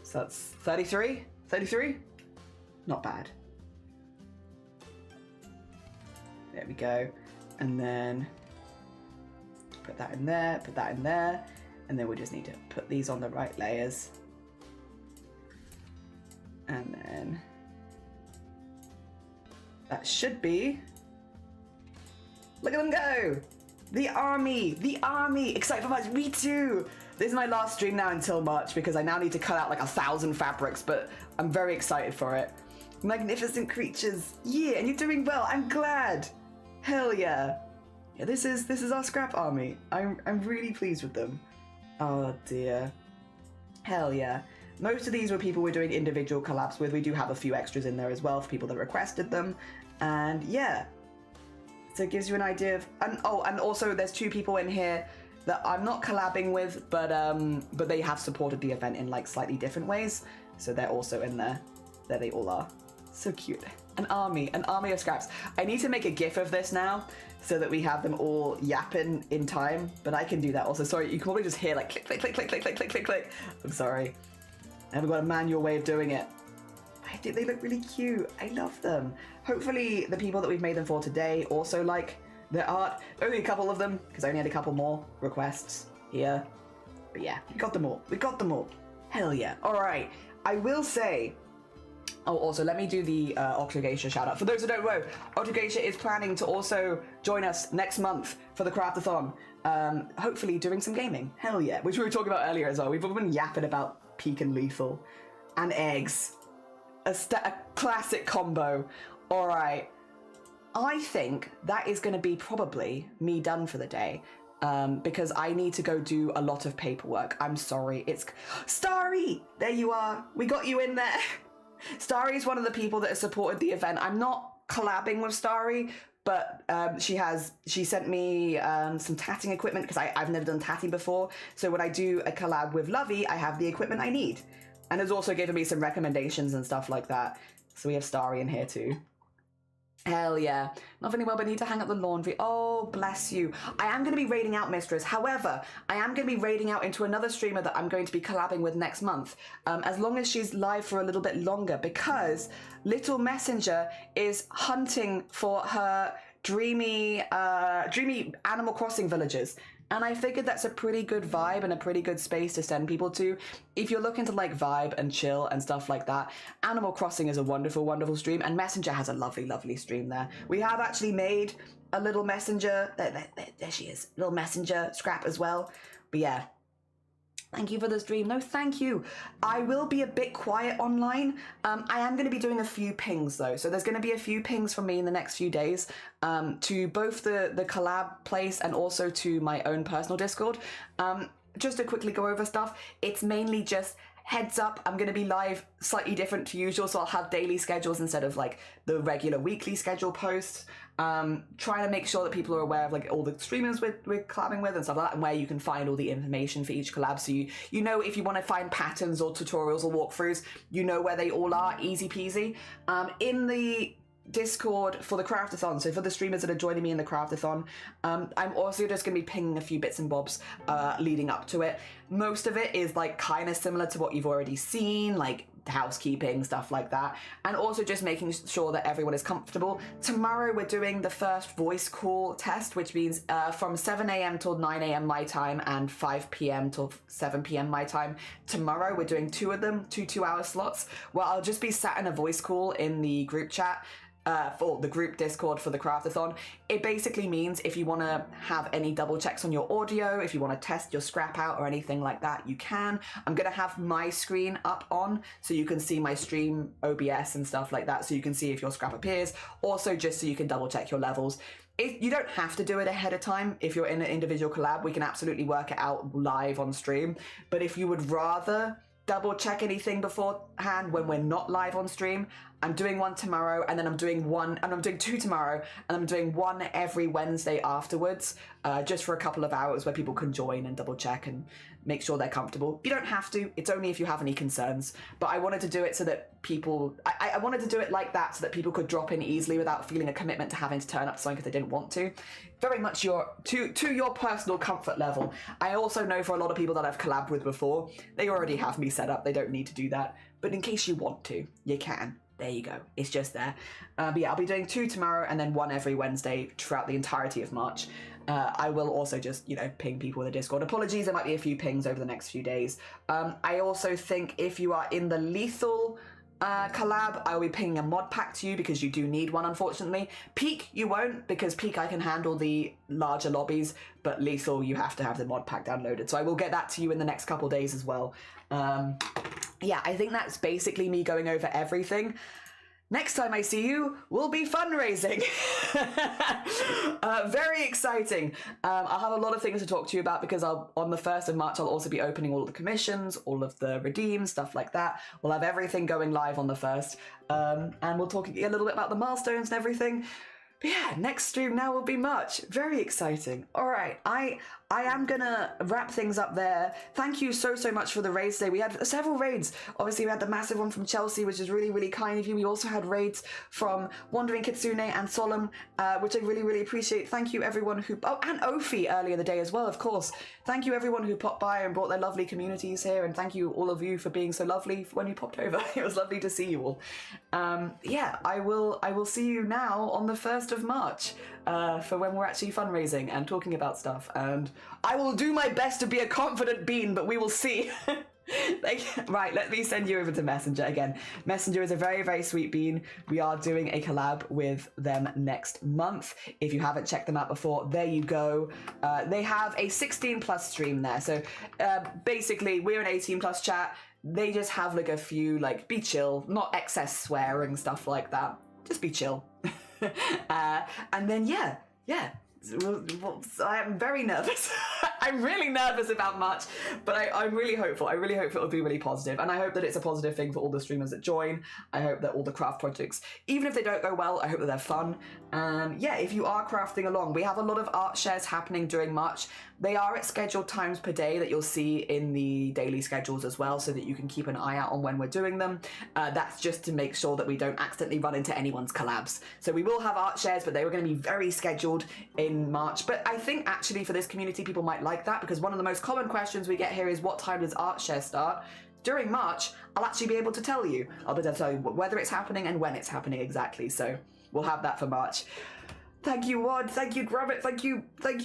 So that's 33? 33? Not bad. There we go. And then put that in there, put that in there, and then we just need to put these on the right layers. And then that should be, look at them go! The army! The army! Excited for March? Me too! This is my last stream now until March because I now need to cut out like 1,000 fabrics, but I'm very excited for it. Magnificent creatures! Yeah, and you're doing well, I'm glad! Hell yeah! Yeah, this is our scrap army. I'm really pleased with them. Oh dear. Hell yeah. Most of these were people we're doing individual collabs with. We do have a few extras in there as well for people that requested them. And yeah. So it gives you an idea of, and also there's 2 people in here that I'm not collabing with, but they have supported the event in like slightly different ways. So they're also in there. There they all are. So cute. An army of scraps. I need to make a GIF of this now so that we have them all yapping in time, but I can do that also. Sorry, you can probably just hear like click, click, click, click, click, click, click, click, click. I'm sorry. I haven't got a manual way of doing it. They look really cute. I love them. Hopefully the people that we've made them for today also like their art. Only a couple of them, because I only had a couple more requests here. But yeah, we got them all. We got them all. Hell yeah. All right. I will say, oh, also, let me do the Octogeisha shout out. For those who don't know, Octogeisha is planning to also join us next month for the Craftathon. Hopefully doing some gaming. Hell yeah. Which we were talking about earlier as well. We've been yapping about Peak and Lethal. And eggs. A classic combo. All right. I think that is going to be probably me done for the day. Because I need to go do a lot of paperwork. I'm sorry. It's... Starry! There you are. We got you in there. Starry is one of the people that has supported the event. I'm not collabing with Starry, but she sent me some tatting equipment because I've never done tatting before. So when I do a collab with Lovey, I have the equipment I need. And has also given me some recommendations and stuff like that. So we have Starry in here too. Hell yeah. Not feeling well, but need to hang up the laundry. Oh, bless you. I am going to be raiding out Mistress. However, I am going to be raiding out into another streamer that I'm going to be collabing with next month. As long as she's live for a little bit longer, because Little Messenger is hunting for her dreamy Animal Crossing villagers. And I figured that's a pretty good vibe and a pretty good space to send people to. If you're looking to like vibe and chill and stuff like that, Animal Crossing is a wonderful, wonderful stream, and Messenger has a lovely, lovely stream there. We have actually made a little Messenger, there she is, little Messenger scrap as well. But yeah, thank you for the stream. No, thank you. I will be a bit quiet online. I am going to be doing a few pings though. So there's going to be a few pings from me in the next few days to both the collab place and also to my own personal Discord. Just to quickly go over stuff. It's mainly just heads up, I'm going to be live slightly different to usual. So I'll have daily schedules instead of like the regular weekly schedule posts. Trying to make sure that people are aware of like all the streamers we're collabing with and stuff like that, and where you can find all the information for each collab, so you know if you want to find patterns or tutorials or walkthroughs, you know where they all are, easy peasy. In the Discord for the craftathon. So for the streamers that are joining me in the craftathon, I'm also just going to be pinging a few bits and bobs leading up to it. Most of it is like kind of similar to what you've already seen, like housekeeping, stuff like that, and also just making sure that everyone is comfortable. Tomorrow we're doing the first voice call test, which means from 7 a.m. till 9 a.m. my time and 5 p.m. till 7 p.m. my time. Tomorrow we're doing 2 of them, 2 2-hour slots, where I'll just be sat in a voice call in the group chat for the group Discord for the craftathon. It basically means if you want to have any double checks on your audio, if you want to test your scrap out or anything like that, you can. I'm going to have my screen up on so you can see my stream OBS and stuff like that, so you can see if your scrap appears. Also just so you can double check your levels. You don't have to do it ahead of time. If you're in an individual collab, we can absolutely work it out live on stream. But if you would rather double check anything beforehand when we're not live on stream, I'm doing one tomorrow, and then I'm doing 2 tomorrow, and I'm doing 1 every Wednesday afterwards, just for a couple of hours where people can join and double check and make sure they're comfortable. You don't have to, it's only if you have any concerns, but I wanted to do it so that people, I wanted to do it like that so that people could drop in easily without feeling a commitment to having to turn up to something because they didn't want to. Very much to your personal comfort level. I also know for a lot of people that I've collabed with before, they already have me set up, they don't need to do that, but in case you want to, you can. There you go. It's just there. But yeah, I'll be doing 2 tomorrow and then 1 every Wednesday throughout the entirety of March. I will also just, ping people in the Discord. Apologies, there might be a few pings over the next few days. I also think if you are in the Lethal collab, I will be pinging a mod pack to you because you do need one, unfortunately. Peak, you won't, because Peak I can handle the larger lobbies, but Lethal, you have to have the mod pack downloaded. So I will get that to you in the next couple days as well. Yeah, I think that's basically me going over everything. Next time I see you, we'll be fundraising. Very exciting. I'll have a lot of things to talk to you about because on the 1st of March, I'll also be opening all of the commissions, all of the redeems, stuff like that. We'll have everything going live on the 1st. And we'll talk a little bit about the milestones and everything. But yeah, next stream now will be March. Very exciting. All right, I am gonna wrap things up there. Thank you so much for the raids today. We had several raids. Obviously, we had the massive one from Chelsea, which is really, really kind of you. We also had raids from Wandering Kitsune and Solemn, which I really, really appreciate. Thank you everyone who, and Ophi earlier in the day as well, of course. Thank you everyone who popped by and brought their lovely communities here, and thank you all of you for being so lovely when you popped over. It was lovely to see you all. Yeah, I will see you now on the 1st of March for when we're actually fundraising and talking about stuff, and I will do my best to be a confident bean, but we will see. Right, let me send you over to Messenger again. Messenger is a very, very sweet bean. We are doing a collab with them next month. If you haven't checked them out before, there you go. They have a 16+ stream there. So basically, we're an 18+ chat. They just have like a few, like, be chill, not excess swearing, stuff like that. Just be chill. And then, yeah. I am very nervous. I'm really nervous about March, but I'm really hopeful. I really hope it will be really positive, and I hope that it's a positive thing for all the streamers that join. I hope that all the craft projects, even if they don't go well, I hope that they're fun. And yeah, if you are crafting along, we have a lot of art shares happening during March. They are at scheduled times per day that you'll see in the daily schedules as well, so that you can keep an eye out on when we're doing them. That's just to make sure that we don't accidentally run into anyone's collabs. So we will have art shares, but they were going to be very scheduled in March. But I think actually for this community, people might like that, because one of the most common questions we get here is, what time does art share start? During March, I'll actually be able to tell you. I'll be able to tell you whether it's happening and when it's happening exactly. So we'll have that for March. Thank you, Wad. Thank you, Grubbit. Thank you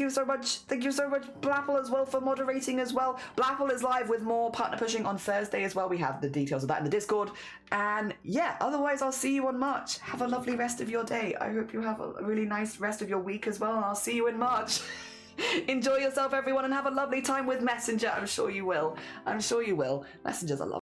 so much. Thank you so much, Blapple, as well, for moderating as well. Blapple is live with more partner pushing on Thursday as well. We have the details of that in the Discord. And yeah, otherwise I'll see you on March. Have a lovely rest of your day. I hope you have a really nice rest of your week as well, and I'll see you in March. Enjoy yourself, everyone, and have a lovely time with Messenger. I'm sure you will. Messenger's a lovely